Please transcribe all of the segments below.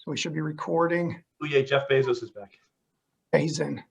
We should be recording. Oh yeah, Jeff Bezos is back. Yeah, he's in.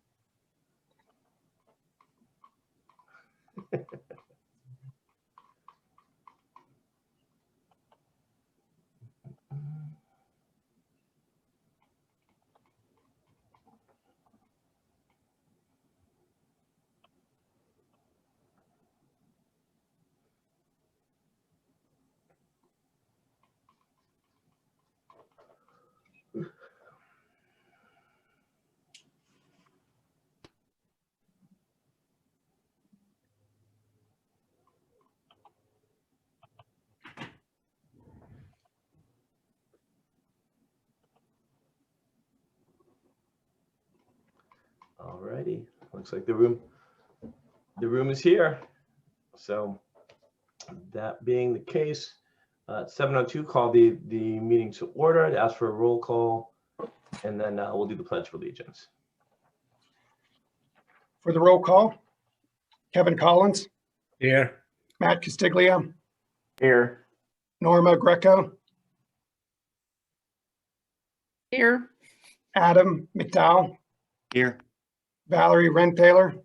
Alrighty, looks like the room is here. So that being the case, 7:02, call the meeting to order. To ask for a roll call, and then we'll do the Pledge of Allegiance. For the roll call, Kevin Collins. Here. Matt Castiglia. Here. Norma Greco. Here. Adam McDowell. Here. Valerie Renthaler.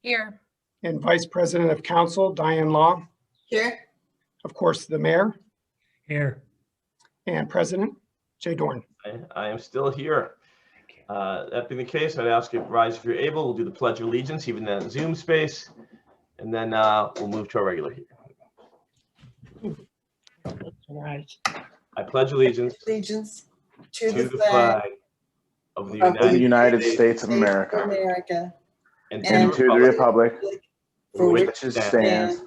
Here. And Vice President of Council, Diane Law. Here. Of course, the Mayor. Here. And President Jay Dorn. I am still here. That being the case, I'd ask you to rise if you're able. We'll do the Pledge of Allegiance, even in that Zoom space, and then we'll move to our regular hearing. Right. I pledge allegiance to to the flag of the United States of America and and to the republic for which which it stands stands,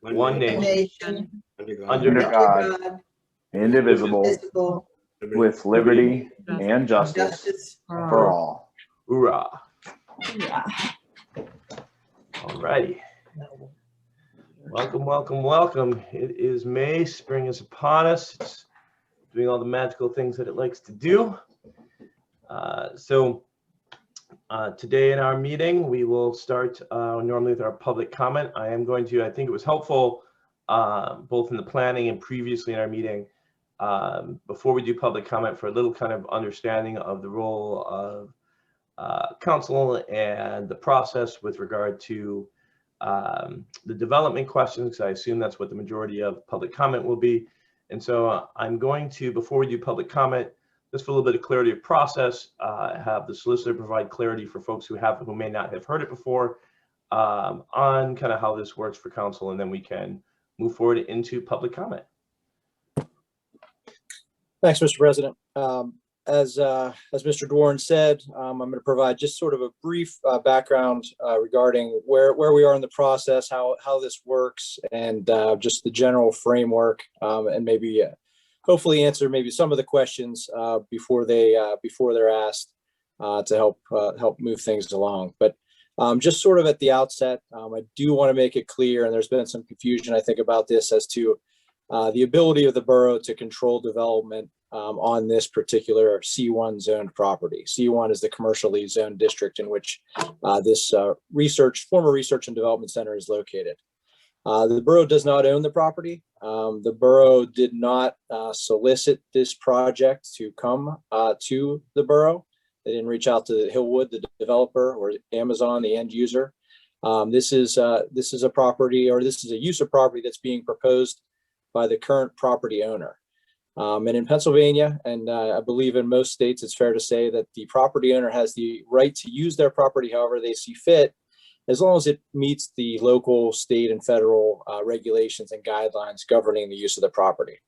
one nation, nation, under under God, God, Indivisible, indivisible, with liberty and justice justice for all. Hoorah. All righty. Welcome, welcome, welcome. It is May. Spring is upon us. It's doing all the magical things that it likes to do. Today in our meeting, we will start normally with our public comment. I think it was helpful both in the planning and previously in our meeting, before we do public comment, for a little kind of understanding of the role of council and the process with regard to the development questions, because I assume that's what the majority of public comment will be. And so I'm going to, before we do public comment, just for a little bit of clarity of process, have the solicitor provide clarity for folks who may not have heard it before, on kind of how this works for council, and then we can move forward into public comment. Thanks, Mr. President. As Mr. Dwarn said, I'm going to provide just sort of a brief background regarding where we are in the process, how this works, and just the general framework, and maybe hopefully answer maybe some of the questions before they're asked to help move things along. But just sort of at the outset, I do want to make it clear, and there's been some confusion, I think, about this as to the ability of the borough to control development on this particular C1 zoned property. C1 is the commercially zoned district in which this former research and development center is located. The borough does not own the property. The borough did not solicit this project to come to the borough. They didn't reach out to Hillwood, the developer, or Amazon, the end user. This is a property, or this is a use of property that's being proposed by the current property owner. And in Pennsylvania, and I believe in most states, it's fair to say that the property owner has the right to use their property however they see fit, as long as it meets the local, state, and federal regulations and guidelines governing the use of the property.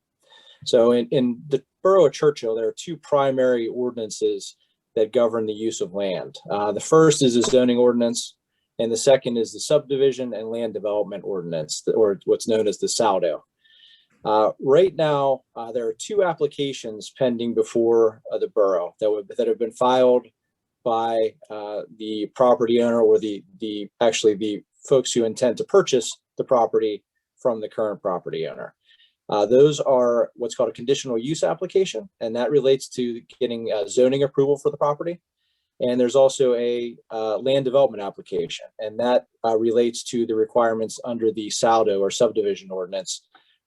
So in the borough of Churchill, there are two primary ordinances that govern the use of land. The first is the zoning ordinance, and the second is the subdivision and land development ordinance, or what's known as the SALDO. Right now, there are two applications pending before the borough that have been filed by the property owner, or actually the folks who intend to purchase the property from the current property owner. Those are what's called a conditional use application, and that relates to getting zoning approval for the property. And there's also a land development application, and that relates to the requirements under the SALDO, or subdivision ordinance,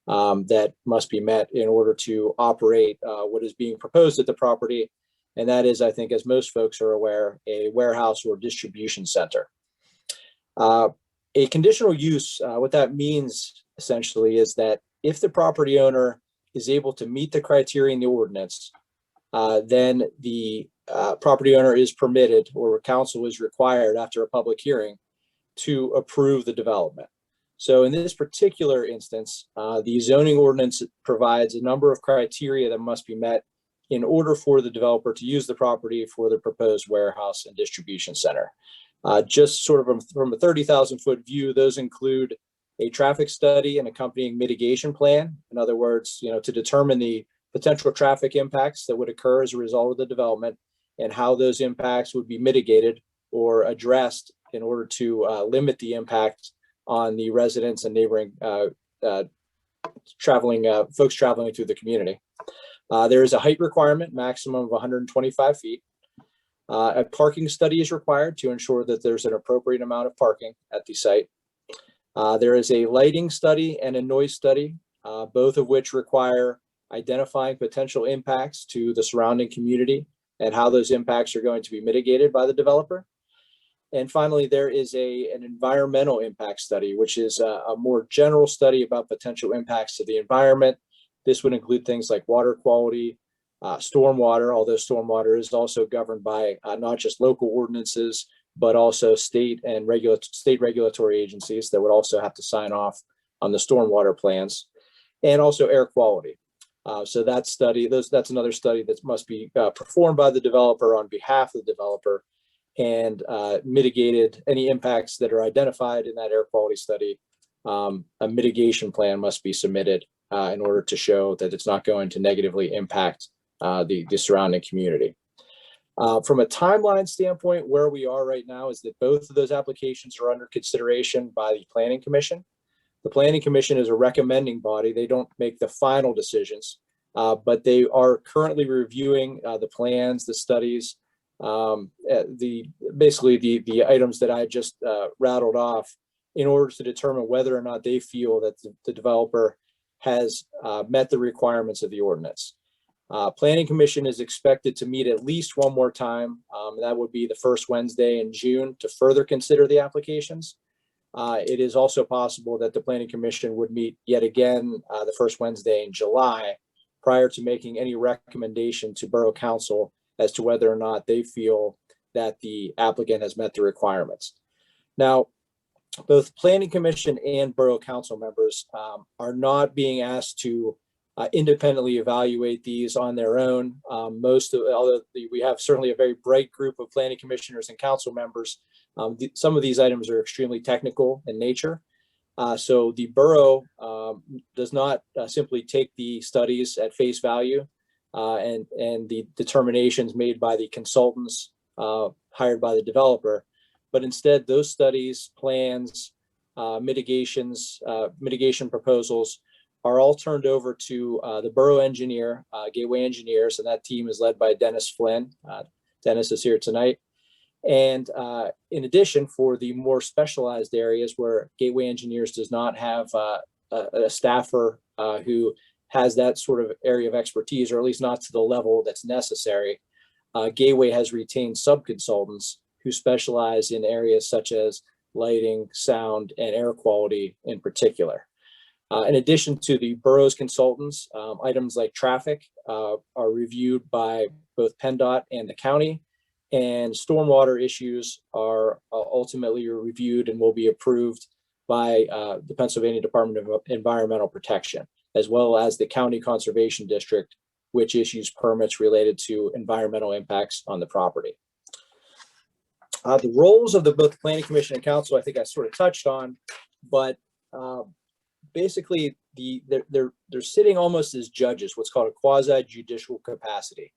that must be met in order to operate what is being proposed at the property. And that is, I think, as most folks are aware, a warehouse or distribution center. A conditional use, what that means essentially is that if the property owner is able to meet the criteria in the ordinance, then the property owner is permitted, or council is required after a public hearing, to approve the development. So in this particular instance, the zoning ordinance provides a number of criteria that must be met in order for the developer to use the property for the proposed warehouse and distribution center. Just sort of from a 30,000-foot view, those include a traffic study and accompanying mitigation plan. In other words, to determine the potential traffic impacts that would occur as a result of the development and how those impacts would be mitigated or addressed in order to limit the impact on the residents and neighboring folks traveling through the community. There is a height requirement, maximum of 125 feet. A parking study is required to ensure that there's an appropriate amount of parking at the site. There is a lighting study and a noise study, both of which require identifying potential impacts to the surrounding community and how those impacts are going to be mitigated by the developer. And finally, there is an environmental impact study, which is a more general study about potential impacts to the environment. This would include things like water quality, stormwater, although stormwater is also governed by not just local ordinances, but also state regulatory agencies that would also have to sign off on the stormwater plans, and also air quality. So that study, that's another study that must be performed by the developer on behalf of the developer, and mitigated any impacts that are identified in that air quality study. A mitigation plan must be submitted in order to show that it's not going to negatively impact the surrounding community. From a timeline standpoint, where we are right now is that both of those applications are under consideration by the Planning Commission. The Planning Commission is a recommending body. They don't make the final decisions, but they are currently reviewing the plans, the studies, basically the items that I just rattled off, in order to determine whether or not they feel that the developer has met the requirements of the ordinance. Planning Commission is expected to meet at least one more time. That would be the first Wednesday in June, to further consider the applications. It is also possible that the Planning Commission would meet yet again the first Wednesday in July, prior to making any recommendation to Borough Council as to whether or not they feel that the applicant has met the requirements. Now, both Planning Commission and Borough Council members are not being asked to independently evaluate these on their own. Although we have certainly a very bright group of planning commissioners and council members, some of these items are extremely technical in nature. So the borough does not simply take the studies at face value and the determinations made by the consultants hired by the developer, but instead those studies, plans, mitigation proposals are all turned over to the borough engineer, Gateway Engineers, and that team is led by Dennis Flynn. Dennis is here tonight. And in addition, for the more specialized areas where Gateway Engineers does not have a staffer who has that sort of area of expertise, or at least not to the level that's necessary, Gateway has retained sub-consultants who specialize in areas such as lighting, sound, and air quality in particular. In addition to the borough's consultants, items like traffic are reviewed by both PennDOT and the county, and stormwater issues are ultimately reviewed and will be approved by the Pennsylvania Department of Environmental Protection, as well as the County Conservation District, which issues permits related to environmental impacts on the property. The roles of both the Planning Commission and Council, I think I sort of touched on, but basically they're sitting almost as judges, what's called a quasi-judicial capacity,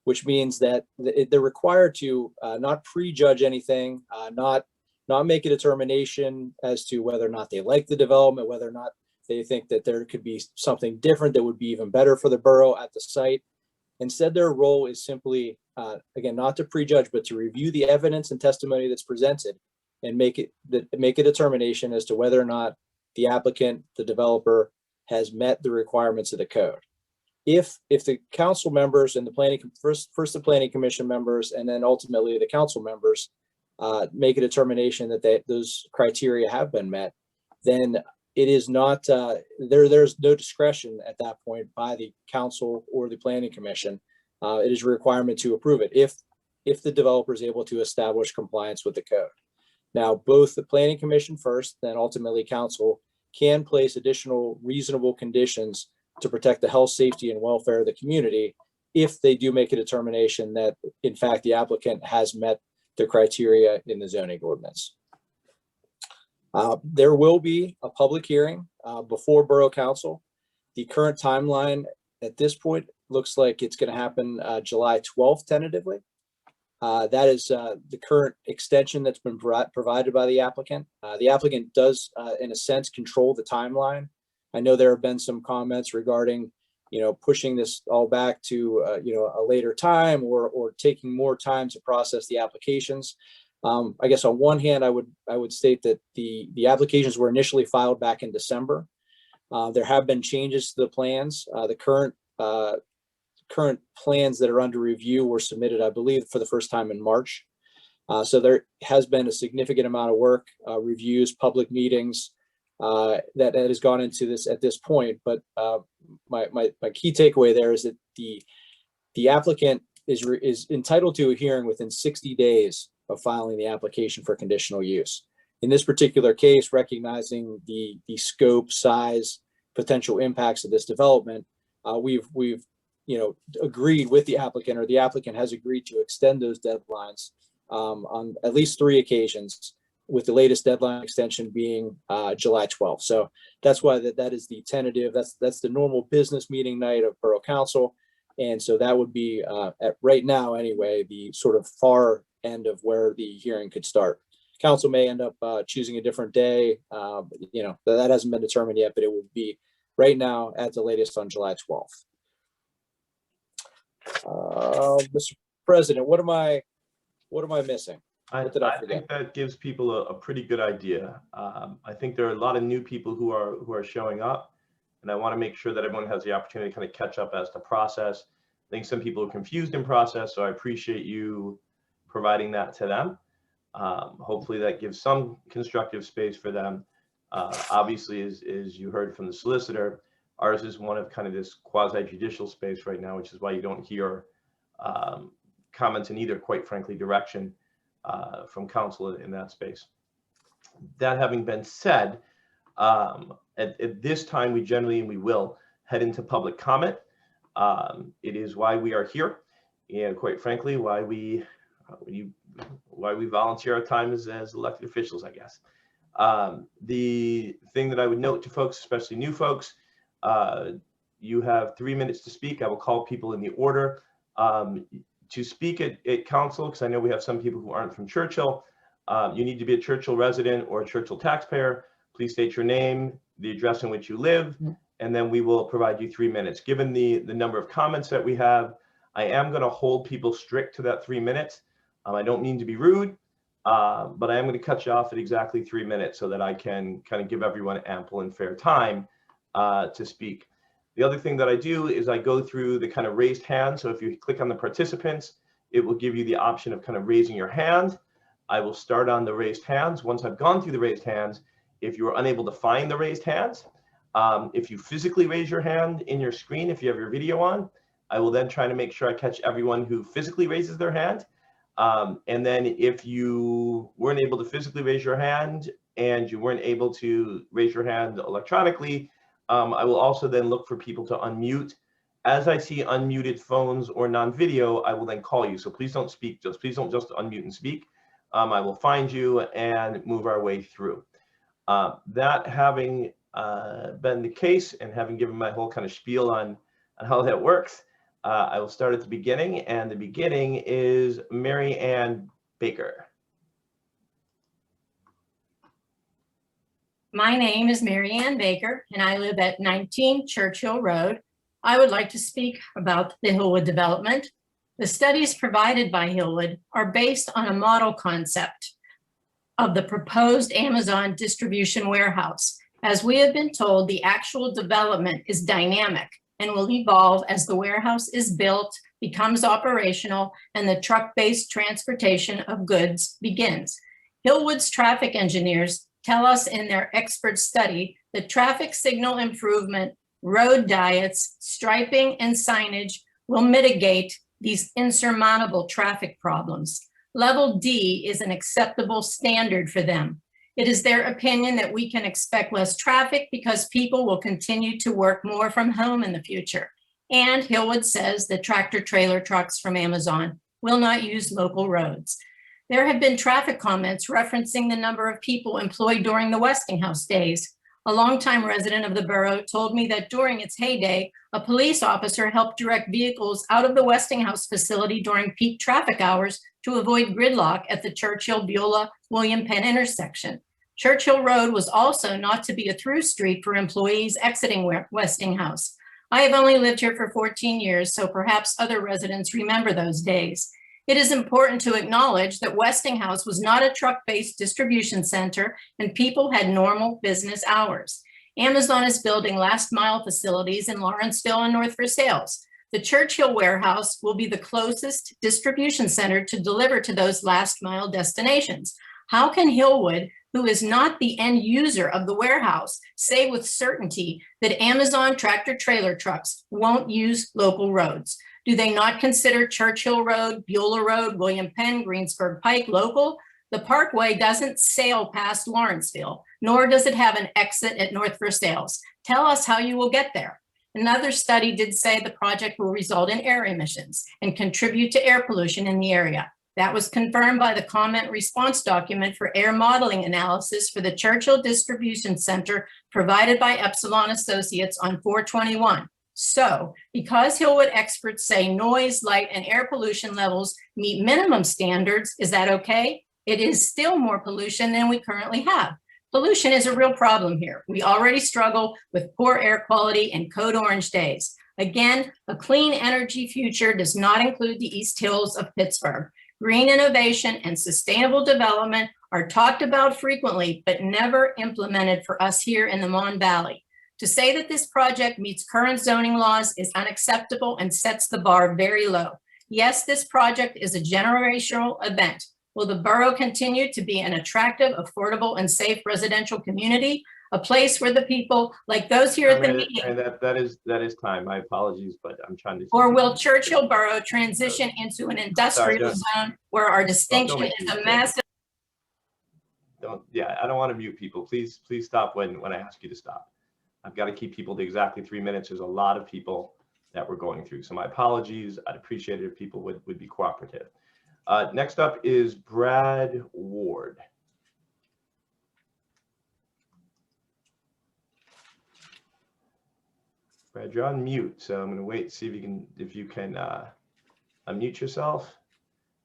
which means that they're required to not prejudge anything, not make a determination as to whether or not they like the development, whether or not they think that there could be something different that would be even better for the borough at the site. Instead, their role is simply, again, not to prejudge, but to review the evidence and testimony that's presented and make a determination as to whether or not the applicant, the developer, has met the requirements of the code. If the council members and the planning, first the planning commission members, and then ultimately the council members make a determination that those criteria have been met, then it is not, there's no discretion at that point by the council or the planning commission. It is a requirement to approve it if the developer is able to establish compliance with the code. Now, both the planning commission first, then ultimately council can place additional reasonable conditions to protect the health, safety, and welfare of the community if they do make a determination that, in fact, the applicant has met the criteria in the zoning ordinance. There will be a public hearing before Borough Council. The current timeline at this point looks like it's going to happen July 12th tentatively. That is the current extension that's been provided by the applicant. The applicant does, in a sense, control the timeline. I know there have been some comments regarding, pushing this all back to, a later time or taking more time to process the applications. I guess on one hand, I would state that the applications were initially filed back in December. There have been changes to the plans. The current plans that are under review were submitted, I believe, for the first time in March. So there has been a significant amount of work, reviews, public meetings that has gone into this at this point. But my key takeaway there is that the applicant is entitled to a hearing within 60 days of filing the application for conditional use. In this particular case, recognizing the scope, size, potential impacts of this development, we've agreed with the applicant, or the applicant has agreed to extend those deadlines on at least 3 occasions, with the latest deadline extension being July 12th. So that's why that is the tentative. That's the normal business meeting night of Borough Council, and so that would be at right now anyway the sort of far end of where the hearing could start. Council may end up choosing a different day. That hasn't been determined yet, but it will be right now at the latest on July 12th. Mr. President, what am I missing? What did I forget? think that gives people a pretty good idea. I think there are a lot of new people who are showing up, and I want to make sure that everyone has the opportunity to kind of catch up as to process. I think some people are confused in process, so I appreciate you providing that to them. Hopefully that gives some constructive space for them. Obviously, as you heard from the solicitor, ours is one of kind of this quasi-judicial space right now, which is why you don't hear comments in either, quite frankly, direction from council in that space. That having been said, at this time, we generally, and we will, head into public comment. It is why we are here, and quite frankly, why we volunteer our time as elected officials, I guess. The thing that I would note to folks, especially new folks, you have 3 minutes to speak. I will call people in the order. To speak at council, because I know we have some people who aren't from Churchill, you need to be a Churchill resident or a Churchill taxpayer. Please state your name, the address in which you live, and then we will provide you 3 minutes. Given the number of comments that we have, I am going to hold people strict to that 3 minutes. I don't mean to be rude, but I am going to cut you off at exactly 3 minutes so that I can kind of give everyone ample and fair time to speak. The other thing that I do is I go through the kind of raised hand. So if you click on the participants, it will give you the option of kind of raising your hand. I will start on the raised hands. Once I've gone through the raised hands, if you are unable to find the raised hands, if you physically raise your hand in your screen, if you have your video on, I will then try to make sure I catch everyone who physically raises their hand. And then if you weren't able to physically raise your hand and you weren't able to raise your hand electronically, I will also then look for people to unmute. As I see unmuted phones or non-video, I will then call you. So please don't speak, please don't just unmute and speak. I will find you and move our way through. That having been the case and having given my whole kind of spiel on how that works, I will start at the beginning, and the beginning is Mary Ann Baker. My name is Mary Ann Baker, and I live at 19 Churchill Road. I would like to speak about the Hillwood development. The studies provided by Hillwood are based on a model concept of the proposed Amazon distribution warehouse As we have been told, the actual development is dynamic and will evolve as the warehouse is built, becomes operational, and the truck-based transportation of goods begins. Hillwood's traffic engineers tell us in their expert study that traffic signal improvement, road diets, striping, and signage will mitigate these insurmountable traffic problems. Level D is an acceptable standard for them. It is their opinion that we can expect less traffic because people will continue to work more from home in the future. And Hillwood says that tractor trailer trucks from Amazon will not use local roads. There have been traffic comments referencing the number of people employed during the Westinghouse days. A longtime resident of the borough told me that during its heyday, a police officer helped direct vehicles out of the Westinghouse facility during peak traffic hours to avoid gridlock at the Churchill-Beulah-William Penn intersection. Churchill Road was also not to be a through street for employees exiting Westinghouse. I have only lived here for 14 years, so perhaps other residents remember those days. It is important to acknowledge that Westinghouse was not a truck-based distribution center and people had normal business hours. Amazon is building last mile facilities in Lawrenceville and North Versailles. The Churchill warehouse will be the closest distribution center to deliver to those last mile destinations. How can Hillwood, who is not the end user of the warehouse, say with certainty that Amazon tractor trailer trucks won't use local roads? Do they not consider Churchill Road, Beulah Road, William Penn, Greensburg Pike local? The Parkway doesn't sail past Lawrenceville, nor does it have an exit at North Versailles. Tell us how you will get there. Another study did say the project will result in air emissions and contribute to air pollution in the area. That was confirmed by the comment response document for air modeling analysis for the Churchill Distribution Center provided by Epsilon Associates on 4/21. So, because Hillwood experts say noise, light, and air pollution levels meet minimum standards, is that okay? It is still more pollution than we currently have. Pollution is a real problem here. We already struggle with poor air quality and code orange days. Again, a clean energy future does not include the East Hills of Pittsburgh. Green innovation and sustainable development are talked about frequently, but never implemented for us here in the Mon Valley. To say that this project meets current zoning laws is unacceptable and sets the bar very low. Yes, this project is a generational event. Will the borough continue to be an attractive, affordable, and safe residential community? A place where the people like those here at the meeting. And that is time. My apologies, but I'm trying to. Or will Churchill Borough transition into an industrial zone where our distinction is a massive? I don't want to mute people. Please stop when I ask you to stop. I've got to keep people to exactly 3 minutes. There's a lot of people that we're going through. So my apologies. I'd appreciate it if people would be cooperative. Next up is Brad Ward. Brad, you're on mute, so I'm going to wait and see if you can unmute yourself.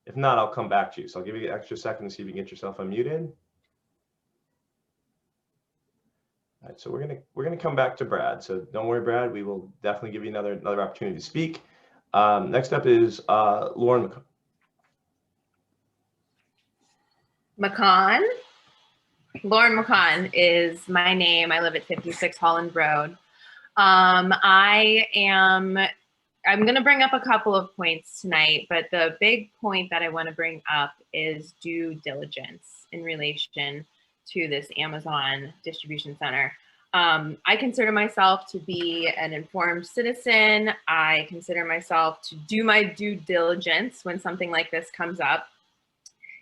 If not, I'll come back to you. So I'll give you an extra second to see if you can get yourself unmuted. All right, so we're gonna come back to Brad. So don't worry, Brad. We will definitely give you another opportunity to speak. Next up is Lauren McCon. Lauren McCon is my name. I live at 56 Holland Road. I'm going to bring up a couple of points tonight, but the big point that I want to bring up is due diligence in relation to this Amazon distribution center. I consider myself to be an informed citizen. I consider myself to do my due diligence when something like this comes up.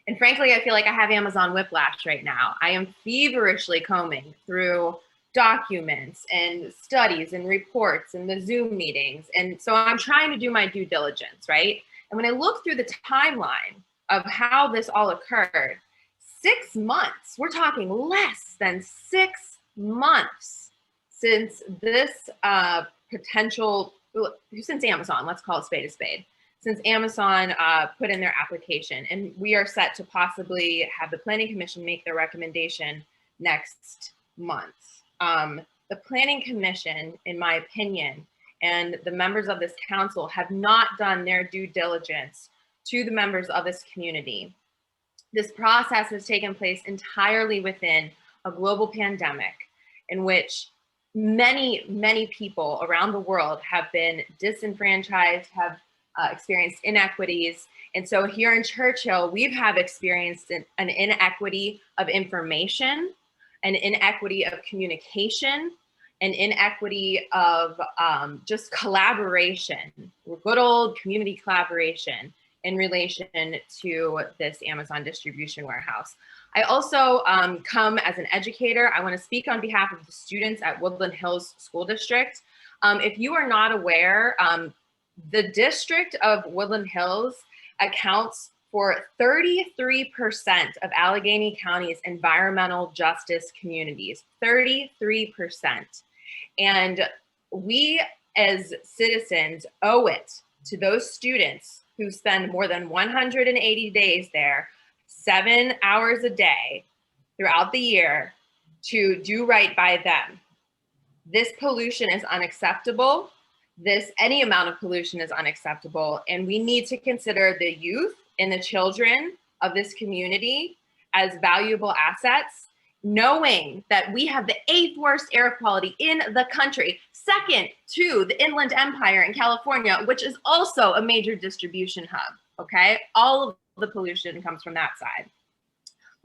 And frankly, I feel like I have Amazon whiplash right now. I am feverishly combing through documents and studies and reports and the Zoom meetings. And so I'm trying to do my due diligence, right? And when I look through the timeline of how this all occurred, 6 months, we're talking less than 6 months since this since Amazon, let's call it spade a spade, since Amazon put in their application. And we are set to possibly have the Planning Commission make their recommendation next month. The Planning Commission, in my opinion, and the members of this council have not done their due diligence to the members of this community. This process has taken place entirely within a global pandemic. in which many, many people around the world have been disenfranchised, have experienced inequities. And so here in Churchill, we have experienced an inequity of information, an inequity of communication, an inequity of just collaboration, good old community collaboration in relation to this Amazon distribution warehouse. I also come as an educator. I want to speak on behalf of the students at Woodland Hills School District. If you are not aware, the district of Woodland Hills accounts for 33% of Allegheny County's environmental justice communities, 33%. And we as citizens owe it to those students who spend more than 180 days there, 7 hours a day throughout the year, to do right by them. This pollution is unacceptable. Any amount of pollution is unacceptable. And we need to consider the youth and the children of this community as valuable assets, knowing that we have the 8th worst air quality in the country, second to the Inland Empire in California, which is also a major distribution hub, okay? All of the pollution comes from that side.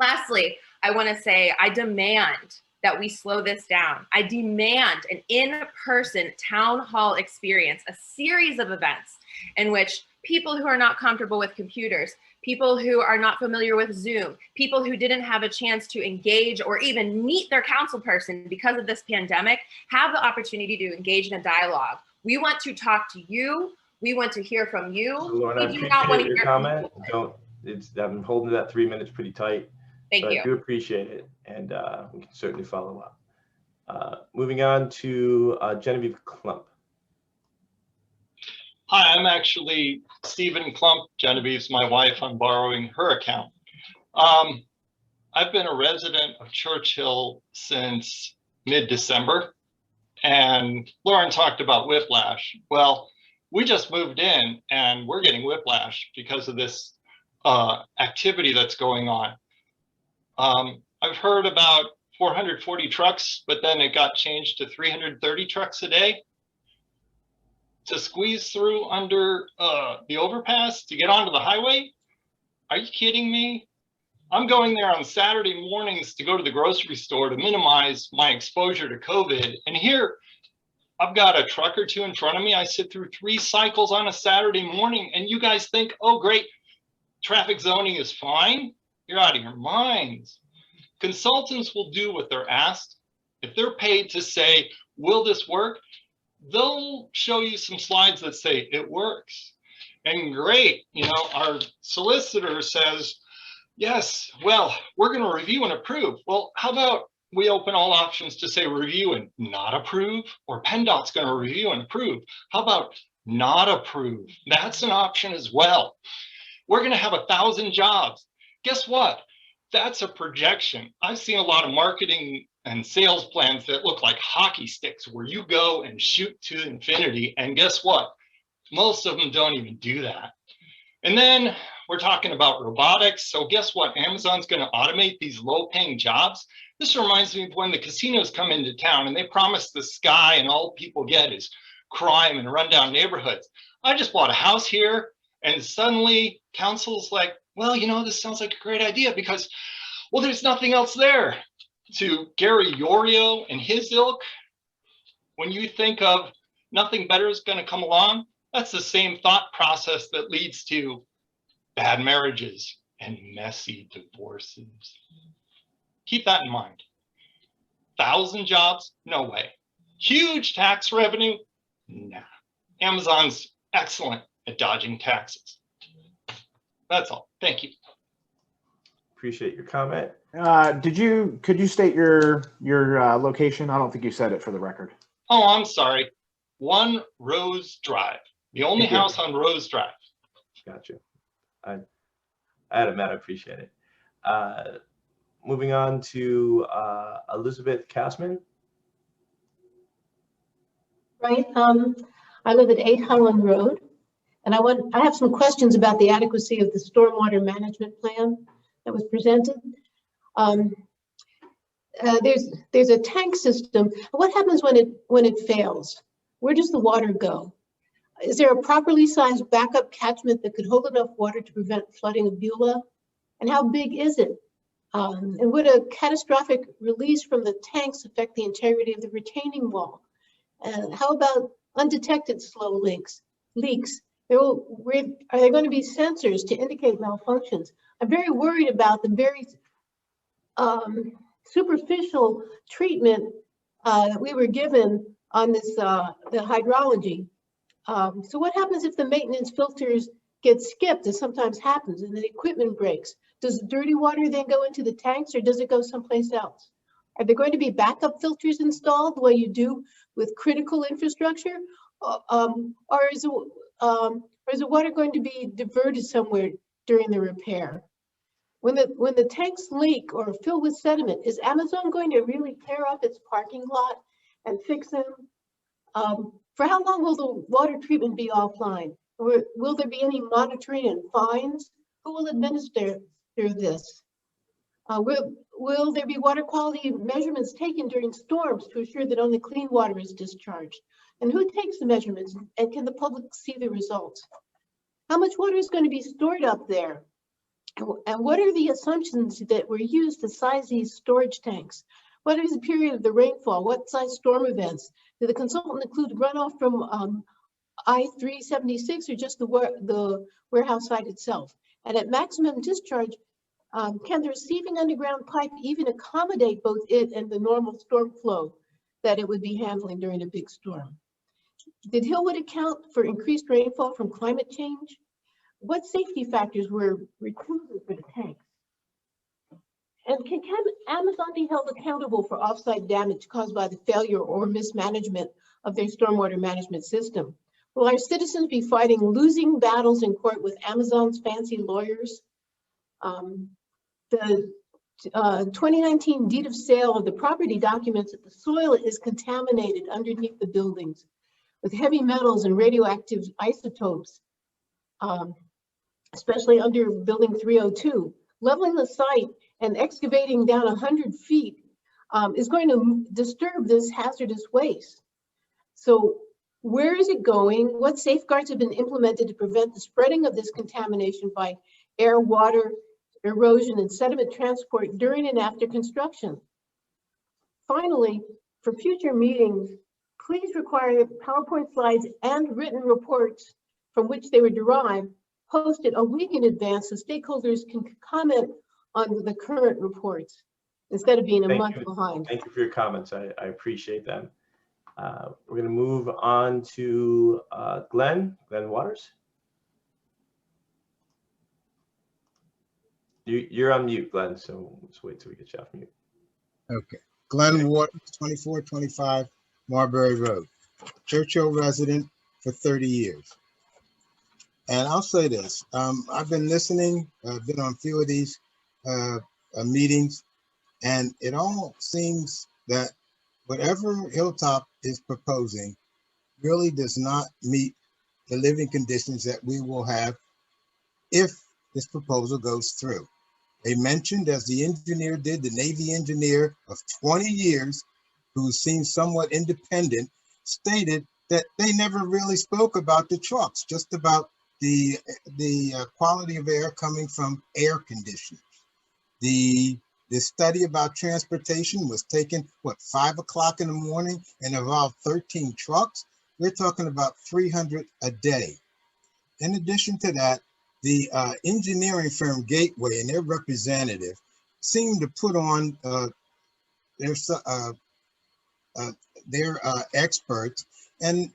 Lastly, I wanna say, I demand that we slow this down. I demand an in-person town hall experience, a series of events in which people who are not comfortable with computers, people who are not familiar with Zoom, people who didn't have a chance to engage or even meet their council person because of this pandemic, have the opportunity to engage in a dialogue. We want to talk to you. We want to hear from you. Lauren, I We do not want to appreciate your hear comment. from you. I'm holding that 3 minutes pretty tight. Thank So you. I do appreciate it, and we can certainly follow up. Moving on to Genevieve Klump. Hi, I'm actually Stephen Klump. Genevieve's my wife. I'm borrowing her account. I've been a resident of Churchill since mid-December, and Lauren talked about whiplash. Well, we just moved in and we're getting whiplash because of this activity that's going on. I've heard about 440 trucks, but then it got changed to 330 trucks a day to squeeze through under the overpass to get onto the highway. Are you kidding me? I'm going there on Saturday mornings to go to the grocery store to minimize my exposure to COVID. And here I've got a truck or two in front of me. I sit through 3 cycles on a Saturday morning, and you guys think, oh, great, traffic zoning is fine. You're out of your minds. Consultants will do what they're asked. If they're paid to say, will this work? They'll show you some slides that say it works. And great, you know, our solicitor says, yes, well, we're going to review and approve. Well, how about we open all options to say review and not approve, or PennDOT's going to review and approve. How about not approve? That's an option as well. We're going to have 1,000 jobs. Guess what? That's a projection. I've seen a lot of marketing and sales plans that look like hockey sticks where you go and shoot to infinity. And guess what? Most of them don't even do that. And then we're talking about robotics. So guess what? Amazon's going to automate these low-paying jobs. This reminds me of when the casinos come into town and they promise the sky and all people get is crime and rundown neighborhoods. I just bought a house here and suddenly council's like, well, you know, this sounds like a great idea because, well, there's nothing else there. To Gary Yorio and his ilk, when you think of nothing better is going to come along, that's the same thought process that leads to bad marriages and messy divorces. Keep that in mind. 1,000 jobs? No way. Huge tax revenue? Nah. Amazon's excellent at dodging taxes. That's all. Thank you. Appreciate your comment. Could you state your location? I don't think you said it for the record. Oh, I'm sorry. 1 Rose Drive. The only house on Rose Drive. Gotcha. Adam, I appreciate it. Moving on to Elizabeth Kassman. Right. I live at 8 Holland Road, and I have some questions about the adequacy of the stormwater management plan that was presented. there's a tank system. What happens when it fails? Where does the water go? Is there a properly sized backup catchment that could hold enough water to prevent flooding of Beulah? And how big is it? And would a catastrophic release from the tanks affect the integrity of the retaining wall? And how about undetected slow leaks? Are there going to be sensors to indicate malfunctions? I'm very worried about the very superficial treatment that we were given on this the hydrology. So what happens if the maintenance filters get skipped, as sometimes happens, and the equipment breaks? Does the dirty water then go into the tanks, or does it go someplace else? Are there going to be backup filters installed the way you do with critical infrastructure? Or is the water going to be diverted somewhere during the repair? When the tanks leak or fill with sediment, is Amazon going to really tear up its parking lot and fix them? For how long will the water treatment be offline? Or will there be any monitoring and fines? Who will administer this? Will there be water quality measurements taken during storms to assure that only clean water is discharged? And who takes the measurements, and can the public see the results? How much water is going to be stored up there? And what are the assumptions that were used to size these storage tanks? What is the period of the rainfall? What size storm events? Did the consultant include runoff from I-376 or just the warehouse site itself? And at maximum discharge, can the receiving underground pipe even accommodate both it and the normal storm flow that it would be handling during a big storm? Did Hillwood account for increased rainfall from climate change? What safety factors were recruited for the tanks? And can Amazon be held accountable for offsite damage caused by the failure or mismanagement of their stormwater management system? Will our citizens be fighting losing battles in court with Amazon's fancy lawyers? The 2019 deed of sale of the property documents that the soil is contaminated underneath the buildings with heavy metals and radioactive isotopes, especially under building 302. Leveling the site and excavating down 100 feet is going to disturb this hazardous waste. So where is it going? What safeguards have been implemented to prevent the spreading of this contamination by air, water, erosion, and sediment transport during and after construction? Finally, for future meetings, please require PowerPoint slides and written reports from which they were derived posted a week in advance so stakeholders can comment on the current reports instead of being a month behind. Thank you for your comments. I appreciate them. We're going to move on to Glenn Waters. You're on mute, Glenn, so let's wait till we get you off mute. Okay. Glenn Waters, 2425 Marbury Road, Churchill resident for 30 years. And I'll say this, I've been listening, I've been on a few of these meetings, and it all seems that whatever Hilltop is proposing really does not meet the living conditions that we will have if this proposal goes through. They mentioned, as the engineer did, the Navy engineer of 20 years, who seems somewhat independent, stated that they never really spoke about the trucks, just about the quality of air coming from air conditioners. The study about transportation was taken, what, 5 o'clock in the morning and involved 13 trucks? We're talking about 300 a day. In addition to that, the engineering firm Gateway and their representative seemed to put on their experts, and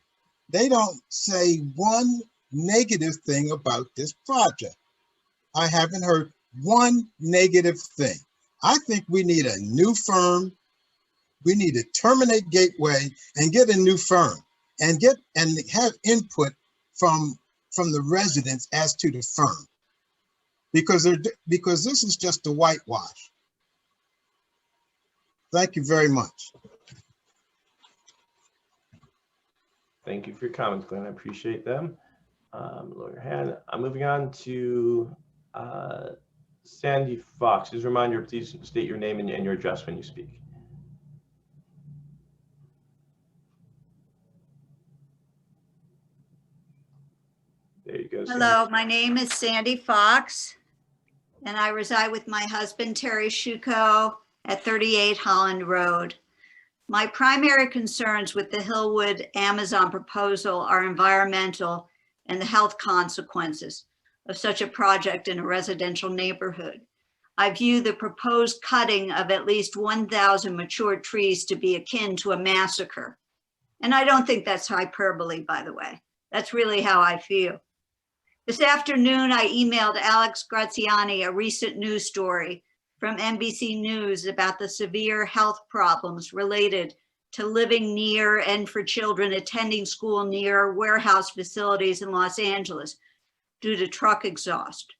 they don't say one negative thing about this project. I haven't heard one negative thing. I think we need a new firm. We need to terminate Gateway and get a new firm and have input from the residents as to the firm, because this is just a whitewash. Thank you very much. Thank you for your comments, Glenn. I appreciate them. Lower your hand. I'm moving on to Sandy Fox. As a reminder, please state your name and your address when you speak. go. Sandy. Hello, my name is Sandy Fox, and I reside with my husband, Terry Shuko, at 38 Holland Road. My primary concerns with the Hillwood Amazon proposal are environmental and the health consequences of such a project in a residential neighborhood. I view the proposed cutting of at least 1,000 mature trees to be akin to a massacre. And I don't think that's hyperbole, by the way. That's really how I feel. This afternoon, I emailed Alex Graziani a recent news story from NBC News about the severe health problems related to living near and for children attending school near warehouse facilities in Los Angeles due to truck exhaust.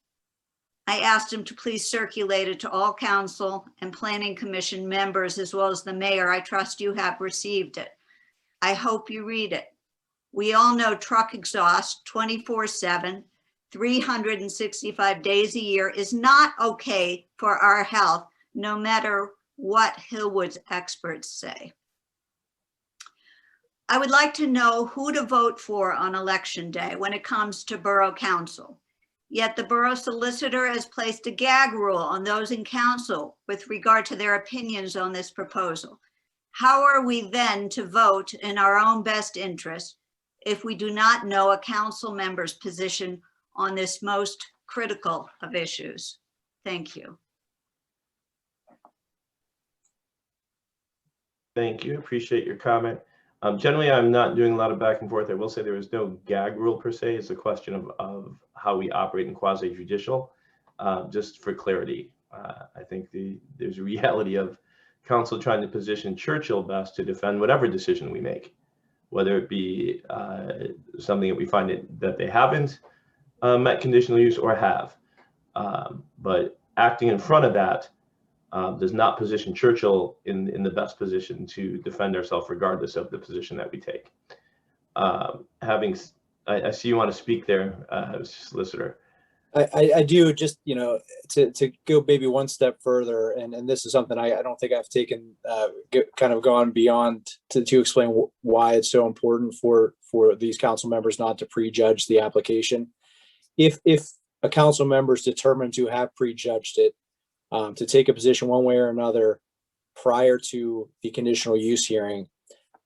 I asked him to please circulate it to all council and planning commission members, as well as the mayor. I trust you have received it. I hope you read it. We all know truck exhaust 24/7, 365 days a year is not okay for our health, no matter what Hillwood's experts say. I would like to know who to vote for on election day when it comes to borough council. Yet the borough solicitor has placed a gag rule on those in council with regard to their opinions on this proposal. How are we then to vote in our own best interest if we do not know a council member's position on this most critical of issues? Thank you. Thank you. Appreciate your comment. Generally, I'm not doing a lot of back and forth. I will say there is no gag rule per se. It's a question of how we operate in quasi-judicial. Just for clarity, I think there's a reality of council trying to position Churchill best to defend whatever decision we make, whether it be something that we find that they haven't met conditional use or have. But acting in front of that does not position Churchill in the best position to defend ourselves regardless of the position that we take. I see you want to speak there, solicitor. I do, just, you know, to go maybe one step further, and this is something I don't think I've taken, kind of gone beyond to explain why it's so important for these council members not to prejudge the application. If a council member is determined to have prejudged it, to take a position one way or another prior to the conditional use hearing,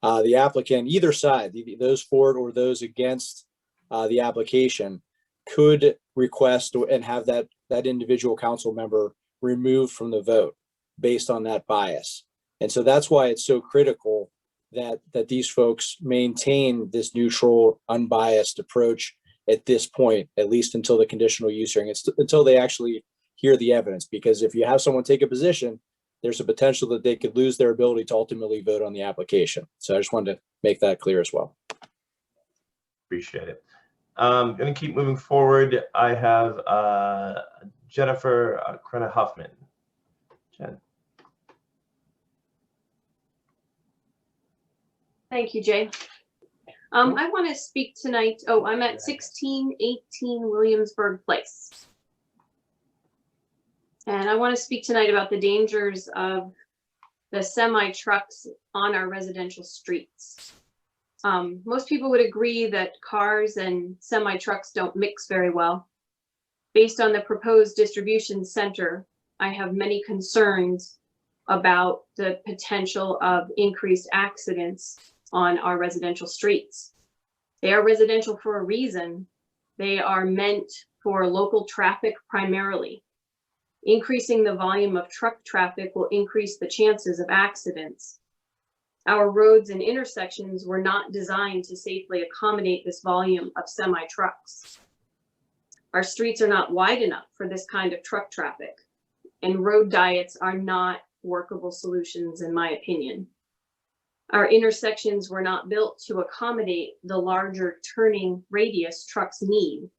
the applicant, either side, those for it or those against the application, could request and have that individual council member removed from the vote based on that bias. And so that's why it's so critical that these folks maintain this neutral, unbiased approach at this point, at least until the conditional use hearing, until they actually hear the evidence. Because if you have someone take a position, there's a potential that they could lose their ability to ultimately vote on the application. So I just wanted to make that clear as well. Appreciate it. I'm going to keep moving forward. I have Jennifer Krenna-Huffman. Jen. Thank you, Jay. I want to speak tonight. Oh, I'm at 1618 Williamsburg Place. And I want to speak tonight about the dangers of the semi trucks on our residential streets. Most people would agree that cars and semi trucks don't mix very well. Based on the proposed distribution center, I have many concerns about the potential of increased accidents on our residential streets. They are residential for a reason. They are meant for local traffic primarily. Increasing the volume of truck traffic will increase the chances of accidents. Our roads and intersections were not designed to safely accommodate this volume of semi trucks. Our streets are not wide enough for this kind of truck traffic, and road diets are not workable solutions, in my opinion. Our intersections were not built to accommodate the larger turning radius trucks need.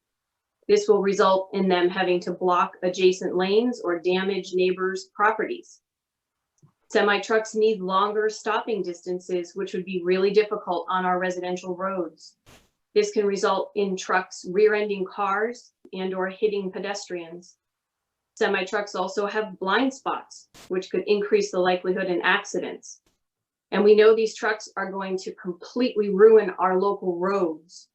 This will result in them having to block adjacent lanes or damage neighbors' properties. Semi trucks need longer stopping distances, which would be really difficult on our residential roads. This can result in trucks rear-ending cars and or hitting pedestrians. Semi trucks also have blind spots, which could increase the likelihood in accidents. And we know these trucks are going to completely ruin our local roads.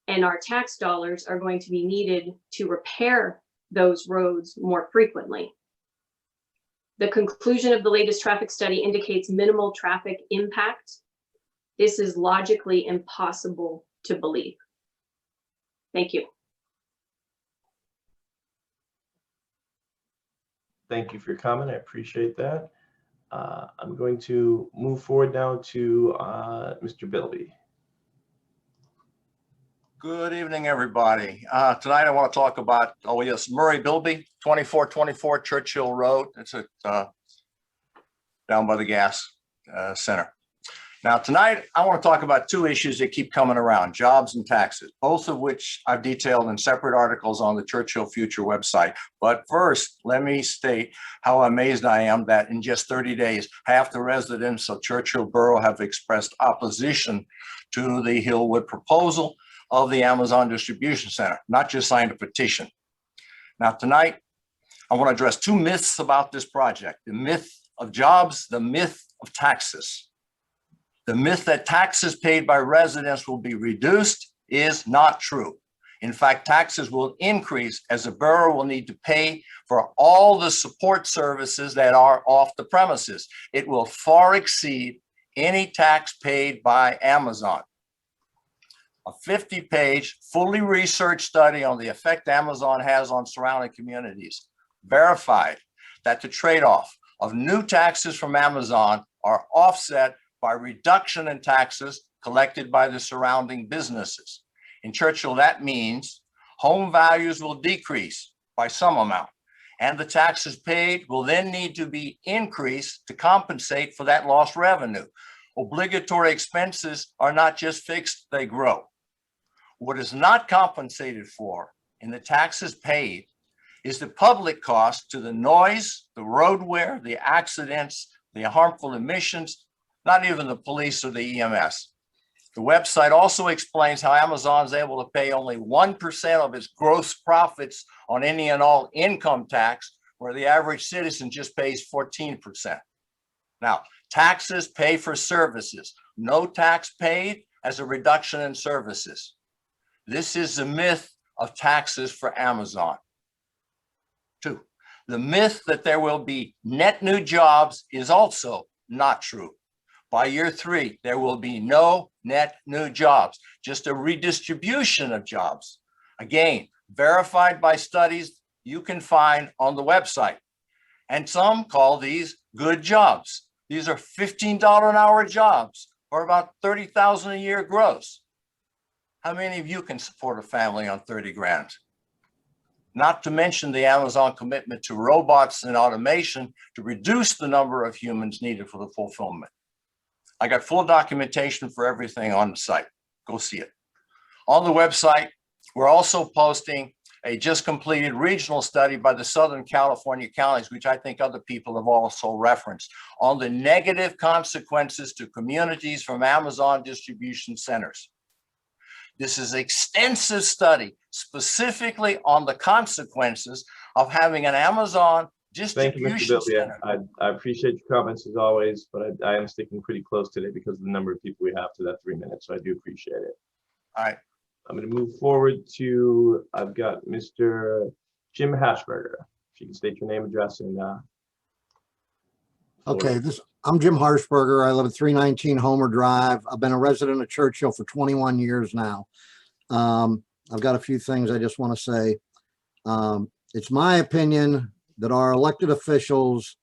and our tax dollars are going to be needed to repair those roads more frequently. The conclusion of the latest traffic study indicates minimal traffic impact. This is logically impossible to believe. Thank you. Thank you for your comment. I appreciate that. I'm going to move forward now to Mr. Bilby. Good evening, everybody. Tonight I want to talk about, oh yes, Murray Bilby, 2424 Churchill Road. It's down by the gas center. Now tonight I want to talk about two issues that keep coming around, jobs and taxes, both of which I've detailed in separate articles on the Churchill Future website. But first, let me state how amazed I am that in just 30 days, half the residents of Churchill Borough have expressed opposition to the Hillwood proposal of the Amazon Distribution Center, not just signed a petition. Now tonight, I want to address two myths about this project, the myth of jobs, the myth of taxes. The myth that taxes paid by residents will be reduced is not true. In fact, taxes will increase as the borough will need to pay for all the support services that are off the premises. It will far exceed any tax paid by Amazon. A 50-page, fully researched study on the effect Amazon has on surrounding communities verified that the trade-off of new taxes from Amazon are offset by reduction in taxes collected by the surrounding businesses. In Churchill, that means home values will decrease by some amount, and the taxes paid will then need to be increased to compensate for that lost revenue. Obligatory expenses are not just fixed, they grow. What is not compensated for in the taxes paid is the public cost to the noise, the road wear, the accidents, the harmful emissions, not even the police or the EMS. The website also explains how Amazon is able to pay only 1% of its gross profits on any and all income tax, where the average citizen just pays 14%. Now, taxes pay for services. No tax paid as a reduction in services. This is the myth of taxes for Amazon. Two, the myth that there will be net new jobs is also not true. By year 3, there will be no net new jobs, just a redistribution of jobs. Again, verified by studies you can find on the website. And some call these good jobs. These are $15 an hour jobs, or about $30,000 a year gross. How many of you can support a family on 30 grand? Not to mention the Amazon commitment to robots and automation to reduce the number of humans needed for the fulfillment. I got full documentation for everything on the site. Go see it. On the website, we're also posting a just completed regional study by the Southern California counties, which I think other people have also referenced, on the negative consequences to communities from Amazon distribution centers. This is an extensive study specifically on the consequences of having an Amazon distribution center. I appreciate your comments as always, but I am sticking pretty close today because of the number of people we have to that 3 minutes, so I do appreciate it. All right. I'm going to move forward to, I've got Mr. Jim Hashberger. If you can state your name, address, and okay, I'm Jim Harshberger. I live at 319 Homer Drive. I've been a resident of Churchill for 21 years now. I've got a few things I just want to say. It's my opinion that our elected officials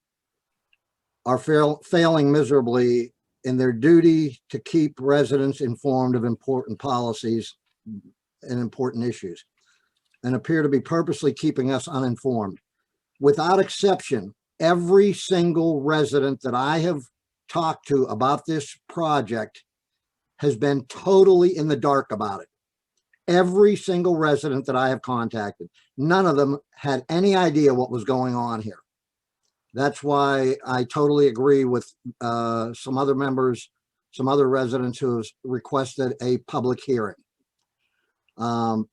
are failing miserably in their duty to keep residents informed of important policies and important issues, and appear to be purposely keeping us uninformed. Without exception, every single resident that I have talked to about this project has been totally in the dark about it. Every single resident that I have contacted, none of them had any idea what was going on here. That's why I totally agree with some other members, some other residents who have requested a public hearing. And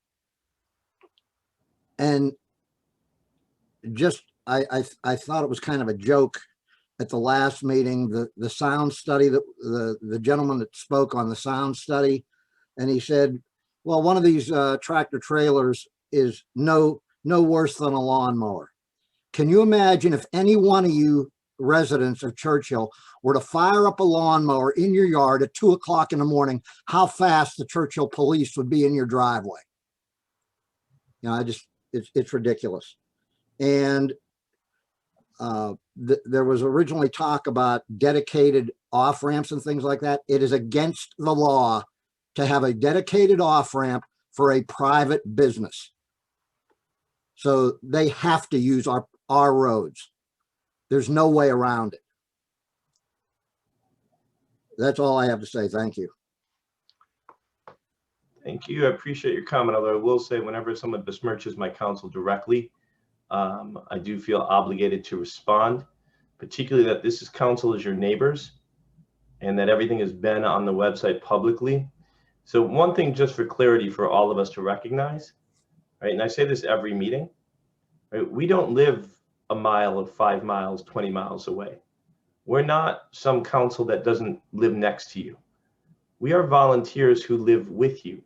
just, I thought it was kind of a joke at the last meeting, the sound study, that the gentleman that spoke on the sound study, and he said, Well, one of these tractor trailers is no worse than a lawnmower. Can you imagine if any one of you residents of Churchill were to fire up a lawnmower in your yard at 2 o'clock in the morning, how fast the Churchill police would be in your driveway? You know, it's ridiculous. And there was originally talk about dedicated off ramps and things like that. It is against the law to have a dedicated off ramp for a private business. So they have to use our roads. There's no way around it. That's all I have to say. Thank you. Thank you. I appreciate your comment, although I will say whenever someone besmirches my council directly, I do feel obligated to respond, particularly that this is council as your neighbors and that everything has been on the website publicly. So one thing just for clarity for all of us to recognize, right? And I say this every meeting, right? We don't live a mile or 5 miles, 20 miles away. We're not some council that doesn't live next to you. We are volunteers who live with you.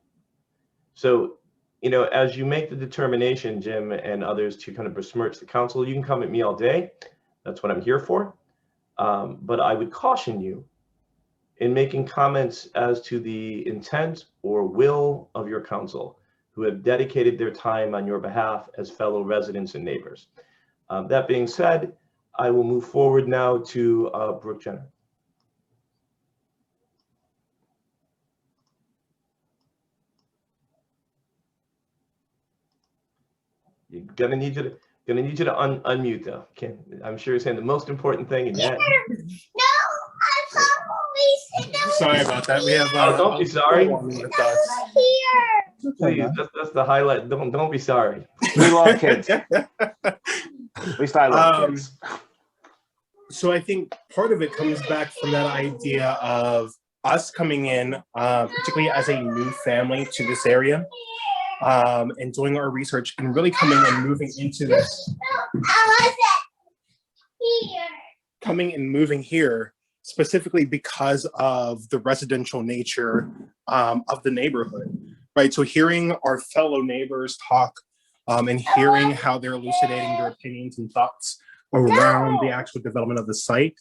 So, you know, as you make the determination, Jim and others, to kind of besmirch the council, you can come at me all day. That's what I'm here for. But I would caution you in making comments as to the intent or will of your council, who have dedicated their time on your behalf as fellow residents and neighbors. That being said, I will move forward now to Brooke Jenner. You're gonna need you to unmute though. Ken, I'm sure you're saying the most important thing, and yet. Sorry about that. We have. Don't be sorry. With Please, that's the highlight. Don't be sorry. We love kids. At least I love kids. So I think part of it comes back from that idea of us coming in, particularly as a new family to this area, and doing our research and really coming and moving into this. Coming and moving here specifically because of the residential nature of the neighborhood, right? So hearing our fellow neighbors talk and hearing how they're elucidating their opinions and thoughts around the actual development of the site.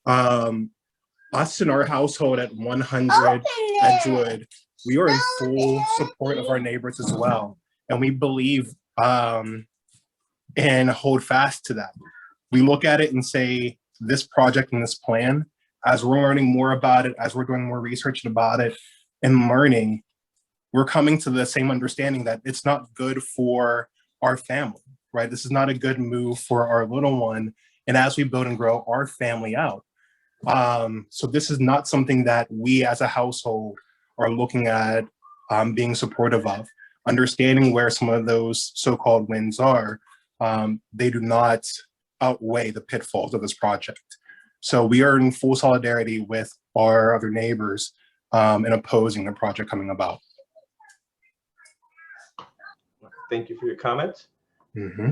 Us in our household at 100 Edgewood, we are in full support of our neighbors as well. And we believe and hold fast to that. We look at it and say, this project and this plan, as we're learning more about it, as we're doing more research about it and learning, we're coming to the same understanding that it's not good for our family, right? This is not a good move for our little one. And as we build and grow our family out. So this is not something that we as a household are looking at being supportive of. Understanding where some of those so-called wins are, they do not outweigh the pitfalls of this project. So we are in full solidarity with our other neighbors in opposing the project coming about. Thank you for your comments. Mm-hmm.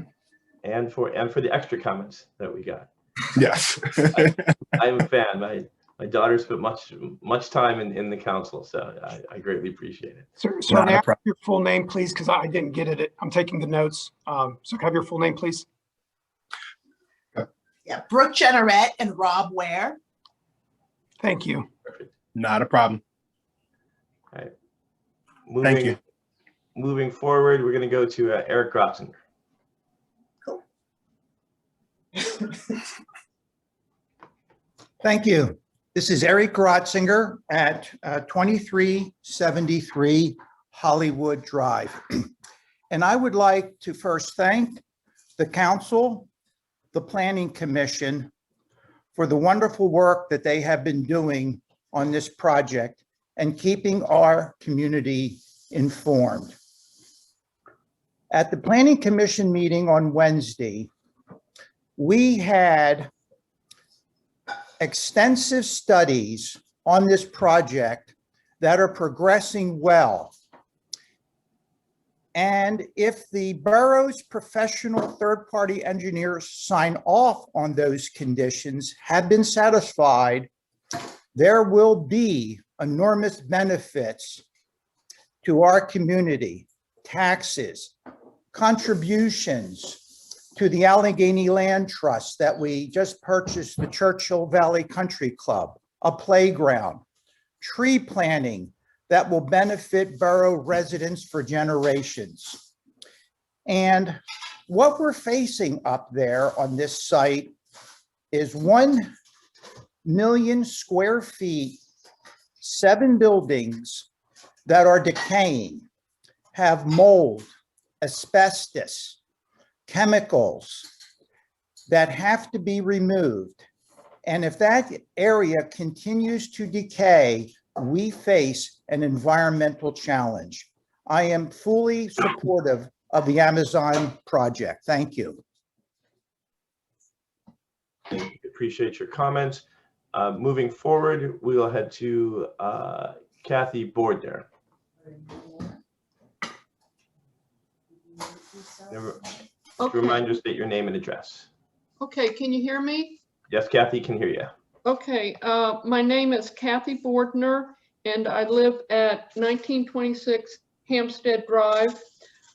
And for the extra comments that we got. Yes. I'm a fan. My daughter spent much time in the council, so I greatly appreciate it. Sir, may I have your full name, please? Because I didn't get it. I'm taking the notes. So can I have your full name, please? Yeah, Brooke Jenneret and Rob Ware. Thank you. Perfect. Not a problem. All right. Thank you. Moving forward, we're going to go to Eric Grotzinger. Cool. Thank you. This is Eric Grotzinger at 2373 Hollywood Drive. And I would like to first thank the council, the Planning Commission, for the wonderful work that they have been doing on this project and keeping our community informed. At the Planning Commission meeting on Wednesday, we had extensive studies on this project that are progressing well. And if the borough's professional third-party engineers sign off on those conditions, have been satisfied, there will be enormous benefits to our community, taxes, contributions to the Allegheny Land Trust that we just purchased, the Churchill Valley Country Club, a playground, tree planting that will benefit borough residents for generations. And what we're facing up there on this site is 1 million square feet, 7 buildings that are decaying, have mold, asbestos, chemicals that have to be removed. And if that area continues to decay, we face an environmental challenge. I am fully supportive of the Amazon project. Thank you. Thank you. Appreciate your comments. Moving forward, we will head to Kathy Bordner. Remind you to state your name and address. Okay, can you hear me? Yes, Kathy, can hear you. Okay, my name is Kathy Bordner, and I live at 1926 Hampstead Drive.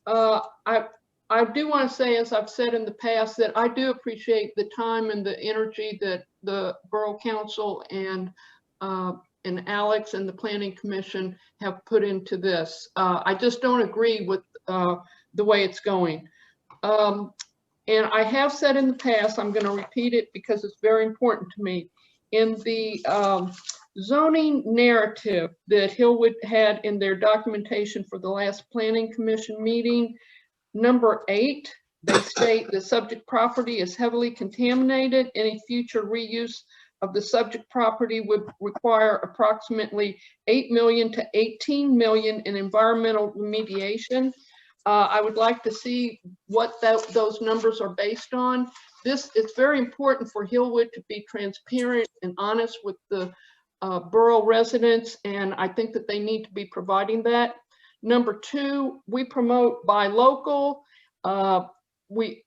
I do want to say, as I've said in the past, that I do appreciate the time and the energy that the Borough Council and Alex and the Planning Commission have put into this. I just don't agree with the way it's going. And I have said in the past, I'm going to repeat it because it's very important to me. In the zoning narrative that Hillwood had in their documentation for the last Planning Commission meeting, number 8, they state the subject property is heavily contaminated. Any future reuse of the subject property would require approximately 8 million to 18 million in environmental remediation. I would like to see what those numbers are based on. It's very important for Hillwood to be transparent and honest with the borough residents, and I think that they need to be providing that. Number 2, we promote buy local.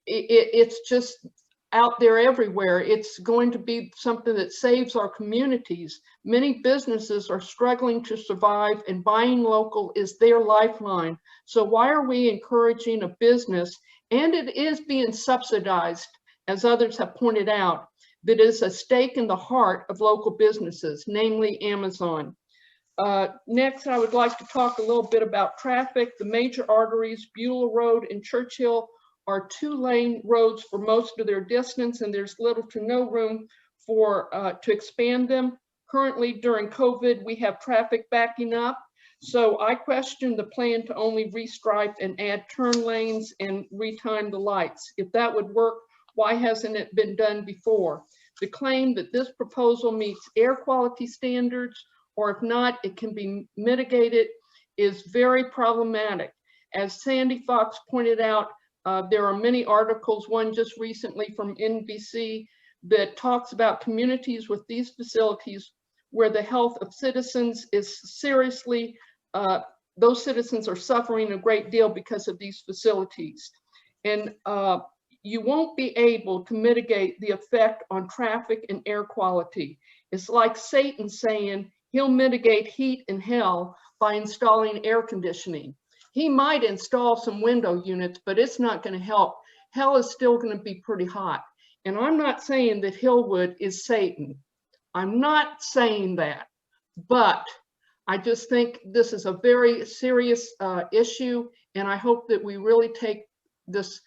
It's just out there everywhere. It's going to be something that saves our communities. Many businesses are struggling to survive, and buying local is their lifeline. So why are we encouraging a business, and it is being subsidized, as others have pointed out, that is a stake in the heart of local businesses, namely Amazon. Next, I would like to talk a little bit about traffic. The major arteries, Beulah Road and Churchill, are 2-lane roads for most of their distance, and there's little to no room for to expand them. Currently, during COVID, we have traffic backing up. So I question the plan to only restripe and add turn lanes and retime the lights. If that would work, why hasn't it been done before? The claim that this proposal meets air quality standards, or if not, it can be mitigated, is very problematic. As Sandy Fox pointed out, there are many articles, one just recently from NBC, that talks about communities with these facilities where the health of citizens is seriously, those citizens are suffering a great deal because of these facilities. And you won't be able to mitigate the effect on traffic and air quality. It's like Satan saying he'll mitigate heat in hell by installing air conditioning. He might install some window units, but it's not going to help. Hell is still going to be pretty hot. And I'm not saying that Hillwood is Satan. I'm not saying that, but I just think this is a very serious issue, and I hope that we really take this,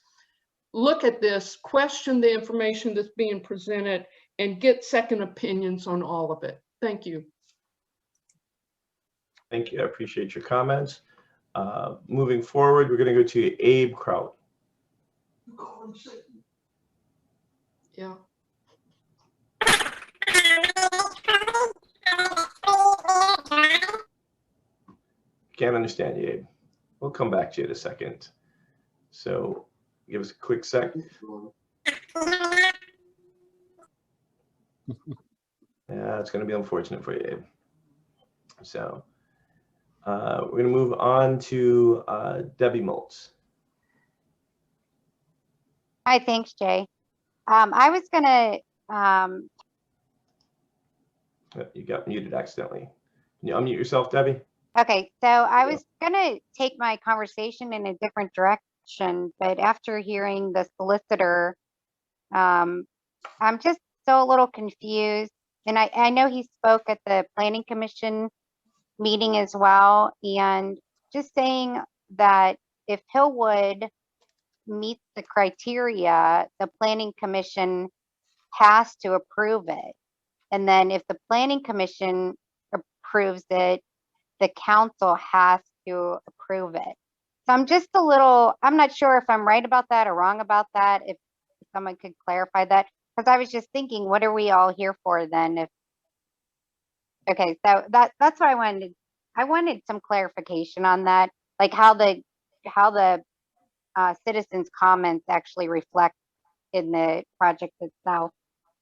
look at this, question the information that's being presented, and get second opinions on all of it. Thank you. Thank you. I appreciate your comments. Moving forward, we're going to go to Abe Kraut. Yeah. Can't understand you, Abe. We'll come back to you in a second. So give us a quick sec. Yeah, it's going to be unfortunate for you, Abe. So we're going to move on to Debbie Moltz. Hi, thanks, Jay. I was going to, You got muted accidentally. Can you unmute yourself, Debbie? Okay, so I was gonna take my conversation in a different direction, but after hearing the solicitor, I'm just so a little confused. And I know he spoke at the planning commission meeting as well, and just saying that if Hillwood meets the criteria, the planning commission has to approve it. And then if the planning commission approves it, the council has to approve it. So I'm just a little, I'm not sure if I'm right about that or wrong about that. If someone could clarify that, because I was just thinking, what are we all here for then? If okay, so that's what I wanted. I wanted some clarification on that, like how the citizens' comments actually reflect in the project itself.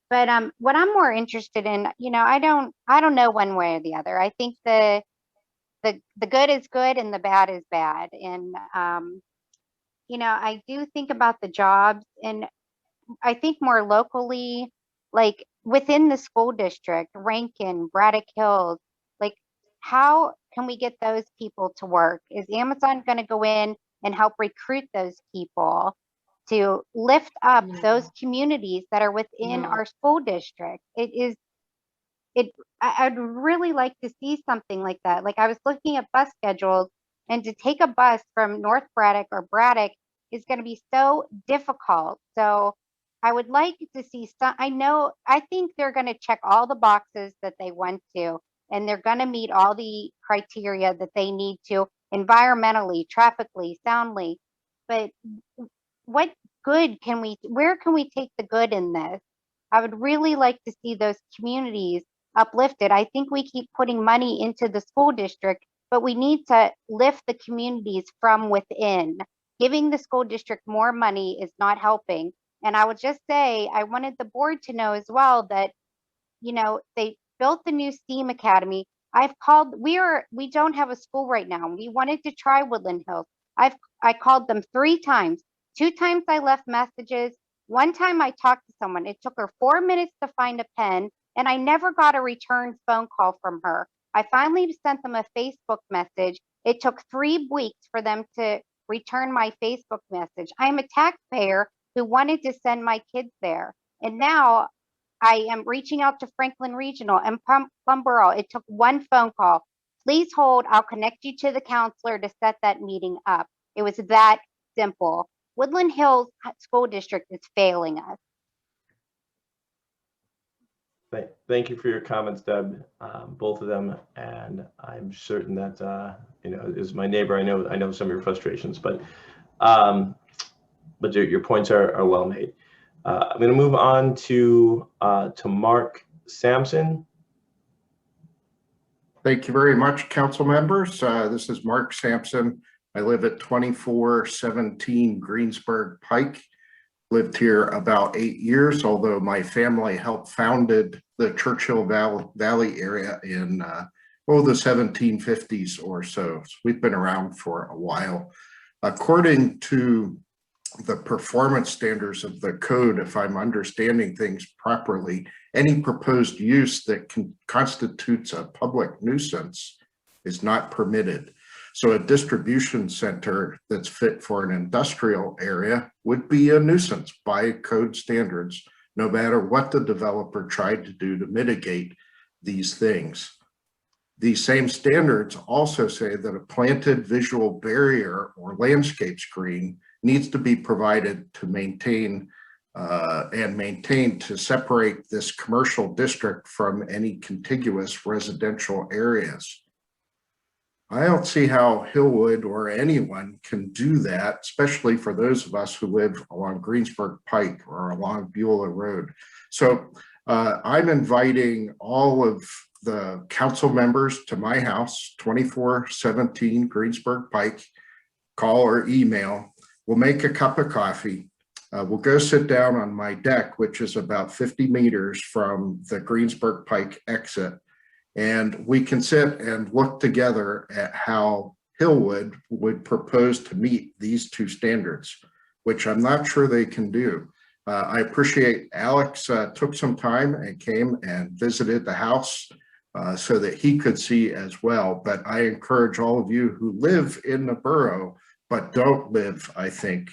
But what I'm more interested in, I don't know one way or the other. I think the good is good and the bad is bad. And I do think about the jobs, and I think more locally, like within the school district, Rankin, Braddock Hills, like how can we get those people to work? Is Amazon going to go in and help recruit those people to lift up those communities that are within our school district? I'd really like to see something like that. Like I was looking at bus schedules, and to take a bus from North Braddock or Braddock is going to be so difficult. So I would like to see some, I think they're going to check all the boxes that they want to, and they're going to meet all the criteria that they need to environmentally, traffically, soundly. But what good where can we take the good in this? I would really like to see those communities uplifted. I think we keep putting money into the school district, but we need to lift the communities from within. Giving the school district more money is not helping. And I would just say, I wanted the board to know as well that, they built the new STEAM Academy. We don't have a school right now. We wanted to try Woodland Hills. I called them 3 times. 2 times I left messages. 1 time I talked to someone. It took her 4 minutes to find a pen, and I never got a return phone call from her. I finally sent them a Facebook message. It took 3 weeks for them to return my Facebook message. I'm a taxpayer who wanted to send my kids there. And now I am reaching out to Franklin Regional and Plum Borough. It took 1 phone call. Please hold. I'll connect you to the counselor to set that meeting up. It was that simple. Woodland Hills School District is failing us. Thank you for your comments, Deb, both of them. And I'm certain that, as my neighbor, I know some of your frustrations, but your points are well made. I'm going to move on to Mark Sampson. Thank you very much, council members. This is Mark Sampson. I live at 2417 Greensburg Pike. Lived here about 8 years, although my family helped founded the Churchill Valley area in the 1750s or so. So we've been around for a while. According to the performance standards of the code, if I'm understanding things properly, any proposed use that constitutes a public nuisance is not permitted. So a distribution center that's fit for an industrial area would be a nuisance by code standards, no matter what the developer tried to do to mitigate these things. These same standards also say that a planted visual barrier or landscape screen needs to be provided to maintain to separate this commercial district from any contiguous residential areas. I don't see how Hillwood or anyone can do that, especially for those of us who live along Greensburg Pike or along Beulah Road. So I'm inviting all of the council members to my house, 2417 Greensburg Pike. Call or email. We'll make a cup of coffee. We'll go sit down on my deck, which is about 50 meters from the Greensburg Pike exit. And we can sit and look together at how Hillwood would propose to meet these 2 standards, which I'm not sure they can do. I appreciate Alex took some time and came and visited the house. so that he could see as well. But I encourage all of you who live in the borough, but don't live, I think,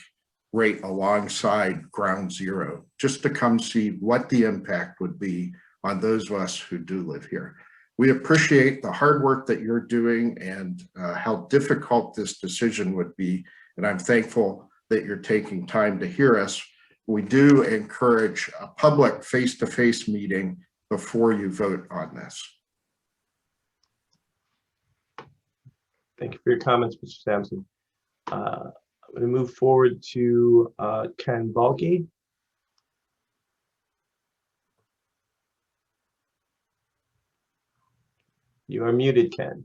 right alongside ground zero, just to come see what the impact would be on those of us who do live here. We appreciate the hard work that you're doing and how difficult this decision would be. And I'm thankful that you're taking time to hear us. We do encourage a public face-to-face meeting before you vote on this. Thank you for your comments, Mr. Sampson. I'm going to move forward to Ken Balke. You are muted, Ken.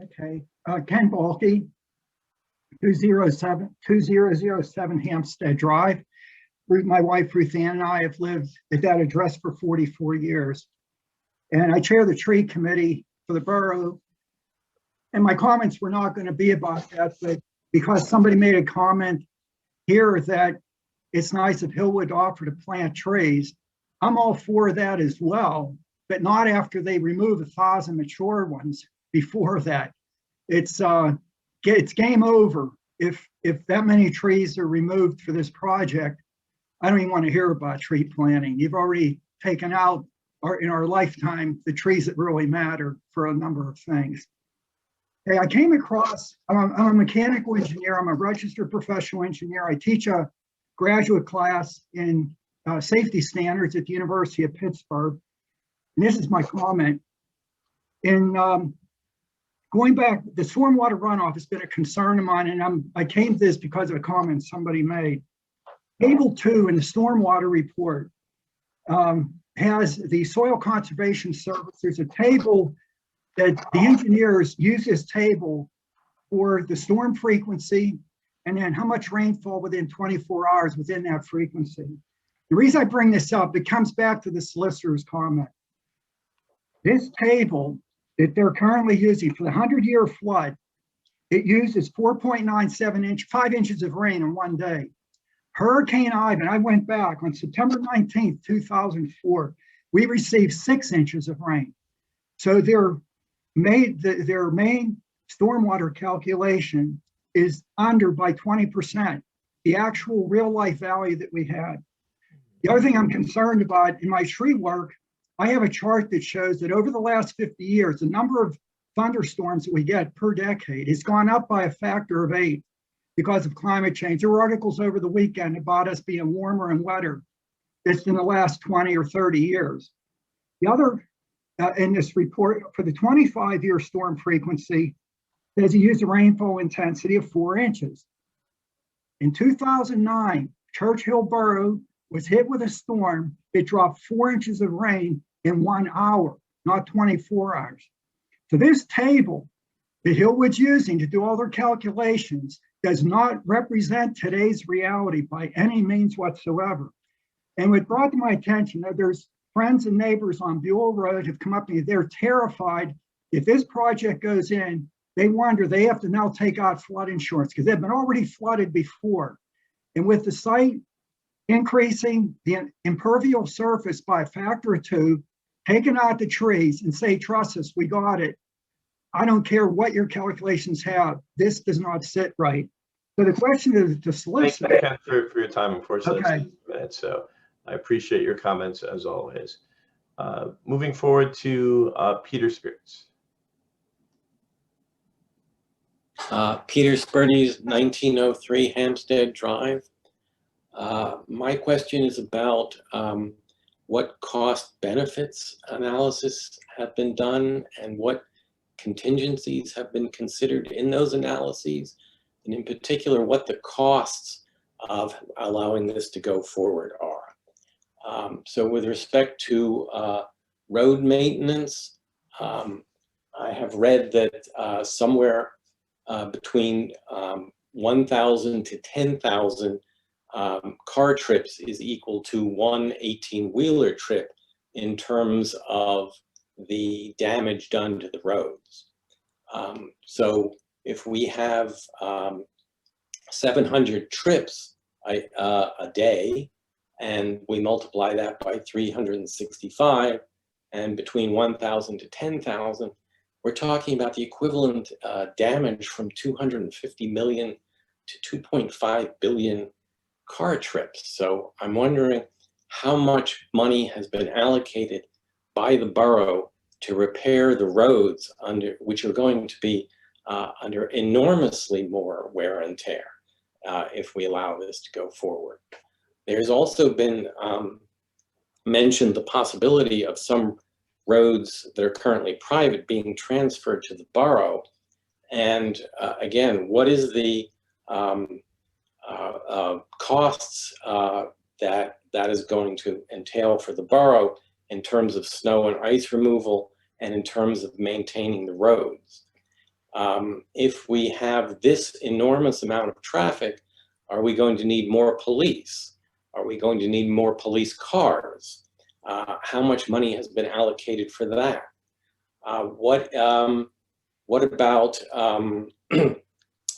Okay, Ken Balke, 2007 Hampstead Drive. My wife Ruth Ann and I have lived at that address for 44 years. And I chair the tree committee for the borough. And my comments were not going to be about that, but because somebody made a comment here that it's nice of Hillwood to offer to plant trees, I'm all for that as well, but not after they remove 1,000 mature ones. Before that, it's game over. If that many trees are removed for this project, I don't even want to hear about tree planting. You've already taken out, in our lifetime, the trees that really matter for a number of things. Hey, I came across, I'm a mechanical engineer. I'm a registered professional engineer. I teach a graduate class in safety standards at the University of Pittsburgh. And this is my comment. In going back, the stormwater runoff has been a concern of mine, and I came to this because of a comment somebody made. Table 2 in the stormwater report has the Soil Conservation Service. There's a table that the engineers use this table for the storm frequency and then how much rainfall within 24 hours within that frequency. The reason I bring this up, it comes back to the solicitor's comment. This table that they're currently using for the 100-year flood, it uses 5 inches of rain in one day. Hurricane Ivan, I went back on September 19th, 2004, we received 6 inches of rain. So their main stormwater calculation is under by 20%, the actual real life value that we had. The other thing I'm concerned about in my tree work, I have a chart that shows that over the last 50 years, the number of thunderstorms that we get per decade has gone up by a factor of 8 because of climate change. There were articles over the weekend about us being warmer and wetter just in the last 20 or 30 years. The other, in this report, for the 25-year storm frequency, says he used a rainfall intensity of 4 inches. In 2009, Churchill Borough was hit with a storm that dropped 4 inches of rain in 1 hour, not 24 hours. So this table that Hillwood's using to do all their calculations does not represent today's reality by any means whatsoever. And what brought to my attention that there's friends and neighbors on Buell Road have come up to me, they're terrified if this project goes in, they wonder they have to now take out flood insurance because they've been already flooded before. And with the site increasing the impervious surface by a factor of 2, taking out the trees and say, trust us, we got it. I don't care what your calculations have. This does not sit right. So the question is to solicit. Thank you, Ken, for your time. Unfortunately, okay. It's 6 minutes, so I appreciate your comments as always. Moving forward to Peter Spirits. Peter Spirties, 1903 Hampstead Drive. My question is about what cost benefits analysis have been done and what contingencies have been considered in those analyses, and in particular, what the costs of allowing this to go forward are. So with respect to road maintenance, I have read that somewhere between 1,000 to 10,000 car trips is equal to one 18-wheeler trip in terms of the damage done to the roads. So if we have 700 trips a day, and we multiply that by 365, and between 1,000 to 10,000, we're talking about the equivalent damage from 250 million to 2.5 billion car trips. So I'm wondering how much money has been allocated by the borough to repair the roads which are going to be under enormously more wear and tear if we allow this to go forward. There's also been mentioned the possibility of some roads that are currently private being transferred to the borough. And again, what is the costs that is going to entail for the borough in terms of snow and ice removal and in terms of maintaining the roads? If we have this enormous amount of traffic, are we going to need more police? Are we going to need more police cars? How much money has been allocated for that? What about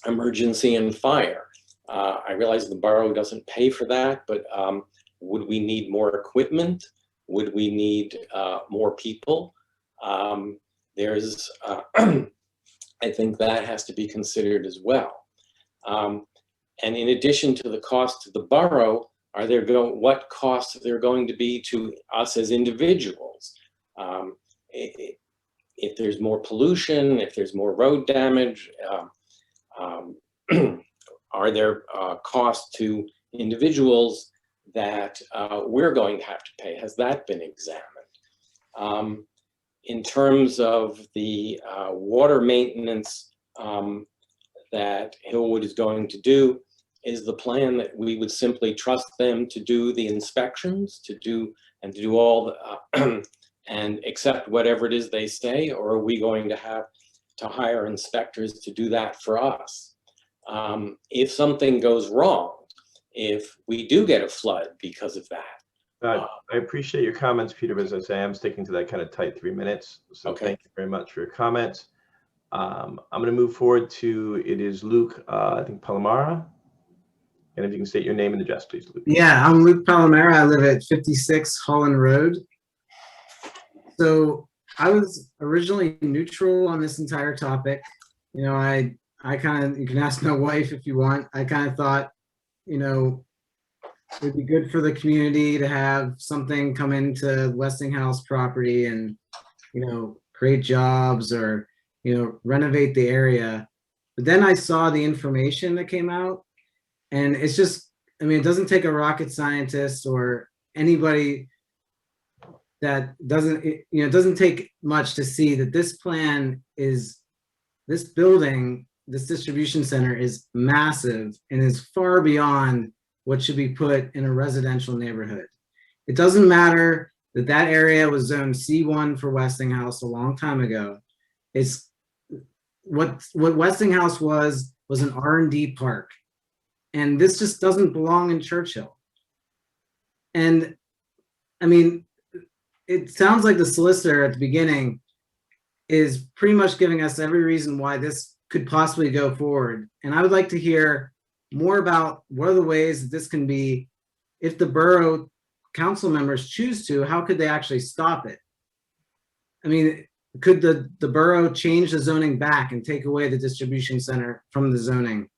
emergency and fire? I realize the borough doesn't pay for that, but would we need more equipment? Would we need more people? There's, I think that has to be considered as well. And in addition to the cost to the borough, what costs are there going to be to us as individuals? If there's more pollution, if there's more road damage, are there costs to individuals that we're going to have to pay? Has that been examined? In terms of the water maintenance that Hillwood is going to do, is the plan that we would simply trust them to do the inspections, to do all the, and accept whatever it is they say, or are we going to have to hire inspectors to do that for us? If something goes wrong, if we do get a flood because of that. I appreciate your comments, Peter, but as I say, I'm sticking to that kind of tight 3 minutes. So okay. Thank you very much for your comments. I'm going to move forward to, it is Luke, I think Palomara. And if you can state your name and address, please, Luke. Yeah, I'm Luke Palomara. I live at 56 Holland Road. So I was originally neutral on this entire topic. You know, I kind of, you can ask my wife if you want. I kind of thought, you know, it'd be good for the community to have something come into Westinghouse property and, you know, create jobs or, you know, renovate the area. But then I saw the information that came out, and it's just, I mean, it doesn't take a rocket scientist or anybody that doesn't, you know, it doesn't take much to see that this plan is, this building, this distribution center is massive and is far beyond what should be put in a residential neighborhood. It doesn't matter that that area was zoned C1 for Westinghouse a long time ago. It's what Westinghouse was an R&D park. And this just doesn't belong in Churchill. And I mean, it sounds like the solicitor at the beginning is pretty much giving us every reason why this could possibly go forward. And I would like to hear more about what are the ways that this can be, if the borough council members choose to, how could they actually stop it? I mean, could the borough change the zoning back and take away the distribution center from the zoning?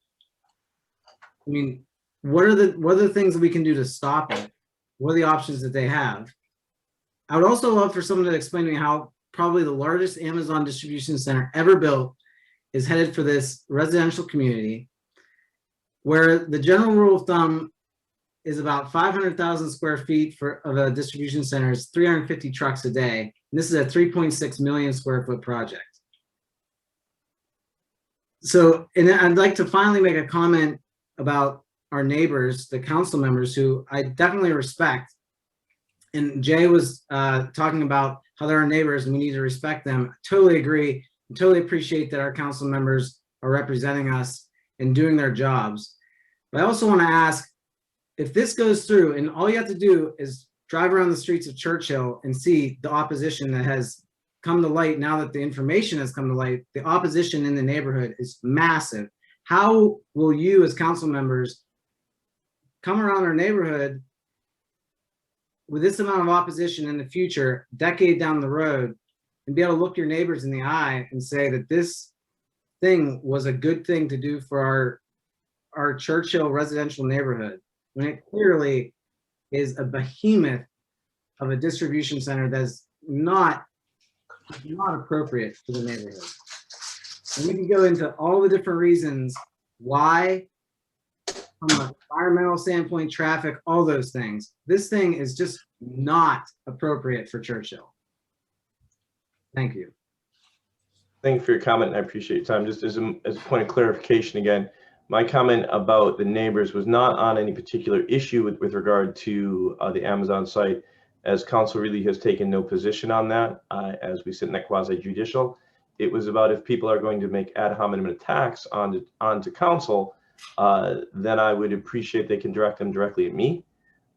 I mean, what are the things that we can do to stop it? What are the options that they have? I would also love for someone to explain to me how probably the largest Amazon distribution center ever built is headed for this residential community, where the general rule of thumb is about 500,000 square feet of a distribution center is 350 trucks a day. And this is a 3.6 million square foot project. So, and I'd like to finally make a comment about our neighbors, the council members, who I definitely respect. And Jay was talking about how they're our neighbors and we need to respect them. I totally agree. I totally appreciate that our council members are representing us and doing their jobs. But I also want to ask, if this goes through and all you have to do is drive around the streets of Churchill and see the opposition that has come to light now that the information has come to light, the opposition in the neighborhood is massive. How will you as council members come around our neighborhood with this amount of opposition in the future, decade down the road, and be able to look your neighbors in the eye and say that this thing was a good thing to do for our Churchill residential neighborhood, when it clearly is a behemoth of a distribution center that's not appropriate for the neighborhood. And we can go into all the different reasons why, from an environmental standpoint, traffic, all those things. This thing is just not appropriate for Churchill. Thank you. Thank you for your comment, and I appreciate your time. Just as a point of clarification again, my comment about the neighbors was not on any particular issue with regard to the Amazon site, as council really has taken no position on that as we sit in that quasi-judicial. It was about if people are going to make ad hominem attacks onto council, then I would appreciate they can direct them directly at me.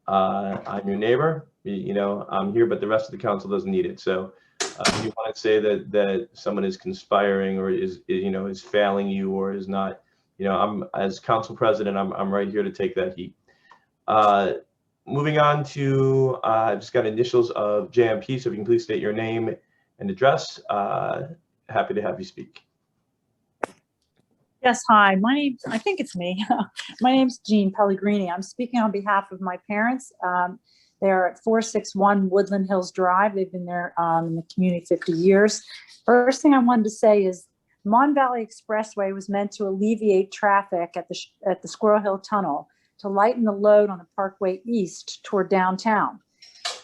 I'm your neighbor, you know, I'm here, but the rest of the council doesn't need it. So if you want to say that someone is conspiring or is failing you or is not, you know, I'm as council president, I'm right here to take that heat. Moving on to, I've just got initials of JMP, so if you can please state your name and address. Happy to have you speak. Yes, hi, I think it's me. My name's Jean Pellegrini. I'm speaking on behalf of my parents. They're at 461 Woodland Hills Drive. They've been there in the community 50 years. First thing I wanted to say is Mon Valley Expressway was meant to alleviate traffic at the Squirrel Hill Tunnel to lighten the load on the Parkway East toward downtown.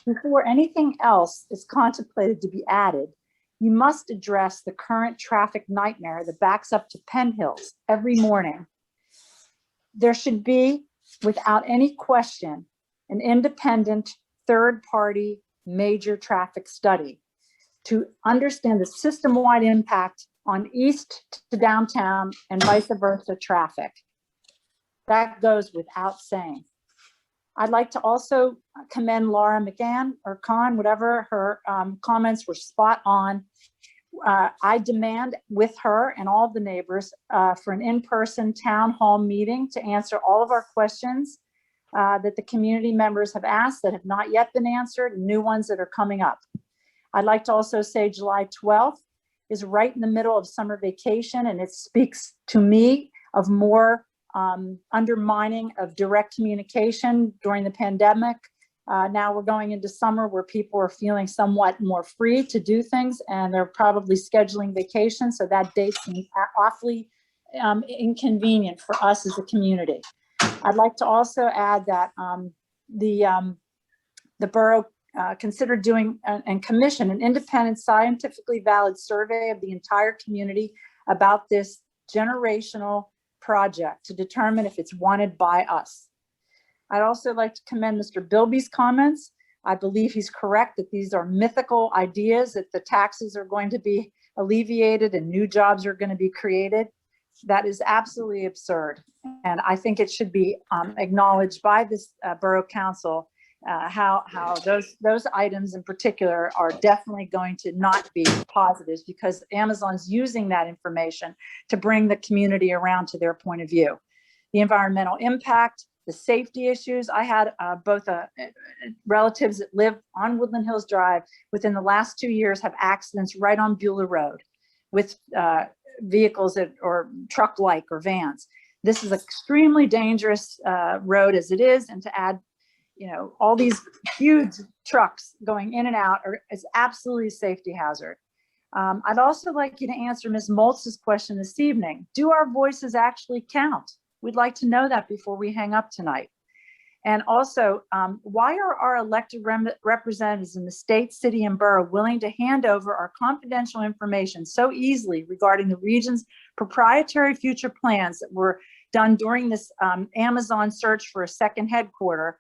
Before anything else is contemplated to be added, you must address the current traffic nightmare that backs up to Penn Hills every morning. There should be, without any question, an independent third-party major traffic study to understand the system-wide impact on east to downtown and vice versa traffic. That goes without saying. I'd like to also commend Laura McGann or Khan, whatever, her comments were spot on. I demand with her and all the neighbors for an in-person town hall meeting to answer all of our questions that the community members have asked that have not yet been answered, and new ones that are coming up. I'd like to also say July 12th is right in the middle of summer vacation, and it speaks to me of more undermining of direct communication during the pandemic. Now we're going into summer where people are feeling somewhat more free to do things, and they're probably scheduling vacations. So that date seems awfully inconvenient for us as a community. I'd like to also add that the borough consider doing and commission an independent, scientifically valid survey of the entire community about this generational project to determine if it's wanted by us. I'd also like to commend Mr. Bilby's comments. I believe he's correct that these are mythical ideas, that the taxes are going to be alleviated and new jobs are going to be created. That is absolutely absurd. And I think it should be acknowledged by this Borough Council how those items in particular are definitely going to not be positives, because Amazon's using that information to bring the community around to their point of view. The environmental impact, the safety issues. I had both relatives that live on Woodland Hills Drive within the last 2 years have accidents right on Beulah Road with vehicles that or truck-like or vans. This is an extremely dangerous road as it is, and to add, you know, all these huge trucks going in and out is absolutely a safety hazard. I'd also like you to answer Ms. Moltz's question this evening. Do our voices actually count? We'd like to know that before we hang up tonight. And also, why are our elected representatives in the state, city, and borough willing to hand over our confidential information so easily regarding the region's proprietary future plans that were done during this Amazon search for a second headquarter,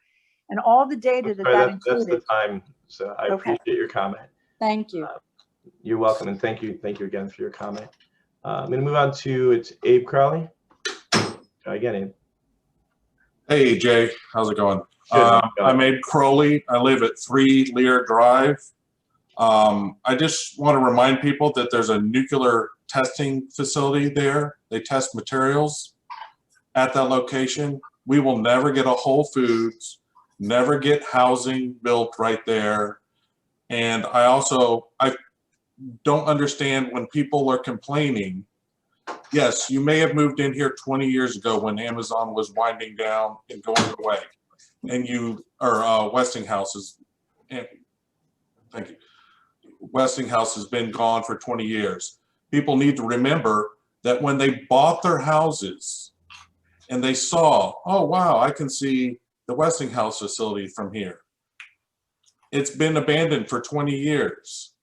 and all the data that included? That's the time, so I appreciate your comment. Thank you. You're welcome, and thank you again for your comment. I'm going to move on to it's Abe Crowley. Try again, Abe. Hey, Jay, how's it going? I'm Abe Crowley. I live at 3 Lear Drive. I just want to remind people that there's a nuclear testing facility there. They test materials at that location. We will never get a Whole Foods, never get housing built right there. And I don't understand when people are complaining. Yes, you may have moved in here 20 years ago when Amazon was winding down and going away, and Westinghouse is, thank you. Westinghouse has been gone for 20 years. People need to remember that when they bought their houses and they saw, oh wow, I can see the Westinghouse facility from here. It's been abandoned for 20 years.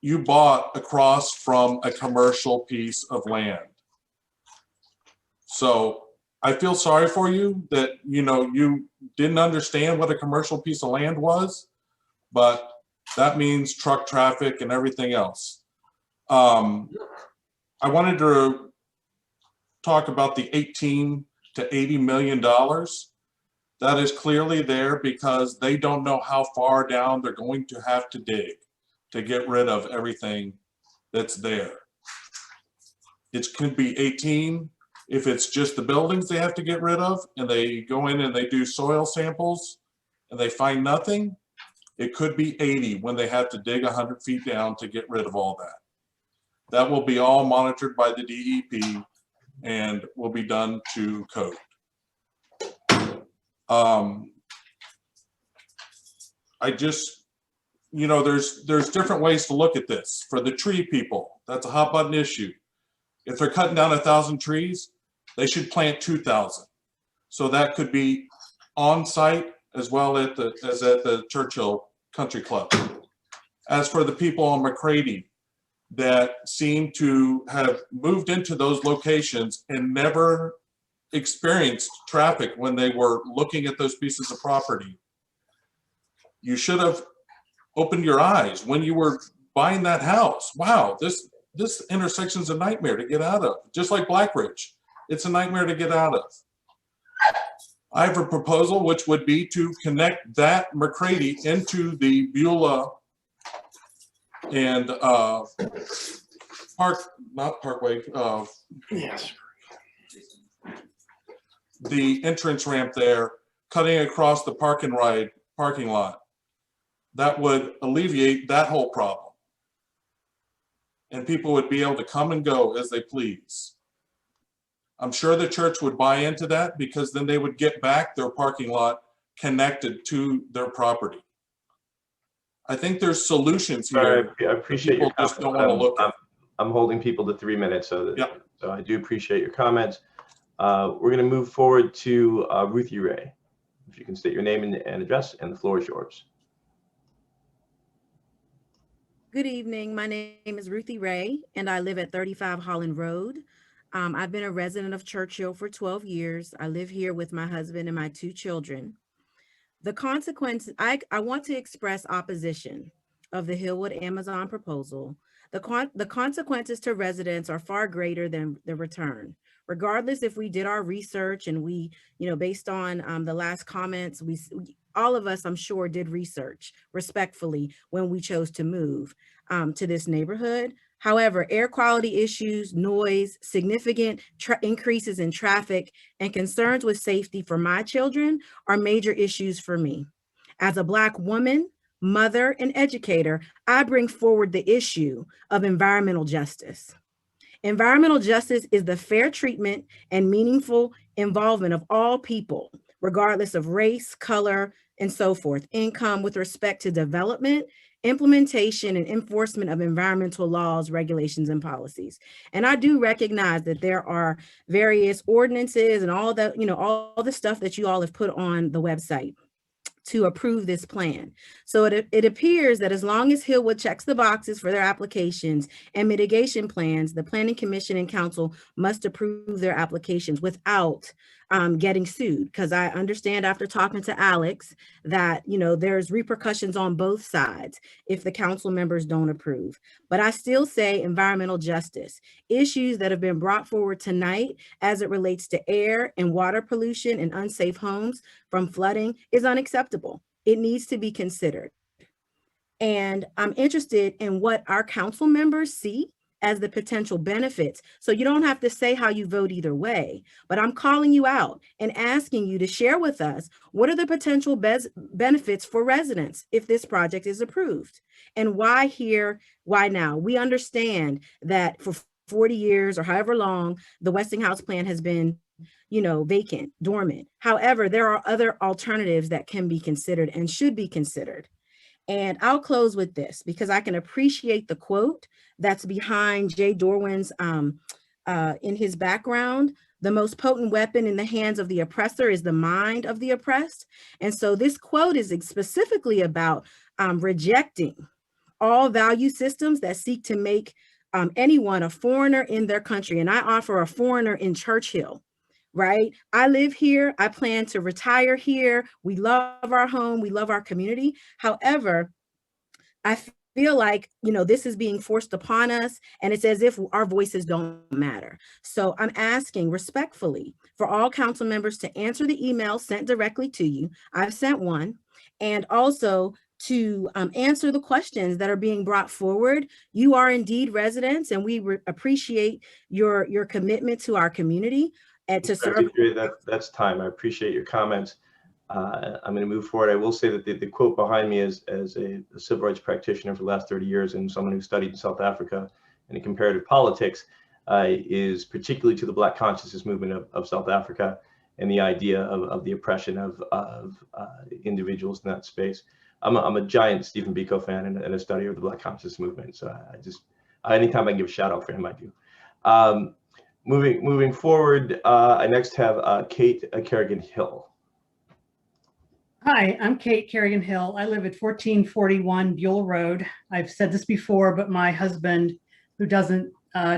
You bought across from a commercial piece of land. So I feel sorry for you that, you know, you didn't understand what a commercial piece of land was, but that means truck traffic and everything else. I wanted to talk about the $18 to $80 million. That is clearly there because they don't know how far down they're going to have to dig to get rid of everything that's there. It could be 18 if it's just the buildings they have to get rid of and they go in and they do soil samples and they find nothing. It could be 80 when they have to dig 100 feet down to get rid of all that. That will be all monitored by the DEP and will be done to code. You know, there's different ways to look at this. For the tree people, that's a hot button issue. If they're cutting down 1,000 trees, they should plant 2,000. So that could be on site as well as at the Churchill Country Club. As for the people on McCready that seem to have moved into those locations and never experienced traffic when they were looking at those pieces of property, you should have opened your eyes when you were buying that house. Wow, this intersection's a nightmare to get out of. Just like Black Ridge, it's a nightmare to get out of. I have a proposal which would be to connect that McCready into the Beulah and Yes. The entrance ramp there, cutting across the parking lot. That would alleviate that whole problem. And people would be able to come and go as they please. I'm sure the church would buy into that because then they would get back their parking lot connected to their property. I think there's solutions here. I appreciate your just don't want to look at. I'm holding people to 3 minutes, so I do appreciate your comments. We're going to move forward to Ruthie Ray. If you can state your name and address, and the floor is yours. Good evening. My name is Ruthie Ray, and I live at 35 Holland Road. I've been a resident of Churchill for 12 years. I live here with my husband and my 2 children. The consequence, I want to express opposition of the Hillwood Amazon proposal. The consequences to residents are far greater than the return. Regardless if we did our research and we, based on the last comments, all of us, I'm sure, did research respectfully when we chose to move to this neighborhood. However, air quality issues, noise, significant increases in traffic, and concerns with safety for my children are major issues for me. As a Black woman, mother, and educator, I bring forward the issue of environmental justice. Environmental justice is the fair treatment and meaningful involvement of all people, regardless of race, color, and so forth, income, with respect to development, implementation, and enforcement of environmental laws, regulations, and policies. And I do recognize that there are various ordinances and all the stuff that you all have put on the website to approve this plan. So it appears that as long as Hillwood checks the boxes for their applications and mitigation plans, the Planning Commission and Council must approve their applications without getting sued. Because I understand after talking to Alex that, there's repercussions on both sides if the council members don't approve. But I still say environmental justice, issues that have been brought forward tonight as it relates to air and water pollution and unsafe homes from flooding is unacceptable. It needs to be considered. And I'm interested in what our council members see as the potential benefits. So you don't have to say how you vote either way, but I'm calling you out and asking you to share with us what are the potential benefits for residents if this project is approved, and why here, why now? We understand that for 40 years or however long the Westinghouse plant has been, vacant, dormant. However, there are other alternatives that can be considered and should be considered. And I'll close with this because I can appreciate the quote that's behind Jay Dorwin's in his background. The most potent weapon in the hands of the oppressor is the mind of the oppressed. And so this quote is specifically about rejecting all value systems that seek to make anyone a foreigner in their country. And I offer a foreigner in Churchill. Right? I live here. I plan to retire here. We love our home. We love our community. However, I feel like, this is being forced upon us, and it's as if our voices don't matter. So I'm asking respectfully for all council members to answer the email sent directly to you. I've sent one, and also to answer the questions that are being brought forward. You are indeed residents, and we appreciate your commitment to our community. And to serve. That's time. I appreciate your comments. I'm going to move forward. I will say that the quote behind me is as a civil rights practitioner for the last 30 years and someone who studied in South Africa and in comparative politics is particularly to the Black consciousness movement of South Africa and the idea of the oppression of individuals in that space. I'm a giant Stephen Biko fan and a studier of the Black consciousness movement. So anytime I can give a shout out for him, I do. Moving forward, I next have Kate Kerrigan-Hill. Hi, I'm Kate Kerrigan-Hill. I live at 1441 Buell Road. I've said this before, but my husband, who doesn't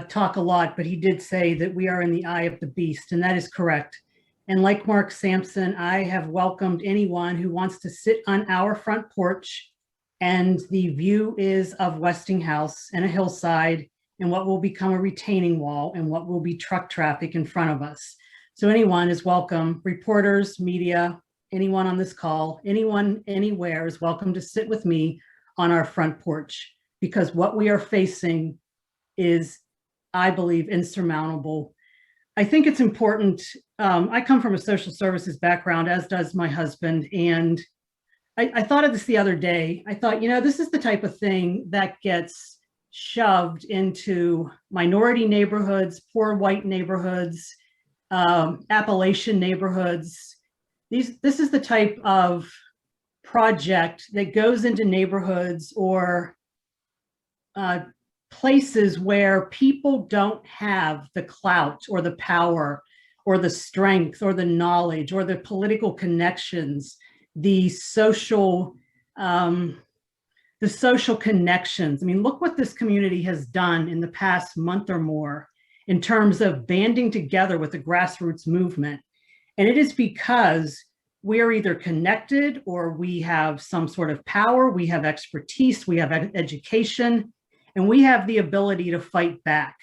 talk a lot, but he did say that we are in the eye of the beast, and that is correct. And like Mark Sampson, I have welcomed anyone who wants to sit on our front porch, and the view is of Westinghouse and a hillside and what will become a retaining wall and what will be truck traffic in front of us. So anyone is welcome, reporters, media, anyone on this call, anyone anywhere is welcome to sit with me on our front porch, because what we are facing is, I believe, insurmountable. I think it's important. I come from a social services background, as does my husband. And I thought of this the other day. I thought, this is the type of thing that gets shoved into minority neighborhoods, poor white neighborhoods, Appalachian neighborhoods. This is the type of project that goes into neighborhoods or places where people don't have the clout or the power or the strength or the knowledge or the political connections, the social connections. I mean, look what this community has done in the past month or more in terms of banding together with the grassroots movement. And it is because we are either connected or we have some sort of power, we have expertise, we have education, and we have the ability to fight back.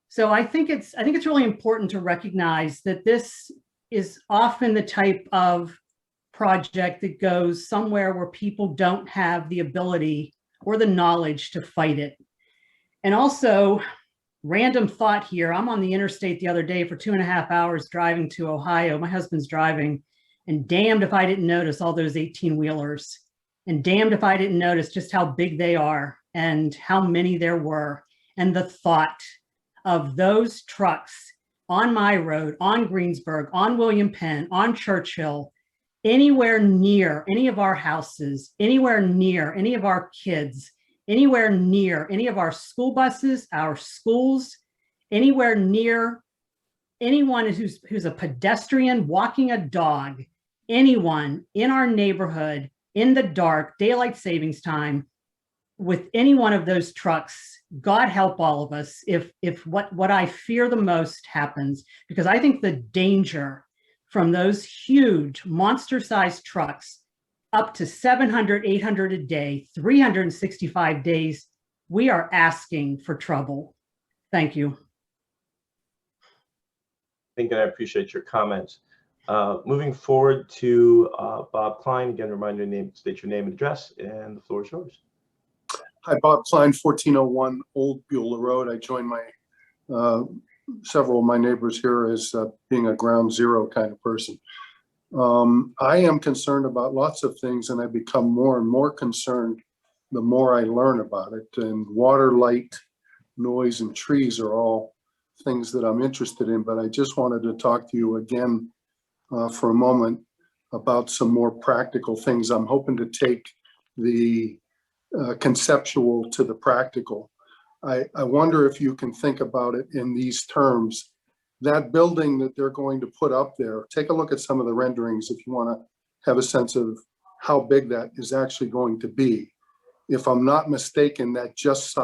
So I think it's really important to recognize that this is often the type of project that goes somewhere where people don't have the ability or the knowledge to fight it. And also, random thought here, I'm on the interstate the other day for 2.5 hours driving to Ohio. My husband's driving, and damned if I didn't notice all those 18-wheelers, and damned if I didn't notice just how big they are and how many there were. And the thought of those trucks on my road, on Greensburg, on William Penn, on Churchill, anywhere near any of our houses, anywhere near any of our kids, anywhere near any of our school buses, our schools, anywhere near anyone who's a pedestrian walking a dog, anyone in our neighborhood in the dark, daylight savings time, with any one of those trucks, God help all of us if what I fear the most happens, because I think the danger from those huge monster-sized trucks up to 700, 800 a day, 365 days, we are asking for trouble. Thank you. Thank you, and I appreciate your comments. Moving forward to Bob Klein. Again, remind your name, state your name and address, and the floor is yours. Hi, Bob Klein, 1401 Old Beulah Road. I joined my several of my neighbors here as being a ground zero kind of person. I am concerned about lots of things, and I become more and more concerned the more I learn about it. And water, light, noise, and trees are all things that I'm interested in, but I just wanted to talk to you again for a moment about some more practical things. I'm hoping to take the conceptual to the practical. I wonder if you can think about it in these terms. That building that they're going to put up there, take a look at some of the renderings if you want to have a sense of how big that is actually going to be. If I'm not mistaken, that just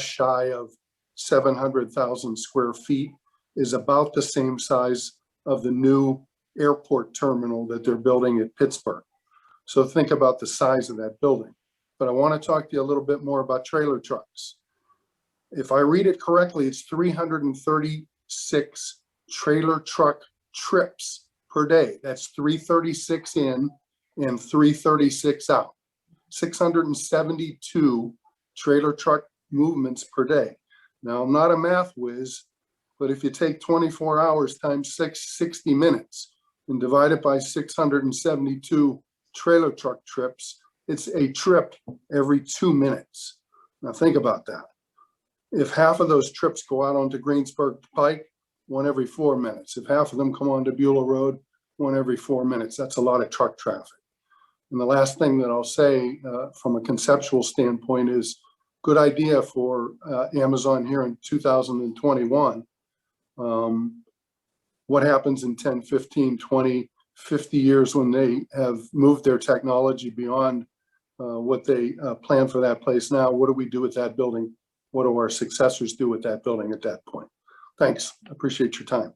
shy of 700,000 square feet is about the same size of the new airport terminal that they're building at Pittsburgh. So think about the size of that building. But I want to talk to you a little bit more about trailer trucks. If I read it correctly, it's 336 trailer truck trips per day. That's 336 in and 336 out. 672 trailer truck movements per day. Now, I'm not a math whiz, but if you take 24 hours times 60 minutes and divide it by 672 trailer truck trips, it's a trip every 2 minutes. Now think about that. If half of those trips go out onto Greensburg Pike, one every 4 minutes. If half of them come onto Beulah Road, one every 4 minutes. That's a lot of truck traffic. And the last thing that I'll say from a conceptual standpoint is good idea for Amazon here in 2021. What happens in 10, 15, 20, 50 years when they have moved their technology beyond what they plan for that place now? What do we do with that building? What do our successors do with that building at that point? Thanks. I appreciate your time.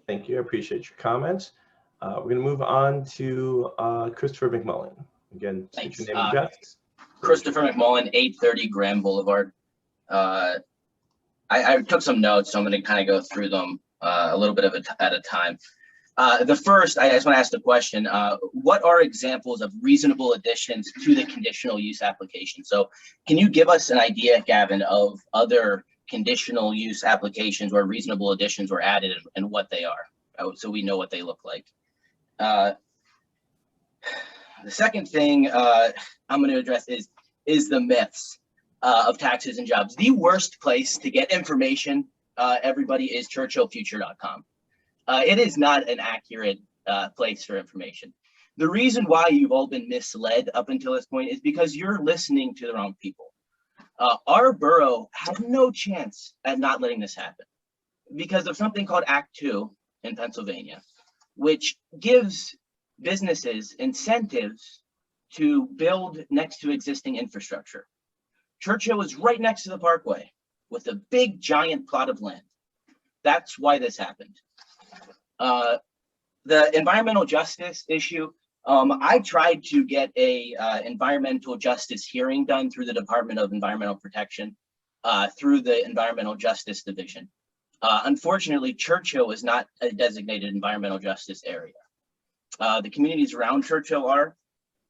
Thank you. I appreciate your comments. We're going to move on to Christopher McMullen. Again, state your name and address. Christopher McMullen, 830 Graham Boulevard. I took some notes, so I'm going to kind of go through them a little bit at a time. The first, I just want to ask the question, what are examples of reasonable additions to the conditional use application? So can you give us an idea, Gavin, of other conditional use applications where reasonable additions were added and what they are, so we know what they look like? The second thing I'm going to address is the myths of taxes and jobs. The worst place to get information, everybody, is churchillfuture.com. It is not an accurate place for information. The reason why you've all been misled up until this point is because you're listening to the wrong people. Our borough had no chance at not letting this happen because of something called Act 2 in Pennsylvania, which gives businesses incentives to build next to existing infrastructure. Churchill is right next to the Parkway with a big giant plot of land. That's why this happened. The environmental justice issue, I tried to get a environmental justice hearing done through the Department of Environmental Protection, through the Environmental Justice Division. Unfortunately, Churchill is not a designated environmental justice area. The communities around Churchill are,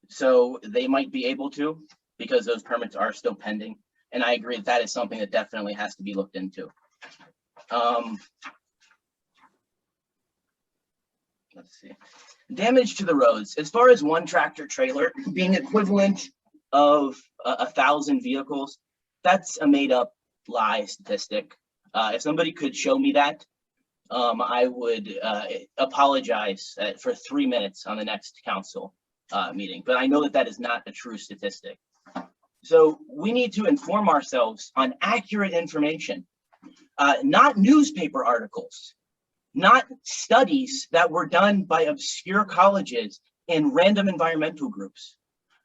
so they might be able to, because those permits are still pending. And I agree that is something that definitely has to be looked into. Let's see. Damage to the roads. As far as one tractor trailer being equivalent of 1,000 vehicles, that's a made up lie statistic. If somebody could show me that, I would apologize for 3 minutes on the next council meeting, but I know that that is not a true statistic. So we need to inform ourselves on accurate information, not newspaper articles, not studies that were done by obscure colleges and random environmental groups.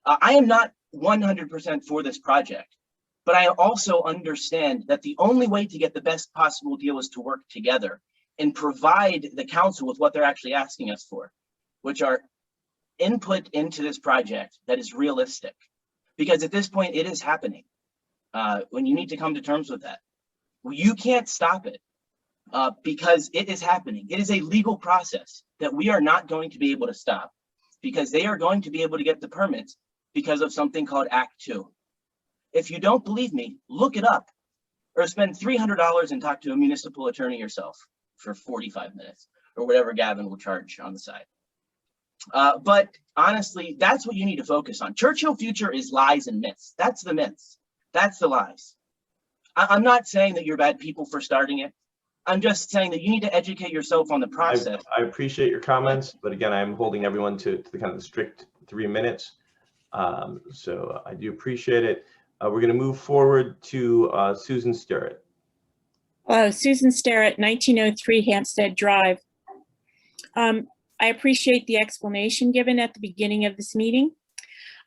I am not 100% for this project, but I also understand that the only way to get the best possible deal is to work together and provide the council with what they're actually asking us for, which are input into this project that is realistic. Because at this point, it is happening. When you need to come to terms with that, you can't stop it. Because it is happening. It is a legal process that we are not going to be able to stop, because they are going to be able to get the permits because of something called Act 2. If you don't believe me, look it up, or spend $300 and talk to a municipal attorney yourself for 45 minutes, or whatever Gavin will charge on the side. But honestly, that's what you need to focus on. Churchill Future is lies and myths. That's the myths. That's the lies. I'm not saying that you're bad people for starting it. I'm just saying that you need to educate yourself on the process. I appreciate your comments, but again, I'm holding everyone to the kind of the strict 3 minutes. So I do appreciate it. We're going to move forward to Susan Sterrett. Susan Sterrett, 1903 Hampstead Drive. I appreciate the explanation given at the beginning of this meeting.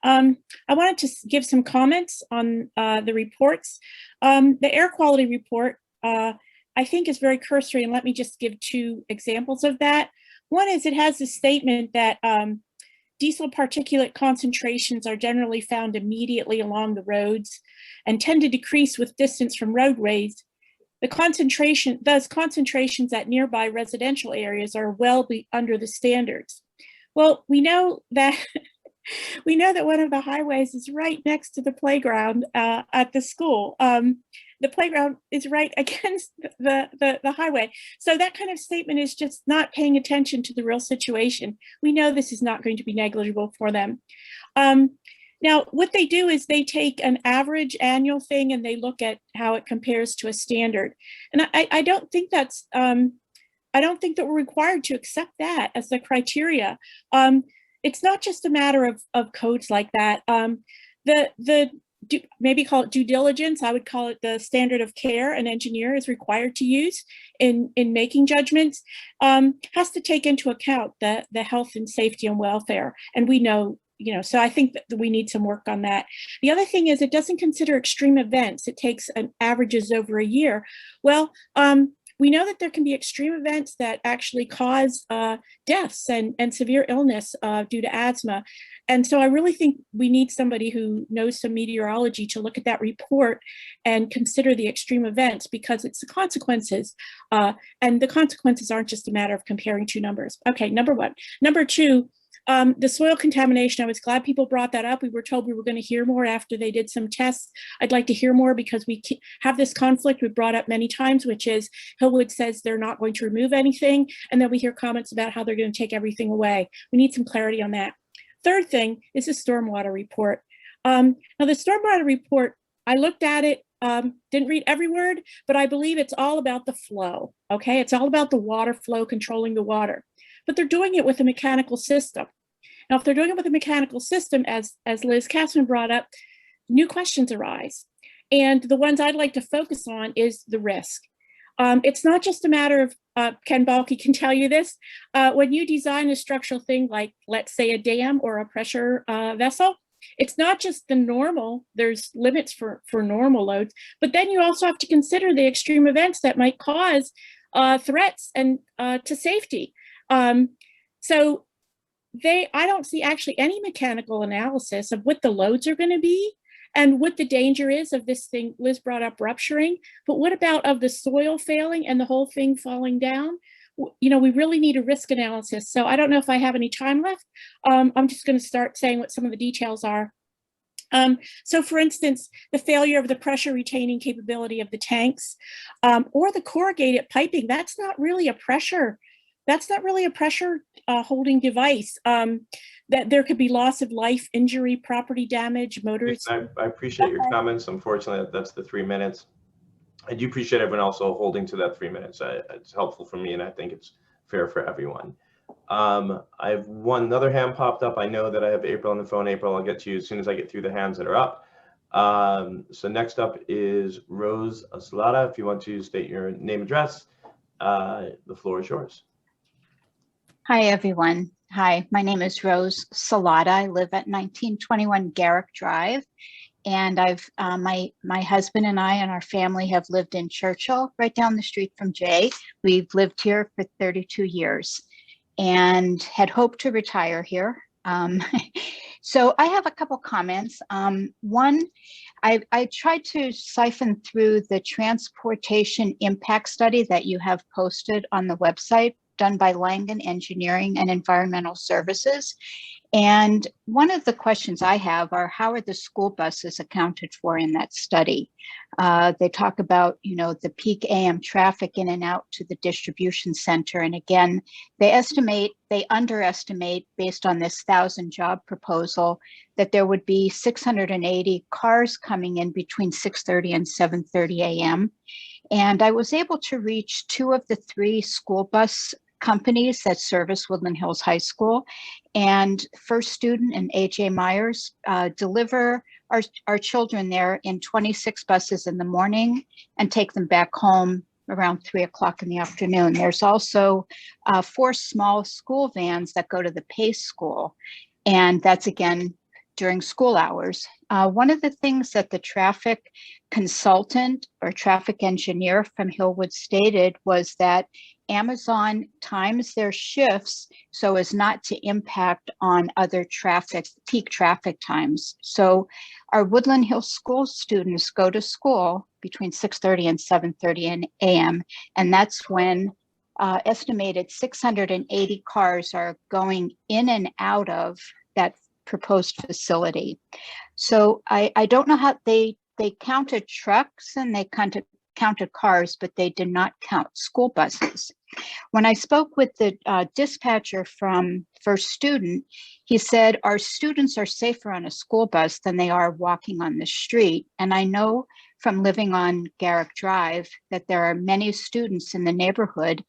I wanted to give some comments on the reports. The air quality report, I think, is very cursory, and let me just give 2 examples of that. One is it has a statement that diesel particulate concentrations are generally found immediately along the roads and tend to decrease with distance from roadways. Thus concentrations at nearby residential areas are well under the standards. Well, we know that one of the highways is right next to the playground at the school. The playground is right against the highway. So that kind of statement is just not paying attention to the real situation. We know this is not going to be negligible for them. Now, what they do is they take an average annual thing and they look at how it compares to a standard. And I don't think that's, I don't think that we're required to accept that as the criteria. It's not just a matter of codes like that. Maybe call it due diligence. I would call it the standard of care an engineer is required to use in making judgments, has to take into account the health and safety and welfare. And we know, so I think that we need some work on that. The other thing is it doesn't consider extreme events. It takes averages over a year. Well, we know that there can be extreme events that actually cause deaths and severe illness due to asthma. And so I really think we need somebody who knows some meteorology to look at that report and consider the extreme events, because it's the consequences. And the consequences aren't just a matter of comparing 2 numbers. Okay, number 1. Number 2, the soil contamination, I was glad people brought that up. We were told we were going to hear more after they did some tests. I'd like to hear more because we have this conflict we brought up many times, which is Hillwood says they're not going to remove anything, and then we hear comments about how they're going to take everything away. We need some clarity on that. Third thing is the stormwater report. Now the stormwater report, I looked at it, didn't read every word, but I believe it's all about the flow, okay? It's all about the water flow, controlling the water. But they're doing it with a mechanical system. Now, if they're doing it with a mechanical system, as Liz Kassman brought up, new questions arise. And the ones I'd like to focus on is the risk. It's not just a matter of, Ken Balke can tell you this, when you design a structural thing like, let's say, a dam or a pressure vessel, it's not just the normal, there's limits for normal loads, but then you also have to consider the extreme events that might cause threats and to safety. So I don't see actually any mechanical analysis of what the loads are going to be and what the danger is of this thing Liz brought up rupturing, but what about of the soil failing and the whole thing falling down? We really need a risk analysis. So I don't know if I have any time left. I'm just going to start saying what some of the details are. So for instance, the failure of the pressure retaining capability of the tanks or the corrugated piping, that's not really a pressure holding device. That there could be loss of life, injury, property damage, motors. I appreciate your comments. Unfortunately, that's the 3 minutes. I do appreciate everyone also holding to that 3 minutes. It's helpful for me, and I think it's fair for everyone. I have another hand popped up. I know that I have April on the phone. April, I'll get to you as soon as I get through the hands that are up. So next up is Rose Salata. If you want to state your name, address, the floor is yours. Hi, everyone. Hi, my name is Rose Salata. I live at 1921 Garrick Drive. And my husband and I and our family have lived in Churchill, right down the street from Jay. We've lived here for 32 years and had hoped to retire here. So I have a couple comments. One, I tried to siphon through the transportation impact study that you have posted on the website, done by Langen Engineering and Environmental Services. And one of the questions I have are, how are the school buses accounted for in that study? They talk about, the peak AM traffic in and out to the distribution center. And again, they underestimate based on this 1,000 job proposal that there would be 680 cars coming in between 6:30 and 7:30 a.m. And I was able to reach 2 of the 3 school bus companies that service Woodland Hills High School, and First Student and AJ Myers deliver our children there in 26 buses in the morning and take them back home around 3 o'clock in the afternoon. There's also 4 small school vans that go to the Pace School, and that's again during school hours. One of the things that the traffic consultant or traffic engineer from Hillwood stated was that Amazon times their shifts so as not to impact on other peak traffic times. So our Woodland Hills school students go to school between 6:30 and 7:30 a.m. And that's when estimated 680 cars are going in and out of that proposed facility. So I don't know how they counted trucks and they counted cars, but they did not count school buses. When I spoke with the dispatcher from First Student, he said our students are safer on a school bus than they are walking on the street. And I know from living on Garrick Drive that there are many students in the neighborhood,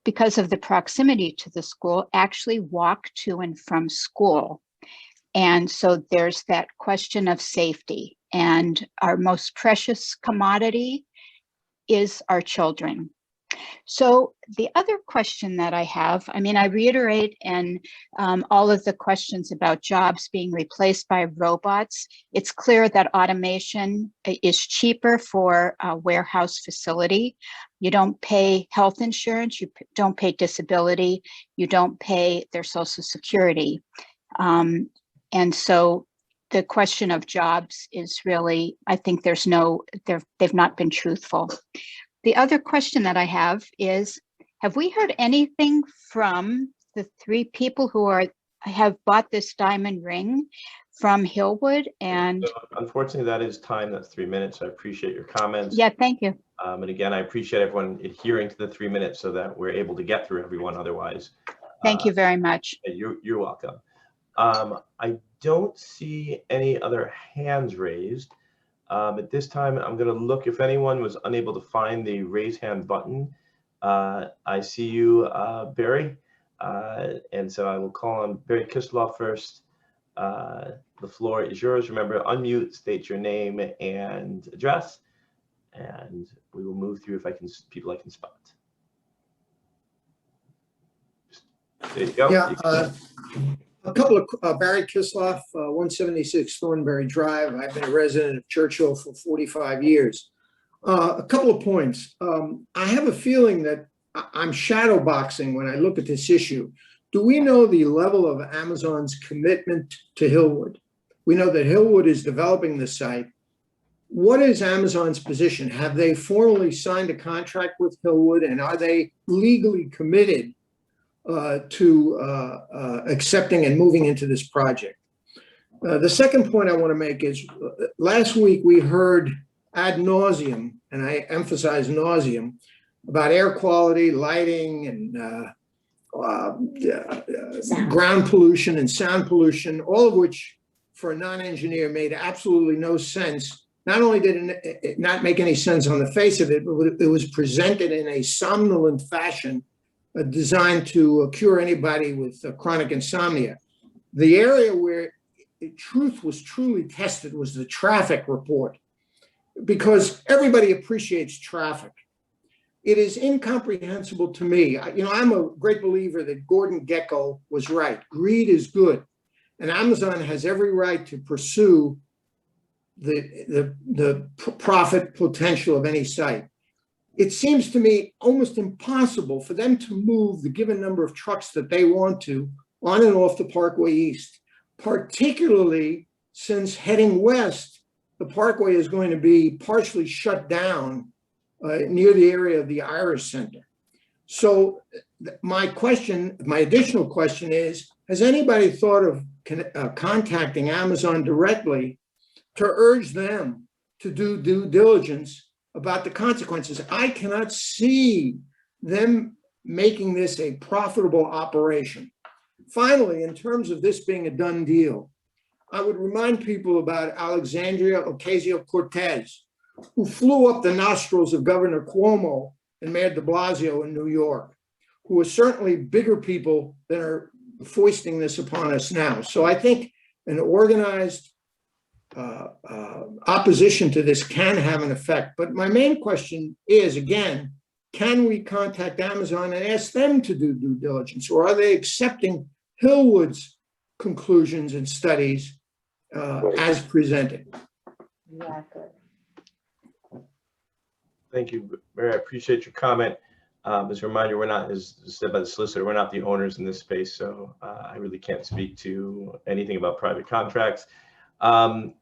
because of the proximity to the school, actually walk to and from school. And so there's that question of safety, and our most precious commodity is our children. So the other question that I have, I reiterate in all of the questions about jobs being replaced by robots. It's clear that automation is cheaper for a warehouse facility. You don't pay health insurance, you don't pay disability, you don't pay their Social Security. And so the question of jobs is really, I think they've not been truthful. The other question that I have is, have we heard anything from the 3 people who have bought this diamond ring from Hillwood? And so unfortunately, that is time. That's 3 minutes. I appreciate your comments. Yeah, thank you. And again, I appreciate everyone adhering to the 3 minutes so that we're able to get through everyone otherwise. Thank you very much. You're welcome. I don't see any other hands raised. At this time, I'm going to look if anyone was unable to find the raise hand button. I see you, Barry. And so I will call on Barry Kisloff first. The floor is yours. Remember, unmute, state your name and address, and we will move through if people I can spot. There you go. Yeah, a couple of Barry Kisloff, 176 Thornberry Drive. I've been a resident of Churchill for 45 years. A couple of points. I have a feeling that I'm shadow boxing when I look at this issue. Do we know the level of Amazon's commitment to Hillwood? We know that Hillwood is developing the site. What is Amazon's position? Have they formally signed a contract with Hillwood, and are they legally committed to accepting and moving into this project? The second point I want to make is last week we heard ad nauseum, and I emphasize nauseum, about air quality, lighting, and ground pollution and sound pollution, all of which for a non-engineer made absolutely no sense. Not only did it not make any sense on the face of it, but it was presented in a somnolent fashion designed to cure anybody with chronic insomnia. The area where truth was truly tested was the traffic report, because everybody appreciates traffic. It is incomprehensible to me. I'm a great believer that Gordon Gekko was right. Greed is good, and Amazon has every right to pursue the profit potential of any site. It seems to me almost impossible for them to move the given number of trucks that they want to on and off the Parkway East, particularly since heading west, the Parkway is going to be partially shut down near the area of the Irish Center. So my additional question is, Has anybody thought of contacting Amazon directly to urge them to do due diligence about the consequences? I cannot see them making this a profitable operation. Finally, in terms of this being a done deal, I would remind people about Alexandria Ocasio-Cortez, who flew up the nostrils of Governor Cuomo and Mayor de Blasio in New York, who are certainly bigger people than are foisting this upon us now. So I think an organized opposition to this can have an effect. But my main question is, again, can we contact Amazon and ask them to do due diligence, or are they accepting Hillwood's conclusions and studies as presented? Thank you, Mary. I appreciate your comment. As a reminder, we're not, as said by the solicitor, we're not the owners in this space, so I really can't speak to anything about private contracts. But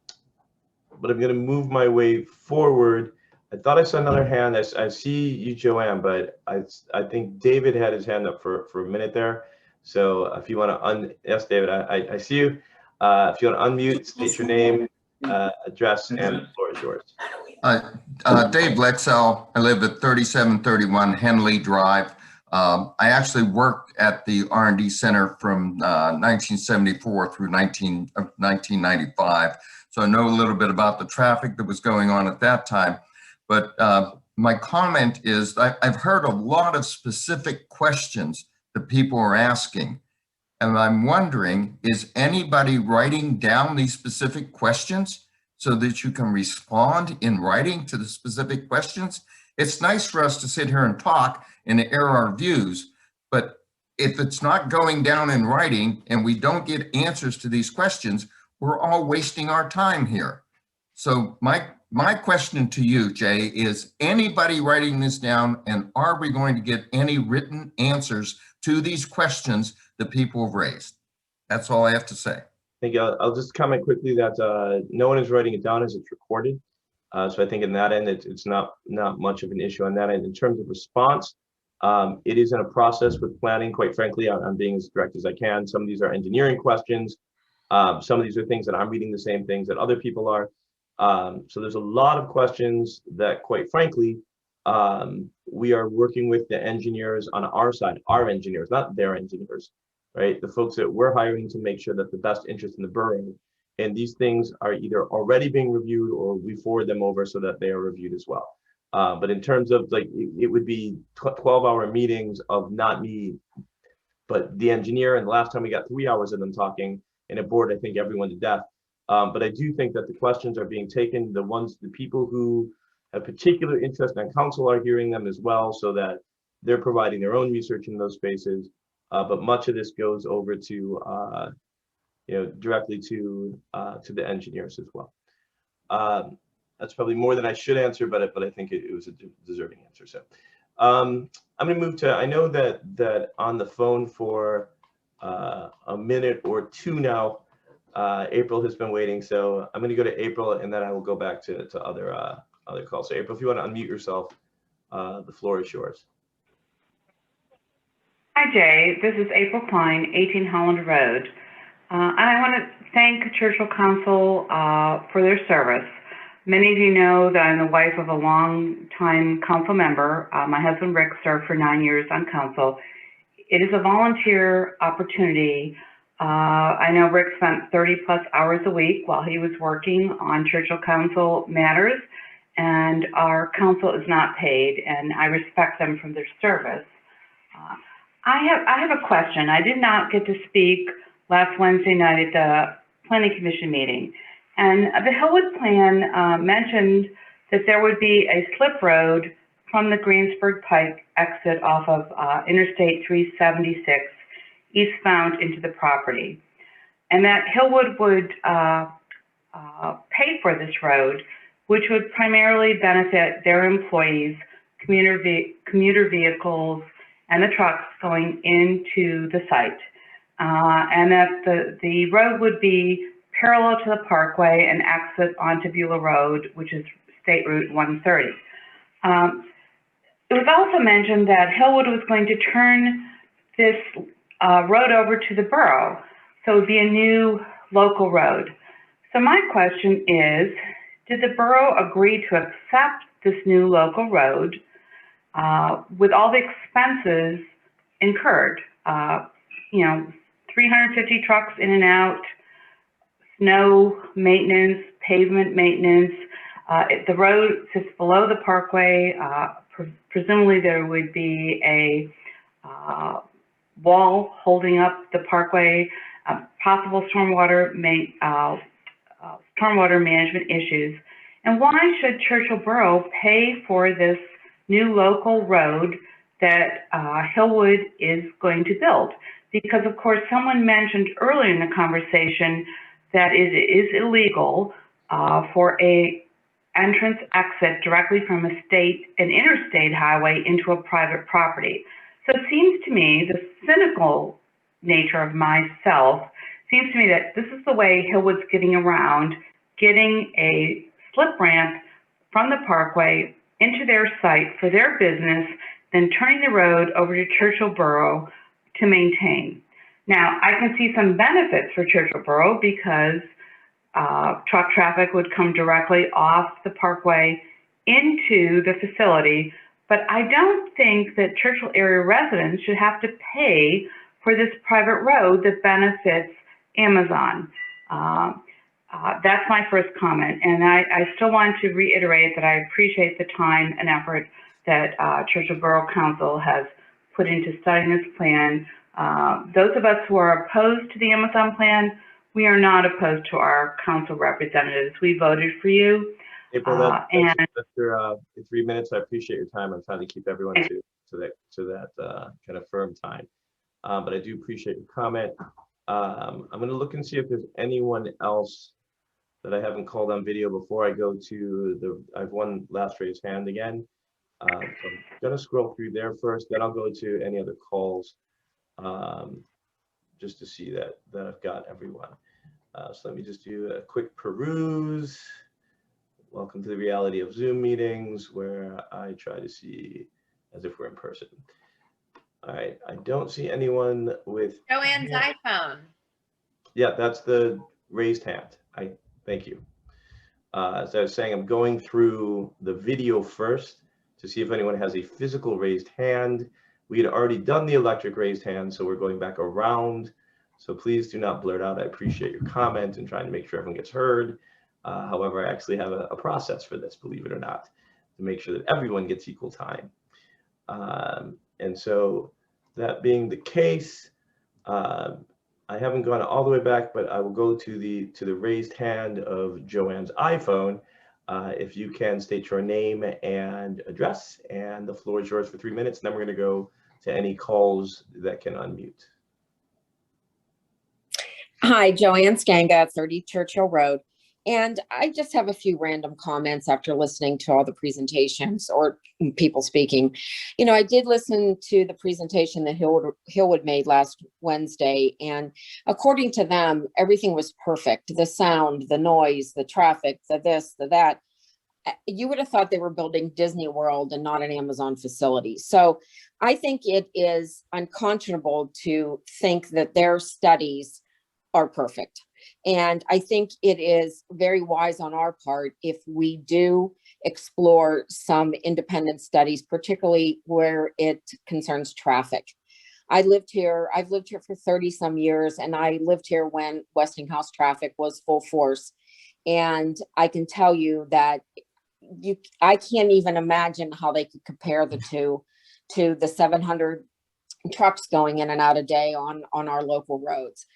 I'm going to move my way forward. I thought I saw another hand. I see you, Joanne, but I think David had his hand up for a minute there. So if you want to yes, David, I see you. If you want to unmute, state your name, address, and the floor is yours. Dave Lexell. I live at 3731 Henley Drive. I actually worked at the R&D Center from 1974 through 1995. So I know a little bit about the traffic that was going on at that time. But my comment is I've heard a lot of specific questions that people are asking. And I'm wondering, is anybody writing down these specific questions so that you can respond in writing to the specific questions? It's nice for us to sit here and talk and air our views, but if it's not going down in writing and we don't get answers to these questions, we're all wasting our time here. So my question to you, Jay, is anybody writing this down, and are we going to get any written answers to these questions that people have raised? That's all I have to say. Thank you. I'll just comment quickly that no one is writing it down as it's recorded. So I think in that end, it's not much of an issue on that end. In terms of response, it is in a process with planning. Quite frankly, I'm being as direct as I can. Some of these are engineering questions. Some of these are things that I'm reading the same things that other people are. So there's a lot of questions that, quite frankly, we are working with the engineers on our side, our engineers, not their engineers, right? The folks that we're hiring to make sure that the best interest in the borough. And these things are either already being reviewed or we forward them over so that they are reviewed as well. But in terms of like, it would be 12-hour meetings of not me, but the engineer. And the last time we got 3 hours of them talking, and it bored, I think, everyone to death. But I do think that the questions are being taken. The people who have particular interest in council are hearing them as well, so that they're providing their own research in those spaces. But much of this goes over to, directly to the engineers as well. That's probably more than I should answer, but I think it was a deserving answer. So I'm going to move to, I know that on the phone for a minute or two now, April has been waiting. So I'm going to go to April, and then I will go back to other calls. So April, if you want to unmute yourself, the floor is yours. Hi, Jay. This is April Klein, 18 Holland Road. And I want to thank Churchill Council for their service. Many of you know that I'm the wife of a long-time council member. My husband, Rick, served for 9 years on council. It is a volunteer opportunity. I know Rick spent 30-plus hours a week while he was working on Churchill Council matters, and our council is not paid, and I respect them for their service. I have a question. I did not get to speak last Wednesday night at the Planning Commission meeting, and the Hillwood plan mentioned that there would be a slip road from the Greensburg Pike exit off of Interstate 376 eastbound into the property, and that Hillwood would pay for this road, which would primarily benefit their employees, commuter vehicles, and the trucks going into the site, and that the road would be parallel to the parkway and exit onto Beulah Road, which is State Route 130. It was also mentioned that Hillwood was going to turn this road over to the borough. So it would be a new local road. So my question is, did the borough agree to accept this new local road with all the expenses incurred? 350 trucks in and out, snow maintenance, pavement maintenance. If the road sits below the parkway, presumably there would be a wall holding up the parkway, possible stormwater management issues. And why should Churchill Borough pay for this new local road that Hillwood is going to build? Because of course, someone mentioned earlier in the conversation that it is illegal for a entrance exit directly from an interstate highway into a private property. So it seems to me, the cynical nature of myself seems to me that this is the way Hillwood's getting around getting a slip ramp from the parkway into their site for their business, then turning the road over to Churchill Borough to maintain. Now, I can see some benefits for Churchill Borough because truck traffic would come directly off the parkway into the facility, but I don't think that Churchill area residents should have to pay for this private road that benefits Amazon. That's my first comment, and I still want to reiterate that I appreciate the time and effort that Churchill Borough Council has put into studying this plan. Those of us who are opposed to the Amazon plan, we are not opposed to our council representatives. We voted for you. April, that's your 3 minutes. I appreciate your time. I'm trying to keep everyone to that kind of firm time. But I do appreciate your comment. I'm going to look and see if there's anyone else that I haven't called on video before I go to I have one last raised hand again. So I'm going to scroll through there first, then I'll go to any other calls just to see that I've got everyone. So let me just do a quick peruse. Welcome to the reality of Zoom meetings where I try to see as if we're in person. All right, I don't see anyone with Joanne's iPhone. Yeah, that's the raised hand. Thank you. As I was saying, I'm going through the video first to see if anyone has a physical raised hand. We had already done the electric raised hand, so we're going back around. So please do not blurt out. I appreciate your comment and trying to make sure everyone gets heard. However, I actually have a process for this, believe it or not, to make sure that everyone gets equal time. And so that being the case, I haven't gone all the way back, but I will go to the raised hand of Joanne's iPhone. If you can state your name and address, and the floor is yours for 3 minutes, and then we're going to go to any calls that can unmute. Hi, Joanne Skanga, 30 Churchill Road. And I just have a few random comments after listening to all the presentations or people speaking. You know, I did listen to the presentation that Hillwood made last Wednesday, and according to them, everything was perfect. The sound, the noise, the traffic, the this, the that. You would have thought they were building Disney World and not an Amazon facility. So I think it is unconscionable to think that their studies are perfect. And I think it is very wise on our part if we do explore some independent studies, particularly where it concerns traffic. I've lived here for 30 some years, and I lived here when Westinghouse traffic was full force. And I can tell you that I can't even imagine how they could compare the two to the 700 trucks going in and out a day on our local roads.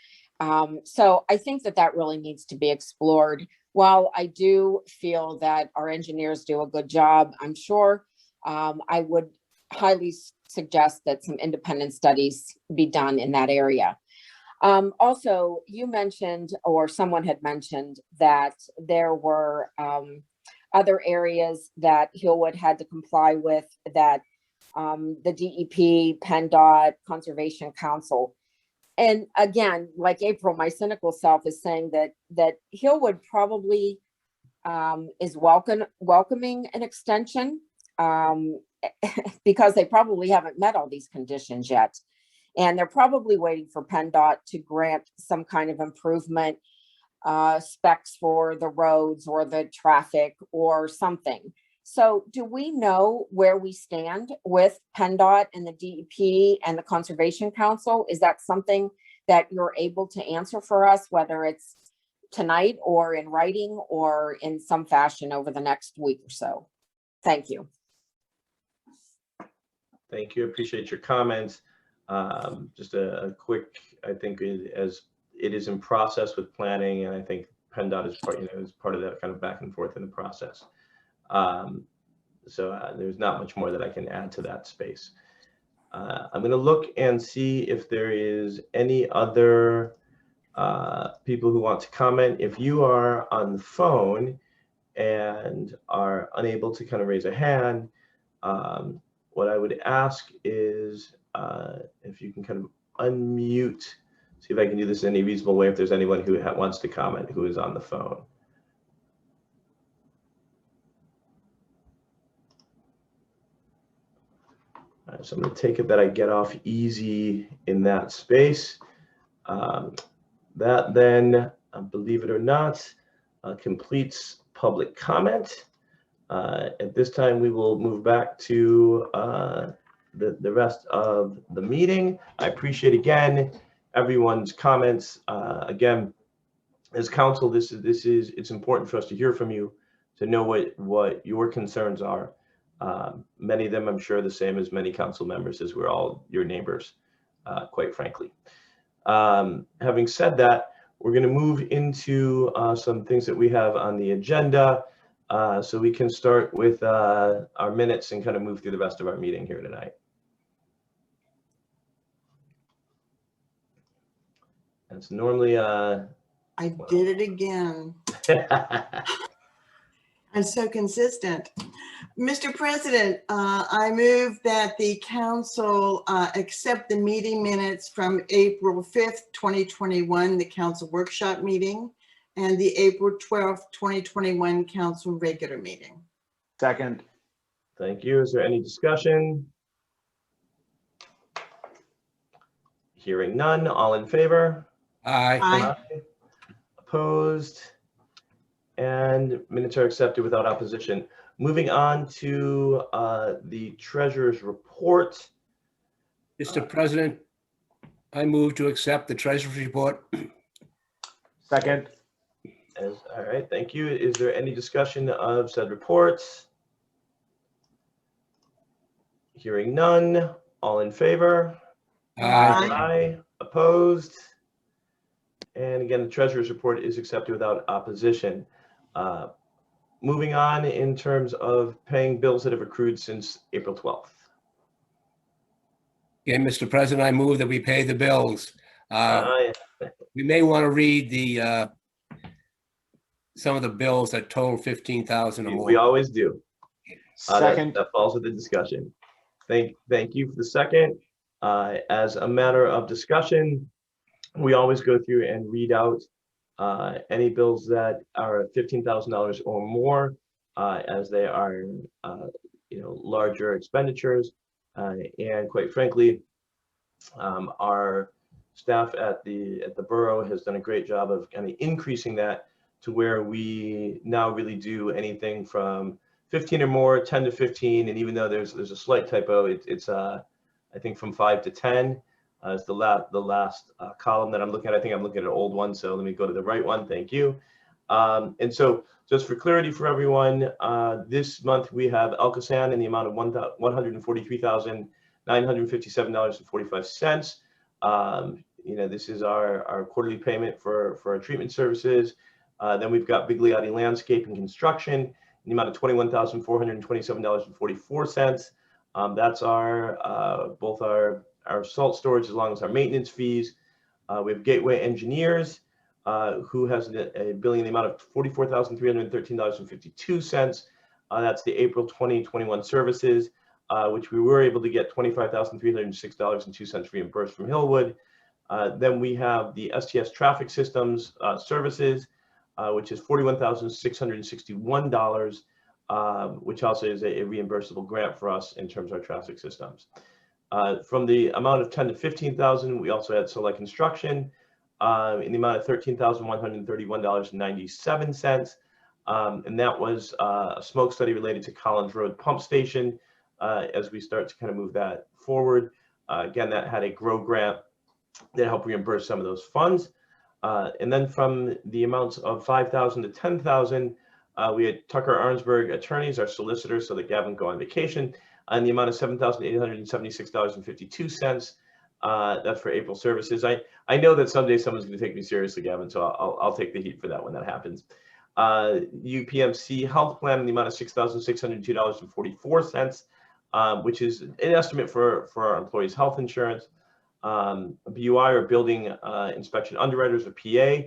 So I think that really needs to be explored. While I do feel that our engineers do a good job, I'm sure, I would highly suggest that some independent studies be done in that area. Also, you mentioned, or someone had mentioned, that there were other areas that Hillwood had to comply with, that the DEP, PennDOT, Conservation Council. And again, like April, my cynical self is saying that Hillwood probably is welcoming an extension because they probably haven't met all these conditions yet. And they're probably waiting for PennDOT to grant some kind of improvement specs for the roads or the traffic or something. So do we know where we stand with PennDOT and the DEP and the Conservation Council? Is that something that you're able to answer for us, whether it's tonight or in writing or in some fashion over the next week or so? Thank you. Thank you. Appreciate your comments. Just a quick, I think as it is in process with planning, and I think PennDOT is part of that kind of back and forth in the process. So there's not much more that I can add to that space. I'm going to look and see if there is any other people who want to comment. If you are on the phone and are unable to kind of raise a hand, what I would ask is if you can kind of unmute, see if I can do this in any reasonable way if there's anyone who wants to comment who is on the phone. So I'm going to take it that I get off easy in that space. That then, believe it or not, completes public comment. At this time, we will move back to the rest of the meeting. I appreciate again everyone's comments. Again, as council, it's important for us to hear from you, to know what your concerns are. Many of them, I'm sure, the same as many council members, as we're all your neighbors, quite frankly. Having said that, we're going to move into some things that we have on the agenda, so we can start with our minutes and kind of move through the rest of our meeting here tonight. It's normally I did it again. I'm so consistent. Mr. President, I move that the council accept the meeting minutes from April 5th, 2021, the council workshop meeting, and the April 12th, 2021 council regular meeting. Second. Thank you. Is there any discussion? Hearing none, all in favor? Aye. Aye. Opposed? And minutes are accepted without opposition. Moving on to the treasurer's report. Mr. President, I move to accept the treasurer's report. Second. All right, thank you. Is there any discussion of said reports? Hearing none, all in favor? Aye. Aye. Opposed? And again, the treasurer's report is accepted without opposition. Moving on in terms of paying bills that have accrued since April 12th. Again, Mr. President, I move that we pay the bills. We may want to read the some of the bills that total 15,000 or more. We always do. Second. That falls with the discussion. Thank you for the second. As a matter of discussion, we always go through and read out any bills that are $15,000 or more, as they are larger expenditures, and quite frankly, our staff at the borough has done a great job of kind of increasing that to where we now really do anything from 15 or more, 10 to 15, and even though there's a slight typo, it's I think from 5 to 10. Is the last column that I'm looking at. I think I'm looking at an old one, so let me go to the right one. Thank you. And so just for clarity for everyone, this month we have Elkasan in the amount of $143,957.45. This is our quarterly payment for our treatment services. Then we've got Bigliotti Landscape and Construction in the amount of $21,427.44. That's both our salt storage as long as our maintenance fees. We have Gateway Engineers, who has a billing in the amount of $44,313.52. That's the April 2021 services, which we were able to get $25,306.02 reimbursed from Hillwood. Then we have the STS Traffic Systems services, which is $41,661, which also is a reimbursable grant for us in terms of our traffic systems. From the amount of 10 to 15,000, we also had Select Construction in the amount of $13,131.97. And that was a smoke study related to Collins Road Pump Station as we start to kind of move that forward. Again, that had a GROW grant that helped reimburse some of those funds. And then from the amounts of 5,000 to 10,000, we had Tucker Arnsberg attorneys, our solicitors, so that Gavin go on vacation, and the amount of $7,876.52. That's for April services. I know that someday someone's going to take me seriously, Gavin, so I'll take the heat for that when that happens. UPMC health plan in the amount of $6,602.44, which is an estimate for our employees' health insurance. BUI or building inspection underwriters or PA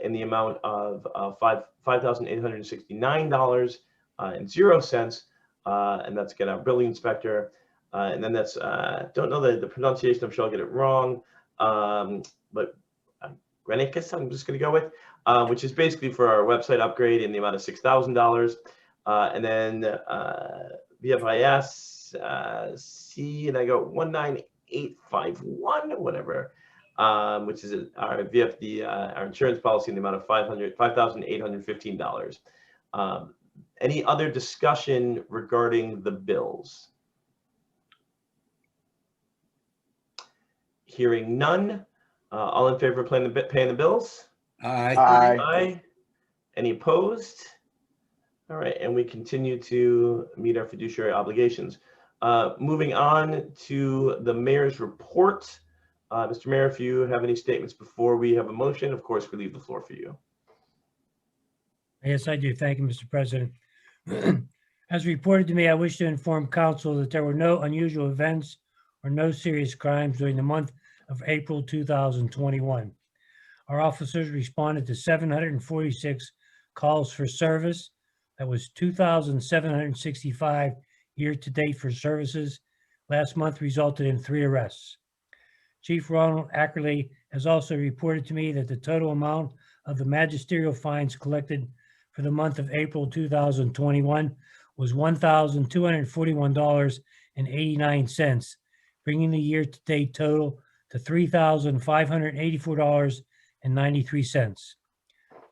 in the amount of $5,869.00, and that's again our building inspector. And then that's don't know the pronunciation. I'm sure I'll get it wrong, but Grenicus, I'm just going to go with, which is basically for our website upgrade in the amount of $6,000, and then VFIS C, and I go 19851, whatever, which is our VFD, our insurance policy in the amount of $5,815. Any other discussion regarding the bills? Hearing none. All in favor of paying the bills? Aye. Aye. Any opposed? All right, and we continue to meet our fiduciary obligations. Moving on to the mayor's report. Mr. Mayor, if you have any statements before we have a motion, of course, we leave the floor for you. Yes, I do. Thank you, Mr. President. As reported to me, I wish to inform council that there were no unusual events or no serious crimes during the month of April 2021. Our officers responded to 746 calls for service. That was 2,765 year-to-date for services. Last month resulted in 3 arrests. Chief Ronald Ackerley has also reported to me that the total amount of the magisterial fines collected for the month of April 2021 was $1,241.89, bringing the year-to-date total to $3,584.93.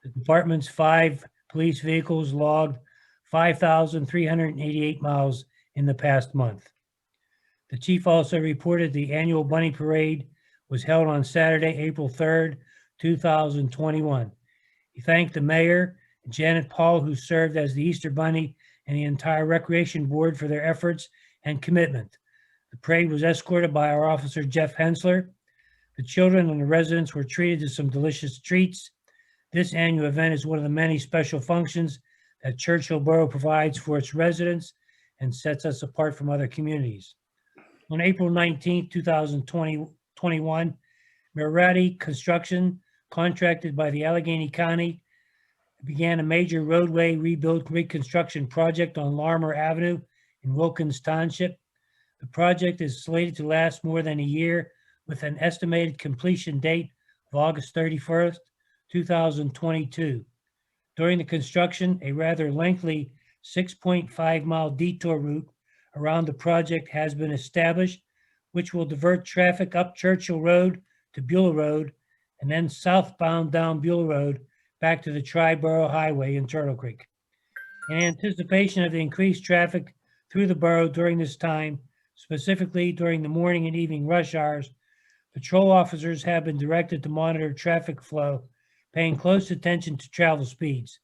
The department's 5 police vehicles logged 5,388 miles in the past month. The chief also reported the annual Bunny Parade was held on Saturday, April 3rd, 2021. He thanked the mayor, Janet Paul, who served as the Easter Bunny, and the entire Recreation Board for their efforts and commitment. The parade was escorted by our officer, Jeff Hensler. The children and the residents were treated to some delicious treats. This annual event is one of the many special functions that Churchill Borough provides for its residents and sets us apart from other communities. On April 19, 2021, Mirati Construction, contracted by the Allegheny County, began a major roadway reconstruction project on Larmer Avenue in Wilkins Township. The project is slated to last more than a year with an estimated completion date of August 31st, 2022. During the construction, a rather lengthy 6.5-mile detour route around the project has been established, which will divert traffic up Churchill Road to Beulah Road and then southbound down Beulah Road back to the Tri-Borough Highway in Turtle Creek. In anticipation of the increased traffic through the borough during this time, specifically during the morning and evening rush hours, patrol officers have been directed to monitor traffic flow, paying close attention to travel speeds.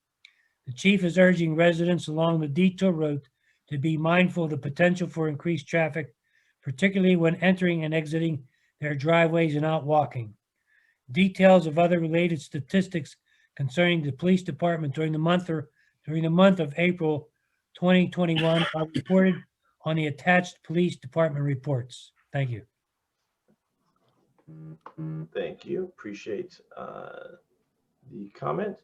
The chief is urging residents along the detour route to be mindful of the potential for increased traffic, particularly when entering and exiting their driveways and out walking. Details of other related statistics concerning the police department during the month of April 2021 are reported on the attached police department reports. Thank you. Thank you. Appreciate the comment.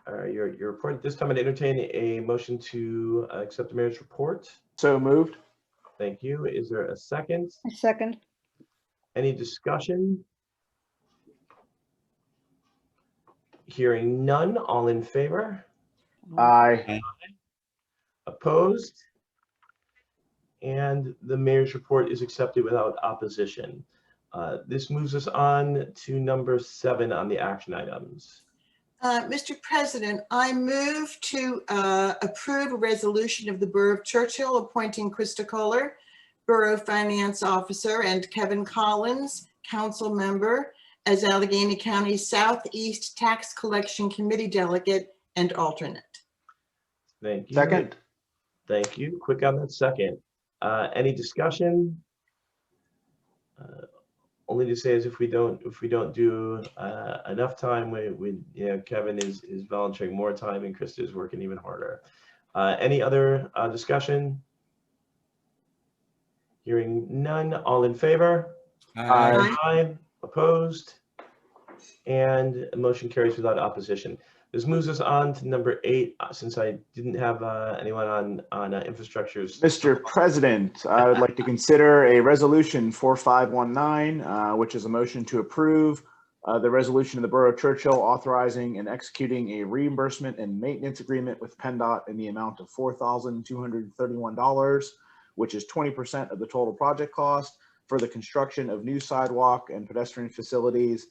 Your report. At this time, I'd entertain a motion to accept the mayor's report. So moved. Thank you. Is there a second? A second. Any discussion? Hearing none. All in favor? Aye. Opposed? And the mayor's report is accepted without opposition. This moves us on to number 7 on the action items. Mr. President, I move to approve a resolution of the Borough of Churchill appointing Krista Kohler, Borough Finance Officer, and Kevin Collins, Council Member, as Allegheny County Southeast Tax Collection Committee Delegate and Alternate. Thank you. Second. Thank you. Quick on that second. Any discussion? Only to say is if we don't do enough time, Kevin is volunteering more time and Krista is working even harder. Any other discussion? Hearing none, all in favor? Aye. Aye. Opposed? And motion carries without opposition. This moves us on to number 8, since I didn't have anyone on infrastructures. Mr. President, I would like to consider a resolution 4519, which is a motion to approve the resolution of the Borough of Churchill authorizing and executing a reimbursement and maintenance agreement with PennDOT in the amount of $4,231, which is 20% of the total project cost for the construction of new sidewalk and pedestrian facilities.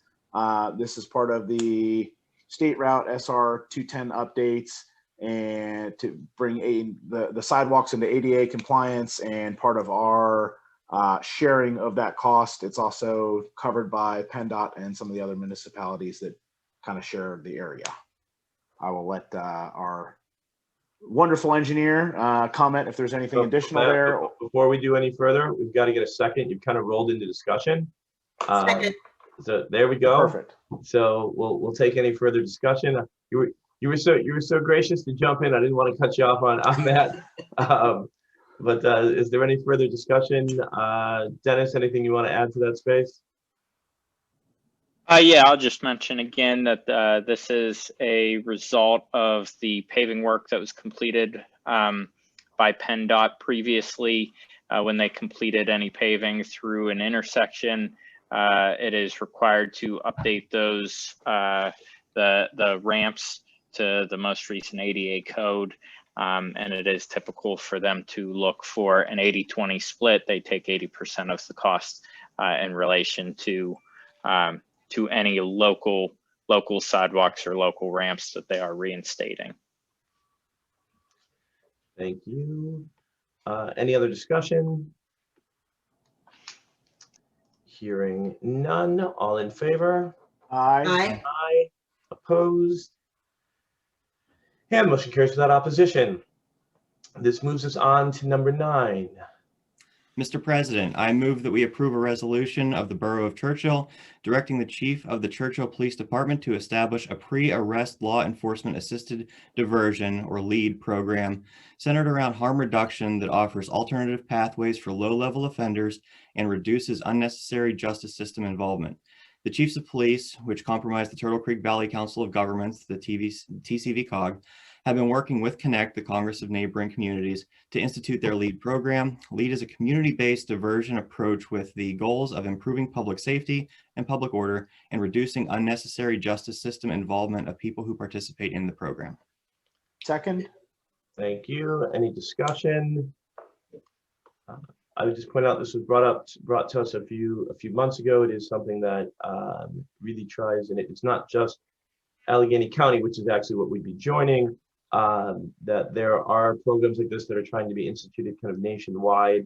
This is part of the State Route SR 210 updates and to bring the sidewalks into ADA compliance, and part of our sharing of that cost. It's also covered by PennDOT and some of the other municipalities that kind of share the area. I will let our wonderful engineer comment if there's anything additional there. Before we do any further, we've got to get a second. You've kind of rolled into discussion. Second. So there we go. Perfect. So we'll take any further discussion. You were so gracious to jump in. I didn't want to cut you off on that. But is there any further discussion? Dennis, anything you want to add to that space? Yeah, I'll just mention again that this is a result of the paving work that was completed by PennDOT previously. When they completed any paving through an intersection, it is required to update those the ramps to the most recent ADA code, and it is typical for them to look for an 80-20 split. They take 80% of the cost in relation to any local sidewalks or local ramps that they are reinstating. Thank you. Any other discussion? Hearing none, all in favor? Aye. Aye. Aye. Opposed? And motion carries without opposition. This moves us on to number 9. Mr. President, I move that we approve a resolution of the Borough of Churchill directing the Chief of the Churchill Police Department to establish a pre-arrest law enforcement assisted diversion, or LEAD, program centered around harm reduction that offers alternative pathways for low-level offenders and reduces unnecessary justice system involvement. The Chiefs of Police, which comprise the Turtle Creek Valley Council of Governments, the TCV-COG, have been working with Connect, the Congress of Neighboring Communities, to institute their LEAD program. LEAD is a community-based diversion approach with the goals of improving public safety and public order and reducing unnecessary justice system involvement of people who participate in the program. Second. Thank you. Any discussion? I would just point out this was brought to us a few months ago. It is something that really tries, and it's not just Allegheny County, which is actually what we'd be joining. That there are programs like this that are trying to be instituted kind of nationwide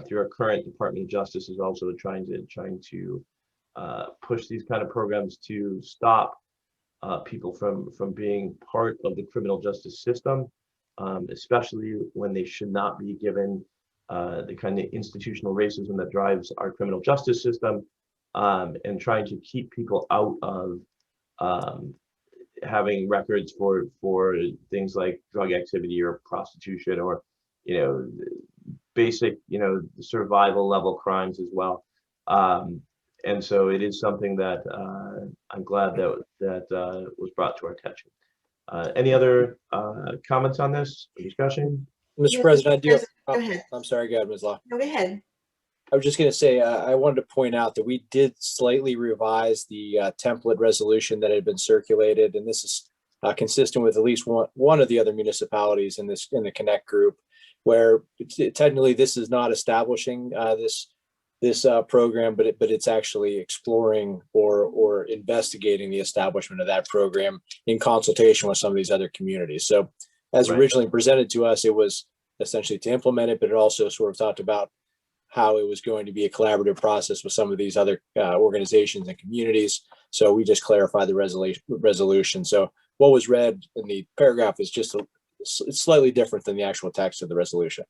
through our current Department of Justice is also trying to push these kind of programs to stop people from being part of the criminal justice system, especially when they should not be given the kind of institutional racism that drives our criminal justice system, and trying to keep people out of having records for things like drug activity or prostitution or, basic, survival level crimes as well. And so it is something that I'm glad that was brought to our attention. Any other comments on this discussion? Mr. President, I do. Go ahead. I'm sorry, go ahead, Ms. Law. Go ahead. I was just going to say, I wanted to point out that we did slightly revise the template resolution that had been circulated, and this is consistent with at least one of the other municipalities in the Connect group. where technically this is not establishing this program, but it's actually exploring or investigating the establishment of that program in consultation with some of these other communities. So as originally presented to us, it was essentially to implement it, but it also sort of talked about how it was going to be a collaborative process with some of these other organizations and communities. So we just clarified the resolution. So what was read in the paragraph is just it's slightly different than the actual text of the resolution.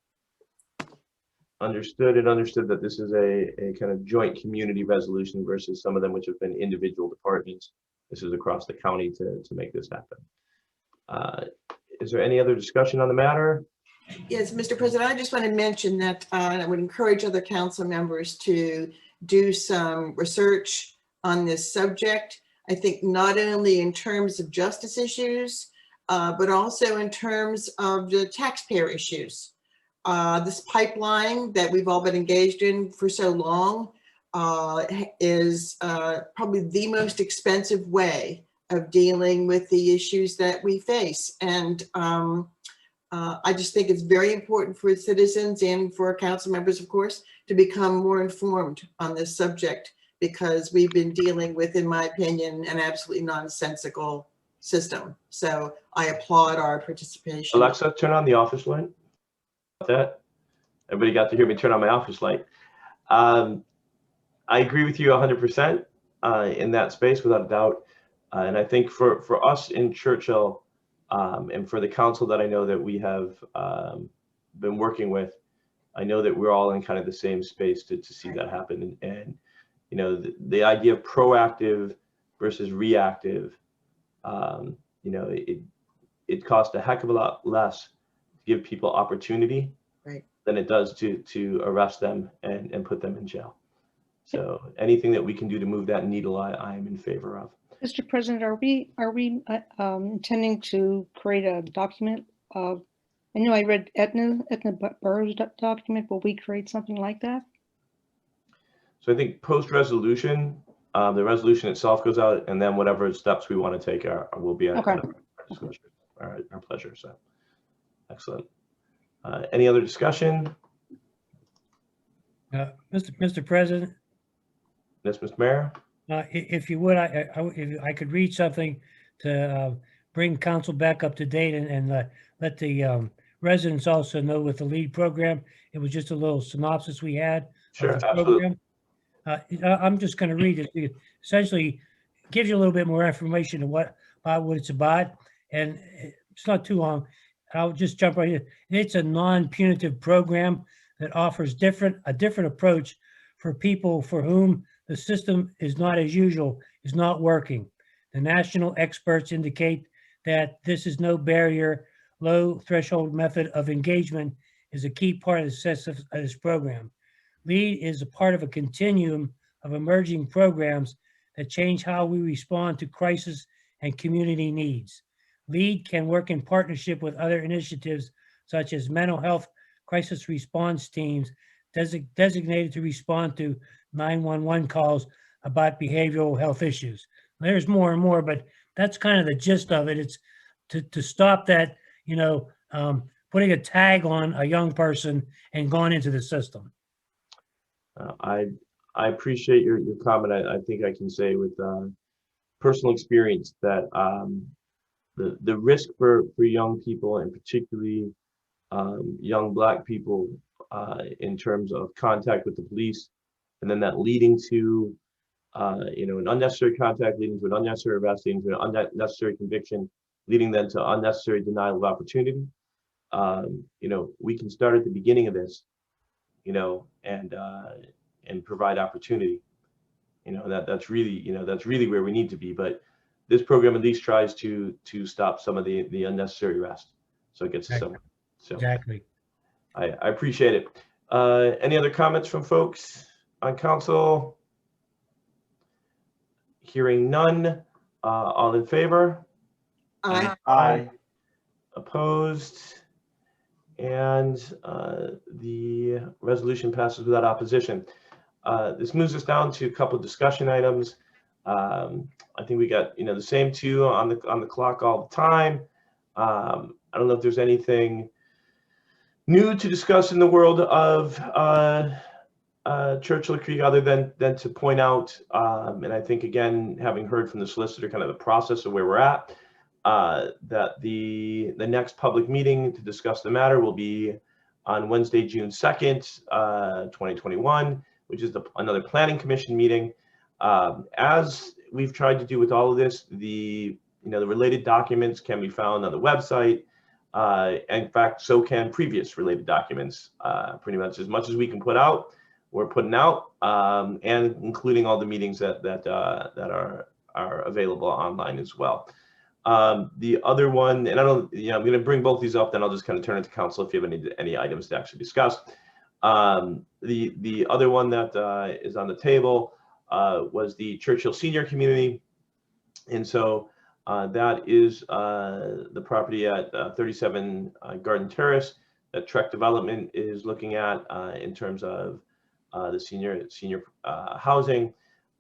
Understood, and understood that this is a kind of joint community resolution versus some of them which have been individual departments. This is across the county to make this happen. Is there any other discussion on the matter? Yes, Mr. President, I just want to mention that I would encourage other council members to do some research on this subject. I think not only in terms of justice issues, but also in terms of the taxpayer issues. This pipeline that we've all been engaged in for so long is probably the most expensive way of dealing with the issues that we face. And I just think it's very important for citizens and for council members, of course, to become more informed on this subject, because we've been dealing with, in my opinion, an absolutely nonsensical system. So I applaud our participation. Alexa, turn on the office light. That everybody got to hear me turn on my office light. I agree with you 100% in that space, without a doubt. And I think for us in Churchill, and for the council that I know that we have been working with, I know that we're all in kind of the same space to see that happen. And you know, the idea of proactive versus reactive, you know, it costs a heck of a lot less to give people opportunity than it does to arrest them and put them in jail. So anything that we can do to move that needle, I am in favor of. Mr. President, are we intending to create a document? I know I read Etna Burroughs document. Will we create something like that? So I think post-resolution, the resolution itself goes out, and then whatever steps we want to take will be at our discussion, our pleasure. So excellent. Any other discussion? Mr. President? Yes, Mr. Mayor? If you would, if I could read something to bring council back up to date and let the residents also know with the LEAD program. It was just a little synopsis we had of the program. I'm just going to read it. It essentially gives you a little bit more information about what it's about, and it's not too long. I'll just jump right in. It's a non-punitive program that offers a different approach for people for whom the system is not as usual, is not working. The national experts indicate that this is no barrier, low threshold method of engagement is a key part of the success of this program. LEAD is a part of a continuum of emerging programs that change how we respond to crisis and community needs. LEAD can work in partnership with other initiatives such as mental health crisis response teams designated to respond to 911 calls about behavioral health issues. There's more and more, but that's kind of the gist of it. It's to stop that, you know, putting a tag on a young person and going into the system. I appreciate your comment. I think I can say with personal experience that the risk for young people, and particularly young Black people, in terms of contact with the police, and then that leading to you know, an unnecessary contact, leading to an unnecessary arrest, leading to an unnecessary conviction, leading then to unnecessary denial of opportunity. You know, we can start at the beginning of this, you know, and provide opportunity. You know, that's really, you know, that's really where we need to be. But this program at least tries to stop some of the unnecessary arrest, so it gets us somewhere. So exactly. I appreciate it. Any other comments from folks on council? Hearing none. All in favor? Aye. Aye. Opposed? And the resolution passes without opposition. This moves us down to a couple of discussion items. I think we got, you know, the same two on the clock all the time. I don't know if there's anything new to discuss in the world of Churchill Creek, other than to point out, and I think again, having heard from the solicitor kind of the process of where we're at, that the next public meeting to discuss the matter will be on Wednesday, June 2nd, 2021, which is another planning commission meeting. As we've tried to do with all of this, the related documents can be found on the website. In fact, so can previous related documents. Pretty much as we can put out, we're putting out, and including all the meetings that are available online as well. The other one, and I'm going to bring both these up, then I'll just kind of turn it to council if you have any items to actually discuss. The other one that is on the table was the Churchill Senior Community, and so that is the property at 37 Garden Terrace that Trek Development is looking at in terms of the senior housing.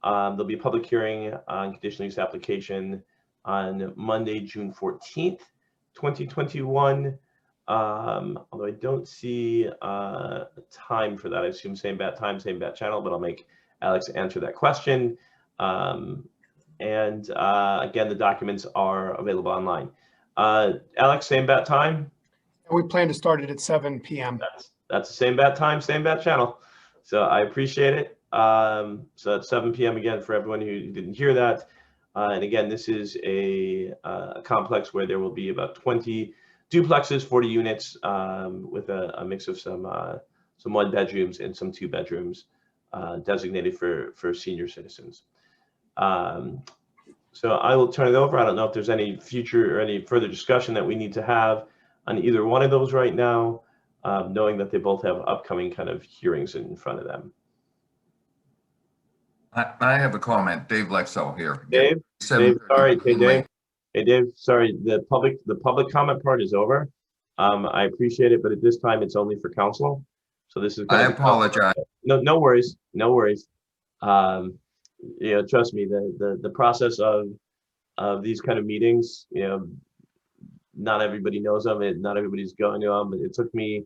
There'll be a public hearing on conditional use application on Monday, June 14th, 2021. Although I don't see a time for that. I assume same bat time, same bat channel, but I'll make Alex answer that question. Again, the documents are available online. Alex, same bat time? We plan to start it at 7 p.m. That's the same bat time, same bat channel. So I appreciate it. So that's 7 p.m. again for everyone who didn't hear that. And again, this is a complex where there will be about 20 duplexes, 40 units, with a mix of some 1 bedrooms and some 2 bedrooms designated for senior citizens. So I will turn it over. I don't know if there's any future or any further discussion that we need to have on either one of those right now, knowing that they both have upcoming kind of hearings in front of them. I have a comment. Dave Lexell here. Dave, sorry. Hey, Dave. Hey, Dave, sorry. The public comment part is over. I appreciate it, but at this time, it's only for council. So this is. I apologize. No worries. No worries. Trust me, the process of these kind of meetings, not everybody knows them, and not everybody's going to them. But it took me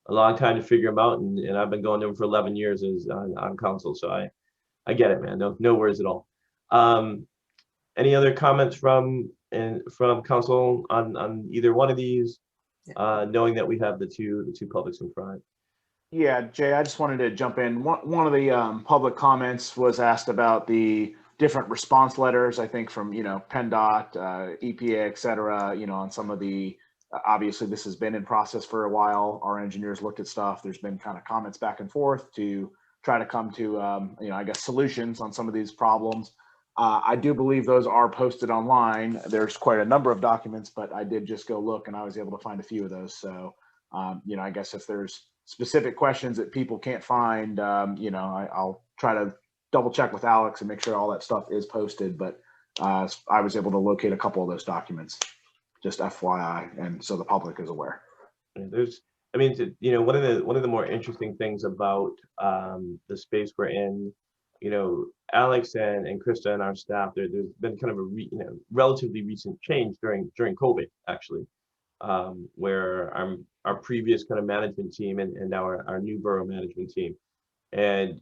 a long time to figure them out, and I've been going to them for 11 years as on council. So I get it, man. No worries at all. Any other comments from council on either one of these, knowing that we have the two publics in front? Yeah, Jay, I just wanted to jump in. One of the public comments was asked about the different response letters, I think from, PennDOT, EPA, et cetera, on some of the, obviously this has been in process for a while. Our engineers looked at stuff. There's been kind of comments back and forth to try to come to, I guess, solutions on some of these problems. I do believe those are posted online. There's quite a number of documents, but I did just go look and I was able to find a few of those. So, I guess if there's specific questions that people can't find, I'll try to double check with Alex and make sure all that stuff is posted. But I was able to locate a couple of those documents, just FYI, and so the public is aware. One of the more interesting things about the space we're in, Alex and Krista and our staff, there's been kind of a relatively recent change during COVID, actually, where our previous kind of management team and now our new borough management team, and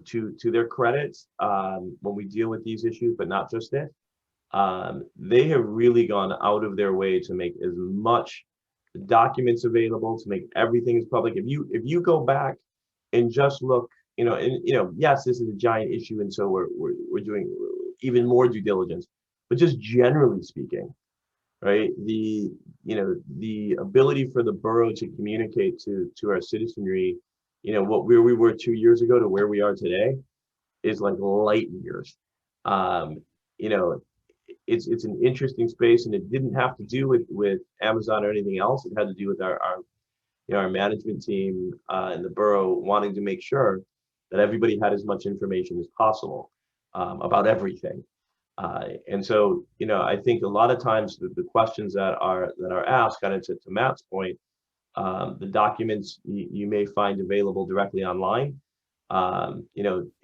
to their credits, when we deal with these issues, but not just this, they have really gone out of their way to make as much documents available, to make everything as public. If you go back and just look, yes, this is a giant issue, and so we're doing even more due diligence, but just generally speaking, right, the ability for the borough to communicate to our citizenry, where we were 2 years ago to where we are today is like light years. It's an interesting space, and it didn't have to do with Amazon or anything else. It had to do with our management team and the borough wanting to make sure that everybody had as much information as possible about everything. And so, I think a lot of times the questions that are asked, kind of to Matt's point, the documents you may find available directly online. And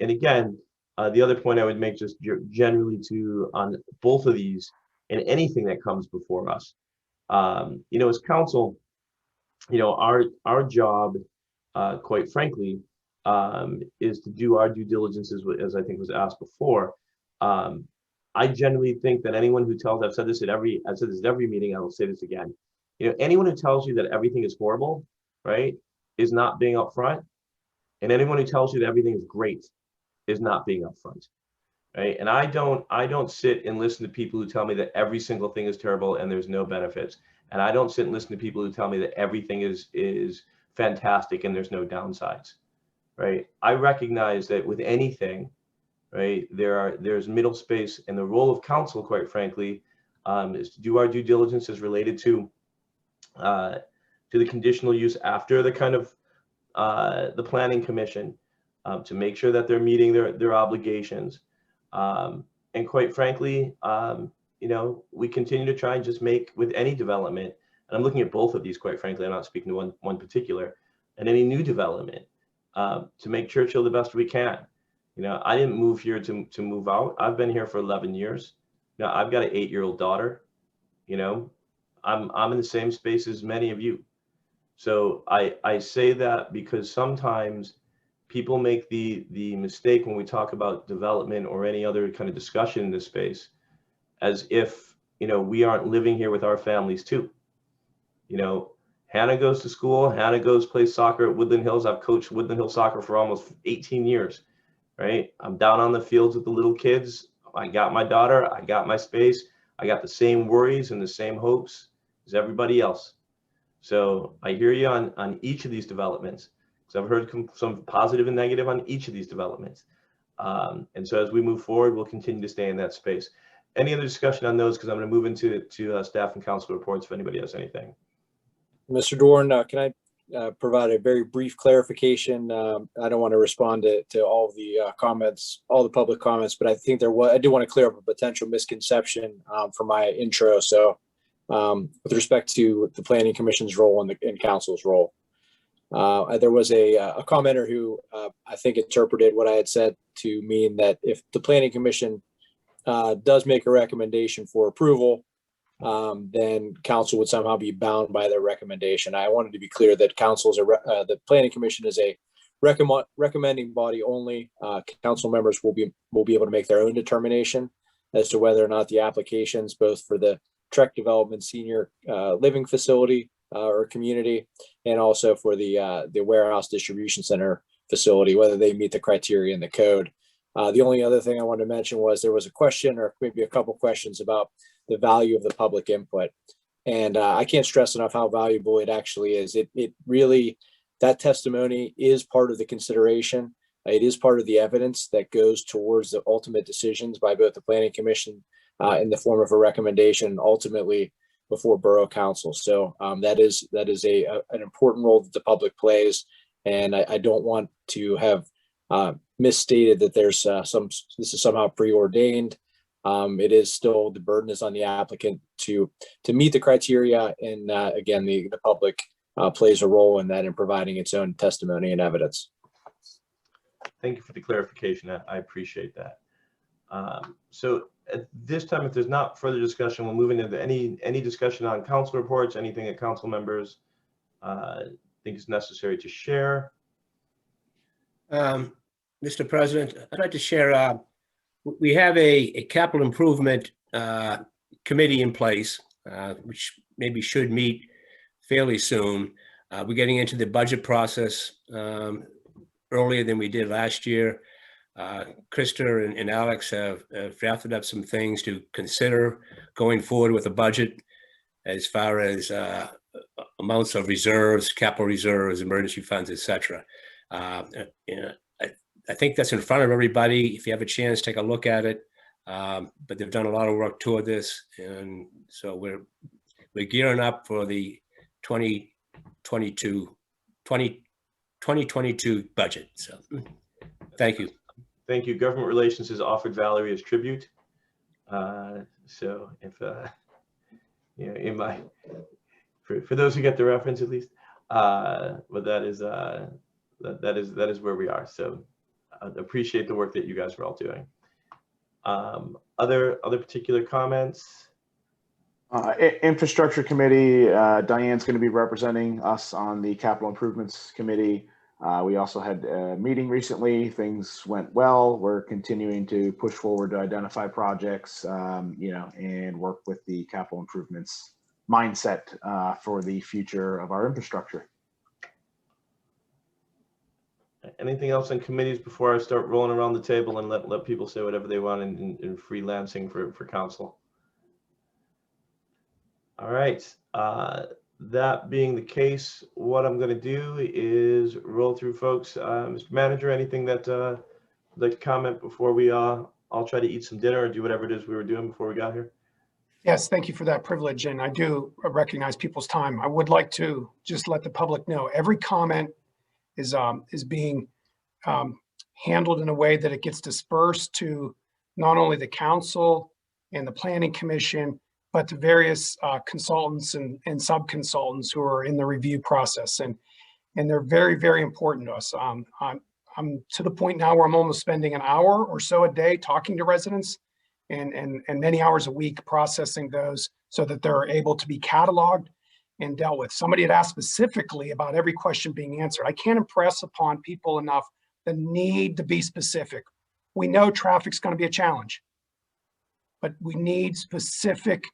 again, the other point I would make just generally on both of these and anything that comes before us, as council, you know, our job, quite frankly, is to do our due diligence, as I think was asked before. I generally think that anyone who tells, I've said this at every meeting, I will say this again. You know, anyone who tells you that everything is horrible, right, is not being upfront. And anyone who tells you that everything is great is not being upfront, right? And I don't sit and listen to people who tell me that every single thing is terrible and there's no benefits. And I don't sit and listen to people who tell me that everything is fantastic and there's no downsides, right? I recognize that with anything, right, there's middle space, and the role of council, quite frankly, is to do our due diligence as related to the conditional use after the kind of the planning commission, to make sure that they're meeting their obligations. And quite frankly, you know, we continue to try and just make, with any development, and I'm looking at both of these, quite frankly, I'm not speaking to one particular, and any new development, to make Churchill the best we can. You know, I didn't move here to move out. I've been here for 11 years. Now I've got an 8-year-old daughter. You know, I'm in the same space as many of you. So I say that because sometimes people make the mistake when we talk about development or any other kind of discussion in this space, as if, you know, we aren't living here with our families too. You know, Hannah goes to school, Hannah plays soccer at Woodland Hills. I've coached Woodland Hills soccer for almost 18 years, right? I'm down on the fields with the little kids. I got my daughter, I got my space. I got the same worries and the same hopes as everybody else. So I hear you on each of these developments, because I've heard some positive and negative on each of these developments. And so as we move forward, we'll continue to stay in that space. Any other discussion on those? Because I'm going to move into staff and council reports if anybody has anything. Mr. Dorn, can I provide a very brief clarification? I don't want to respond to all the comments, all the public comments, but I think I do want to clear up a potential misconception from my intro. So with respect to the Planning Commission's role and council's role, there was a commenter who I think interpreted what I had said to mean that if the Planning Commission does make a recommendation for approval, then council would somehow be bound by their recommendation. I wanted to be clear that the Planning Commission is a recommending body only. Council members will be able to make their own determination as to whether or not the applications, both for the Trek Development Senior Living Facility or community, and also for the Warehouse Distribution Center facility, whether they meet the criteria in the code. The only other thing I wanted to mention was there was a question, or maybe a couple questions, about the value of the public input. And I can't stress enough how valuable it actually is. It really, that testimony is part of the consideration. It is part of the evidence that goes towards the ultimate decisions by both the Planning Commission in the form of a recommendation, and ultimately before Borough Council. So that is an important role that the public plays. And I don't want to have misstated that there's this is somehow preordained. It is still, the burden is on the applicant to meet the criteria. And again, the public plays a role in that, in providing its own testimony and evidence. Thank you for the clarification. I appreciate that. So at this time, if there's not further discussion, we'll move into any discussion on council reports, anything that council members think is necessary to share. Mr. President, I'd like to share, we have a capital improvement committee in place, which maybe should meet fairly soon. We're getting into the budget process earlier than we did last year. Krista and Alex have drafted up some things to consider going forward with the budget, as far as amounts of reserves, capital reserves, emergency funds, etc. I think that's in front of everybody. If you have a chance, take a look at it. But they've done a lot of work toward this, and so we're gearing up for the 2022 budget. So thank you. Thank you. Government Relations has offered Valerie as tribute. So if you know, for those who get the reference at least, but that is where we are. So I appreciate the work that you guys are all doing. Other particular comments? Infrastructure Committee, Diane's going to be representing us on the Capital Improvements Committee. We also had a meeting recently. Things went well. We're continuing to push forward to identify projects, and work with the capital improvements mindset for the future of our infrastructure. Anything else on committees before I start rolling around the table and let people say whatever they want in freelancing for council? All right. That being the case, what I'm going to do is roll through folks. Mr. Manager, anything that you'd like to comment before we all try to eat some dinner or do whatever it is we were doing before we got here? Yes, thank you for that privilege. And I do recognize people's time. I would like to just let the public know every comment is being handled in a way that it gets dispersed to not only the council and the planning commission, but to various consultants and sub-consultants who are in the review process. And they're very, very important to us. I'm to the point now where I'm almost spending an hour or so a day talking to residents and many hours a week processing those so that they're able to be cataloged and dealt with. Somebody had asked specifically about every question being answered. I can't impress upon people enough the need to be specific. We know traffic's going to be a challenge, but we need specific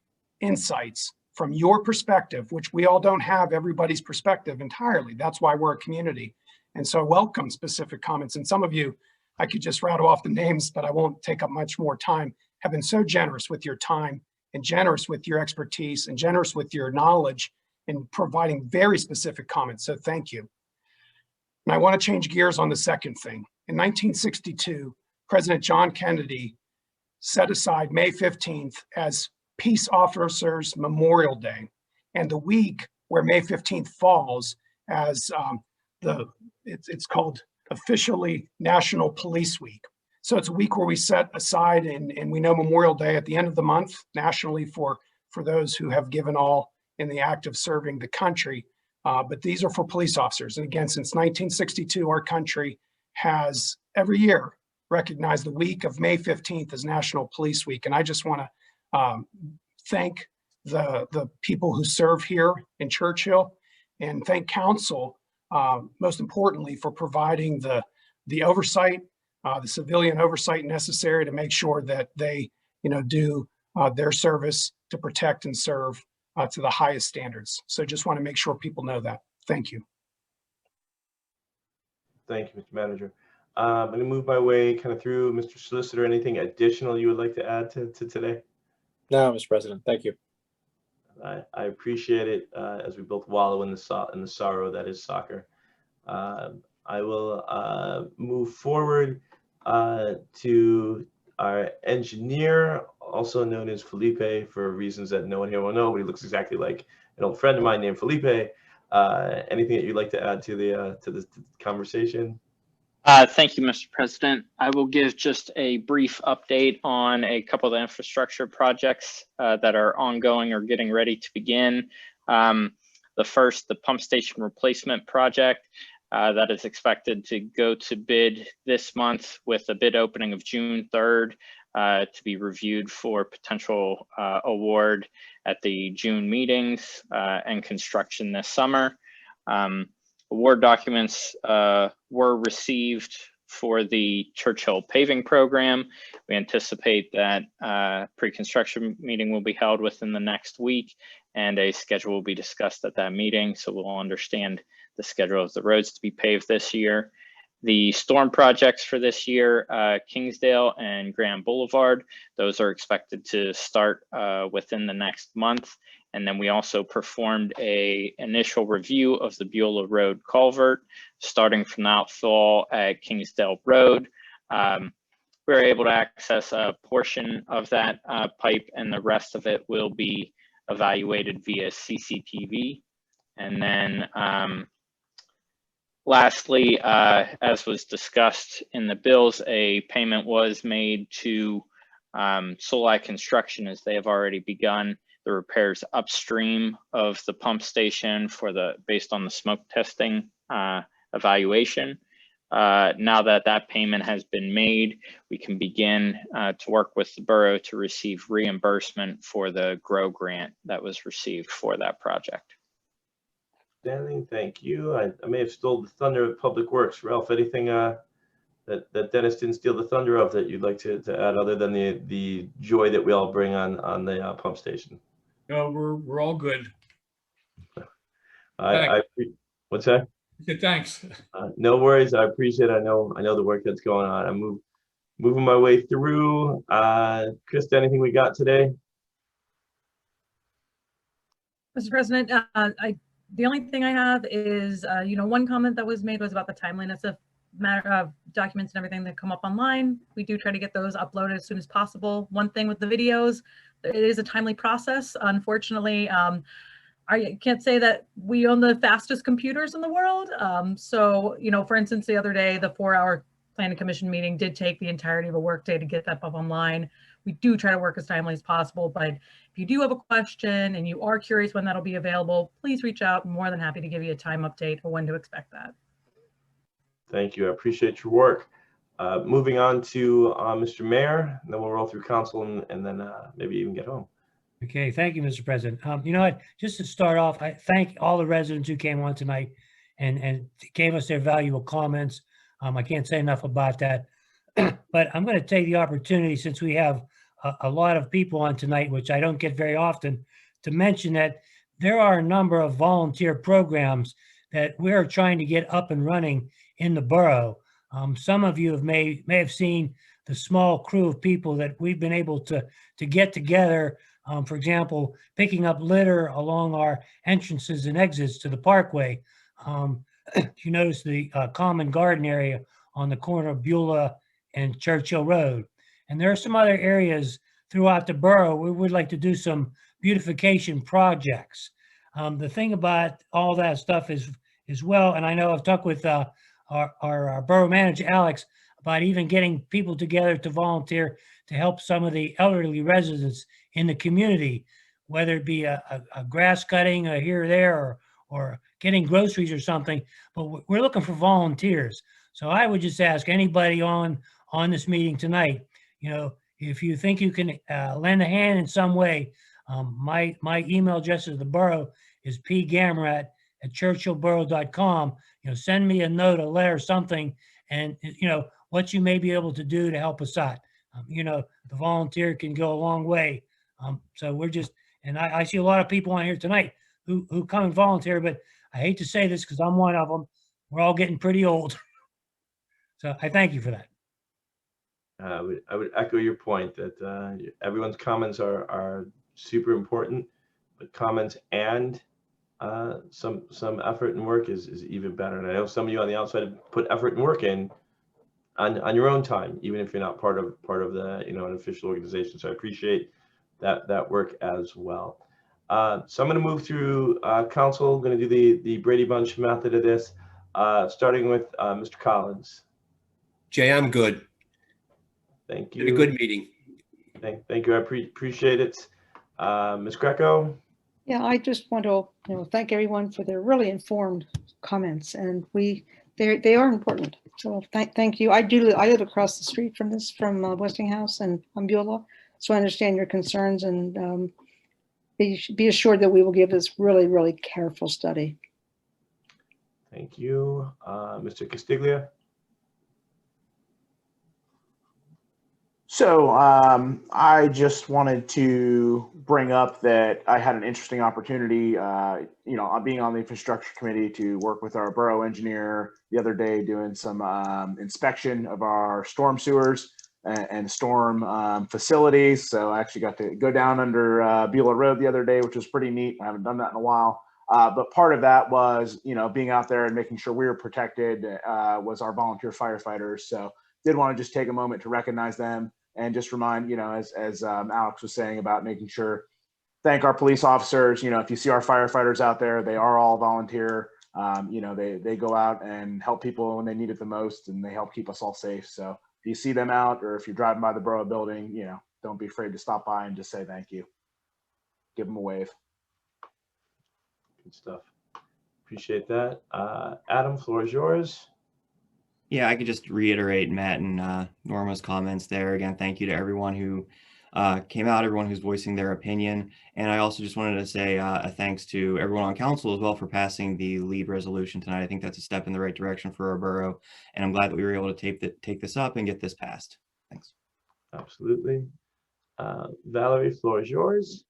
insights from your perspective, which we all don't have everybody's perspective entirely. That's why we're a community. And so I welcome specific comments. And some of you, I could just rattle off the names, but I won't take up much more time, have been so generous with your time and generous with your expertise and generous with your knowledge in providing very specific comments. So thank you. And I want to change gears on the second thing. In 1962, President John Kennedy set aside May 15th as Peace Officers Memorial Day, and the week where May 15th falls as it's called officially National Police Week. So it's a week where we set aside, and we know Memorial Day at the end of the month nationally for those who have given all in the act of serving the country. But these are for police officers. And again, since 1962, our country has every year recognized the week of May 15th as National Police Week. And I just want to thank the people who serve here in Churchill and thank council, most importantly, for providing the oversight, the civilian oversight necessary to make sure that they do their service to protect and serve to the highest standards. So just want to make sure people know that. Thank you. Thank you, Mr. Manager. I'm going to move my way kind of through. Mr. Solicitor, anything additional you would like to add to today? No, Mr. President, thank you. I appreciate it as we both wallow in the sorrow that is soccer. I will move forward to our engineer, also known as Felipe, for reasons that no one here will know, but he looks exactly like an old friend of mine named Felipe. Anything that you'd like to add to the conversation? Thank you, Mr. President. I will give just a brief update on a couple of the infrastructure projects that are ongoing or getting ready to begin. The first, the pump station replacement project that is expected to go to bid this month with a bid opening of June 3rd to be reviewed for potential award at the June meetings and construction this summer. Award documents were received for the Churchill paving program. We anticipate that pre-construction meeting will be held within the next week and a schedule will be discussed at that meeting. So we'll understand the schedule of the roads to be paved this year. The storm projects for this year, Kingsdale and Grand Boulevard, those are expected to start within the next month. And then we also performed an initial review of the Beulah Road culvert, starting from the outfall at Kingsdale Road. We were able to access a portion of that pipe, and the rest of it will be evaluated via CCTV. And then lastly, as was discussed in the bills, a payment was made to Solai Construction as they have already begun the repairs upstream of the pump station based on the smoke testing evaluation. now that that payment has been made, we can begin to work with the borough to receive reimbursement for the GROW grant that was received for that project. Standing, thank you. I may have stole the thunder of Public Works. Ralph, anything that Dennis didn't steal the thunder of that you'd like to add, other than the joy that we all bring on the pump station? No, we're all good. What's that? Thanks. No worries. I appreciate it. I know the work that's going on. I'm moving my way through. Krista, anything we got today? Mr. President, the only thing I have is, one comment that was made was about the timeliness of matter of documents and everything that come up online. We do try to get those uploaded as soon as possible. One thing with the videos, it is a timely process. Unfortunately, I can't say that we own the fastest computers in the world. So, for instance, the other day, the 4-hour planning commission meeting did take the entirety of a workday to get that up online. We do try to work as timely as possible, but if you do have a question and you are curious when that'll be available, please reach out. I'm more than happy to give you a time update or when to expect that. Thank you. I appreciate your work. Moving on to Mr. Mayor, and then we'll roll through council and then maybe even get home. Okay, thank you, Mr. President. You know what, just to start off, I thank all the residents who came on tonight and gave us their valuable comments. I can't say enough about that, but I'm going to take the opportunity, since we have a lot of people on tonight, which I don't get very often, to mention that there are a number of volunteer programs that we're trying to get up and running in the borough. Some of you may have seen the small crew of people that we've been able to get together. For example, picking up litter along our entrances and exits to the parkway. You notice the common garden area on the corner of Beulah and Churchill Road. And there are some other areas throughout the borough where we'd like to do some beautification projects. The thing about all that stuff is well, and I know I've talked with our borough manager, Alex, about even getting people together to volunteer to help some of the elderly residents in the community, whether it be a grass cutting here or there, or getting groceries or something. But we're looking for volunteers. So I would just ask anybody on this meeting tonight, if you think you can lend a hand in some way, my email address at the borough is pgamrat@churchillborough.com. Send me a note, a letter, something, and what you may be able to do to help us out. The volunteer can go a long way. So we're just, and I see a lot of people on here tonight who come and volunteer, but I hate to say this because I'm one of them. We're all getting pretty old. So I thank you for that. I would echo your point that everyone's comments are super important, but comments and some effort and work is even better. And I know some of you on the outside have put effort and work in on your own time, even if you're not part of the an official organization. So I appreciate that work as well. So I'm going to move through council. I'm going to do the Brady Bunch method of this, starting with Mr. Collins. Jay, I'm good. Thank you. Had a good meeting. Thank you. I appreciate it. Ms. Greco. Yeah, I just want to thank everyone for their really informed comments, and they are important. So thank you. I live across the street from Westinghouse and Beulah, so I understand your concerns, and be assured that we will give this really, really careful study. Thank you. Mr. Castiglia. So I just wanted to bring up that I had an interesting opportunity, being on the infrastructure committee, to work with our borough engineer the other day doing some inspection of our storm sewers and storm facilities. So I actually got to go down under Beulah Road the other day, which was pretty neat. I haven't done that in a while. But part of that was, being out there and making sure we were protected was our volunteer firefighters. So did want to just take a moment to recognize them and just remind, as Alex was saying about making sure, thank our police officers. If you see our firefighters out there, they are all volunteer. They go out and help people when they need it the most, and they help keep us all safe. So if you see them out, or if you're driving by the borough building, don't be afraid to stop by and just say thank you. Give them a wave. Good stuff. Appreciate that. Adam, floor is yours. Yeah, I could just reiterate Matt and Norma's comments there. Again, thank you to everyone who came out, everyone who's voicing their opinion. And I also just wanted to say a thanks to everyone on council as well for passing the lead resolution tonight. I think that's a step in the right direction for our borough. And I'm glad that we were able to take this up and get this passed. Thanks. Absolutely. Valerie, floor is yours.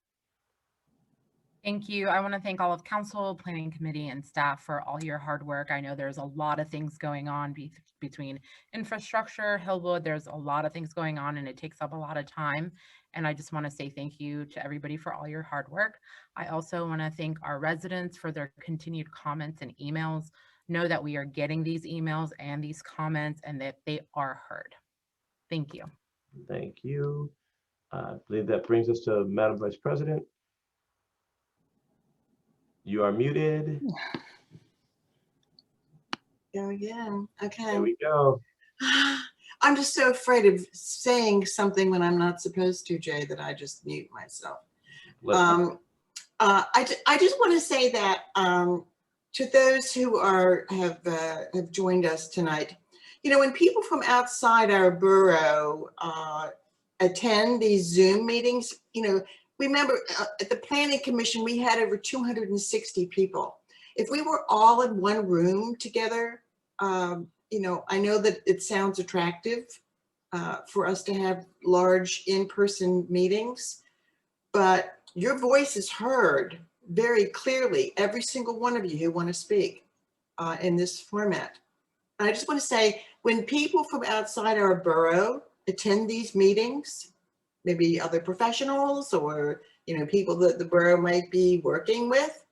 Thank you. I want to thank all of council, planning committee, and staff for all your hard work. I know there's a lot of things going on between infrastructure, Hillwood. There's a lot of things going on, and it takes up a lot of time. And I just want to say thank you to everybody for all your hard work. I also want to thank our residents for their continued comments and emails. Know that we are getting these emails and these comments and that they are heard. Thank you. Thank you. I believe that brings us to Madam Vice President. You are muted. Go again. Okay. There we go. I'm just so afraid of saying something when I'm not supposed to, Jay, that I just mute myself. I just want to say that to those who have joined us tonight, you know, when people from outside our borough attend these Zoom meetings, you know, remember at the Planning Commission, we had over 260 people. If we were all in one room together, you know, I know that it sounds attractive for us to have large in-person meetings, but your voice is heard very clearly, every single one of you who want to speak in this format. And I just want to say, when people from outside our borough attend these meetings, maybe other professionals or, you know, people that the borough might be working with,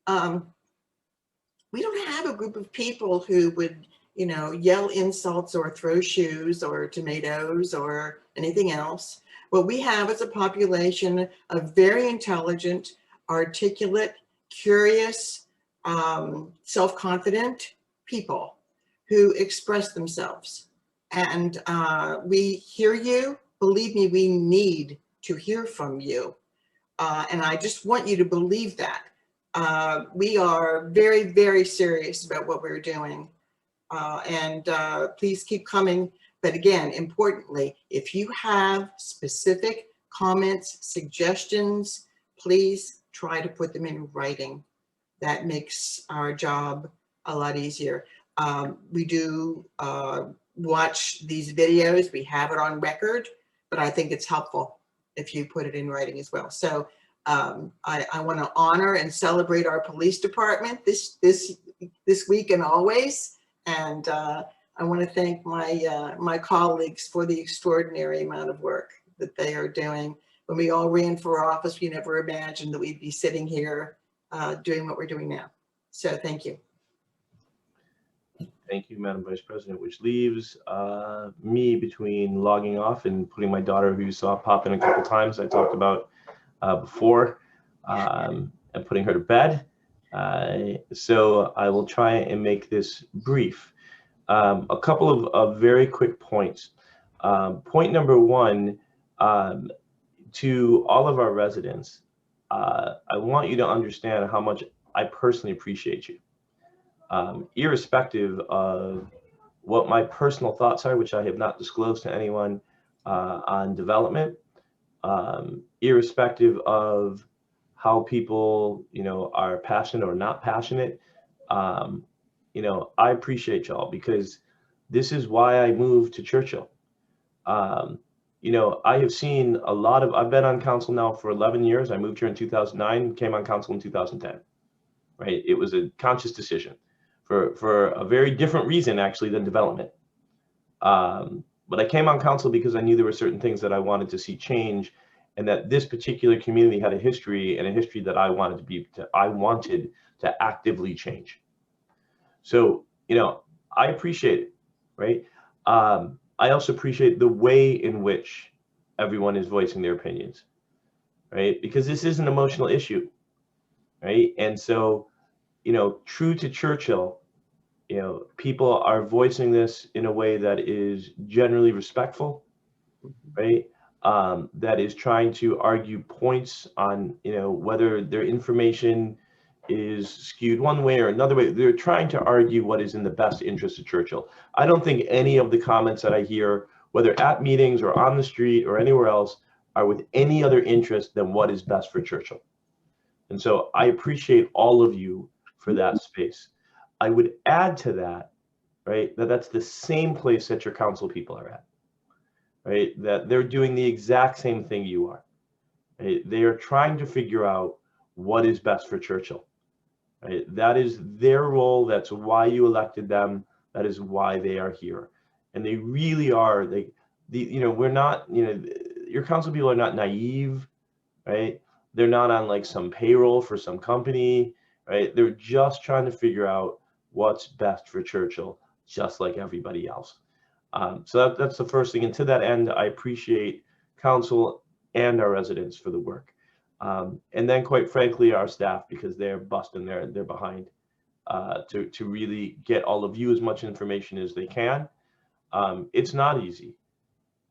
we don't have a group of people who would, you know, yell insults or throw shoes or tomatoes or anything else. What we have is a population of very intelligent, articulate, curious, self-confident people who express themselves. And we hear you. Believe me, we need to hear from you. And I just want you to believe that. We are very, very serious about what we're doing. And please keep coming. But again, importantly, if you have specific comments, suggestions, please try to put them in writing. That makes our job a lot easier. We do watch these videos. We have it on record, but I think it's helpful if you put it in writing as well. So I want to honor and celebrate our police department this week and always. And I want to thank my colleagues for the extraordinary amount of work that they are doing. When we all ran for office, we never imagined that we'd be sitting here doing what we're doing now. So thank you. Thank you, Madam Vice President, which leaves me between logging off and putting my daughter, who you saw pop in a couple times, I talked about before, and putting her to bed. So I will try and make this brief. A couple of very quick points. Point number one, to all of our residents, I want you to understand how much I personally appreciate you. Irrespective of what my personal thoughts are, which I have not disclosed to anyone on development, irrespective of how people, you know, are passionate or not passionate, you know, I appreciate y'all, because this is why I moved to Churchill. You know, I have seen a lot of, I've been on council now for 11 years. I moved here in 2009, came on council in 2010, right? It was a conscious decision for a very different reason, actually, than development. But I came on council because I knew there were certain things that I wanted to see change, and that this particular community had a history, and a history that I wanted to actively change. So, you know, I appreciate it, right? I also appreciate the way in which everyone is voicing their opinions, right? Because this is an emotional issue, right? And so, you know, true to Churchill, you know, people are voicing this in a way that is generally respectful, right? That is trying to argue points on, you know, whether their information is skewed one way or another way. They're trying to argue what is in the best interest of Churchill. I don't think any of the comments that I hear, whether at meetings or on the street or anywhere else, are with any other interest than what is best for Churchill. And so I appreciate all of you for that space. I would add to that, right, that's the same place that your council people are at, right? That they're doing the exact same thing you are. Right? They are trying to figure out what is best for Churchill. Right? That is their role. That's why you elected them. That is why they are here. And they really are. We're not, your council people are not naive, right? They're not on like some payroll for some company, right? They're just trying to figure out what's best for Churchill, just like everybody else. So that's the first thing. And to that end, I appreciate council and our residents for the work. And then quite frankly, our staff, because they're busting their behind to really get all of you as much information as they can. It's not easy,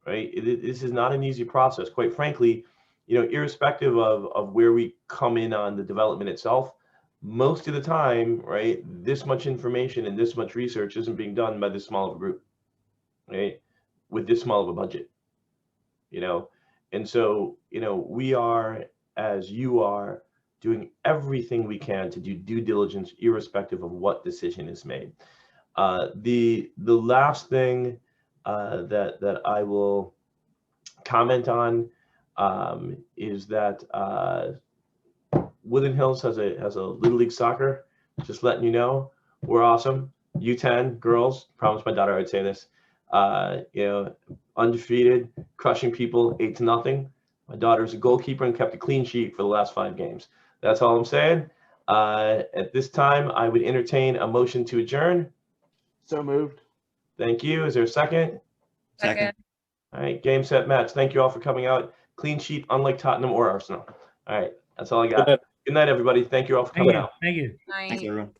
right? This is not an easy process. Quite frankly, irrespective of where we come in on the development itself, most of the time, right, this much information and this much research isn't being done by this small of a group, right, with this small of a budget, and so, we are, as you are, doing everything we can to do due diligence, irrespective of what decision is made. The last thing that I will comment on is that Woodland Hills has a Little League soccer. Just letting you know, we're awesome. U10 girls, promised my daughter I'd say this. Undefeated, crushing people 8-0. My daughter's a goalkeeper and kept a clean sheet for the last 5 games. That's all I'm saying. At this time, I would entertain a motion to adjourn. So moved. Thank you. Is there a second? Second. All right, game, set, match. Thank you all for coming out. Clean sheet, unlike Tottenham or Arsenal. All right, that's all I got. Good night, everybody. Thank you all for coming out. Thank you. Night. Thanks, everyone.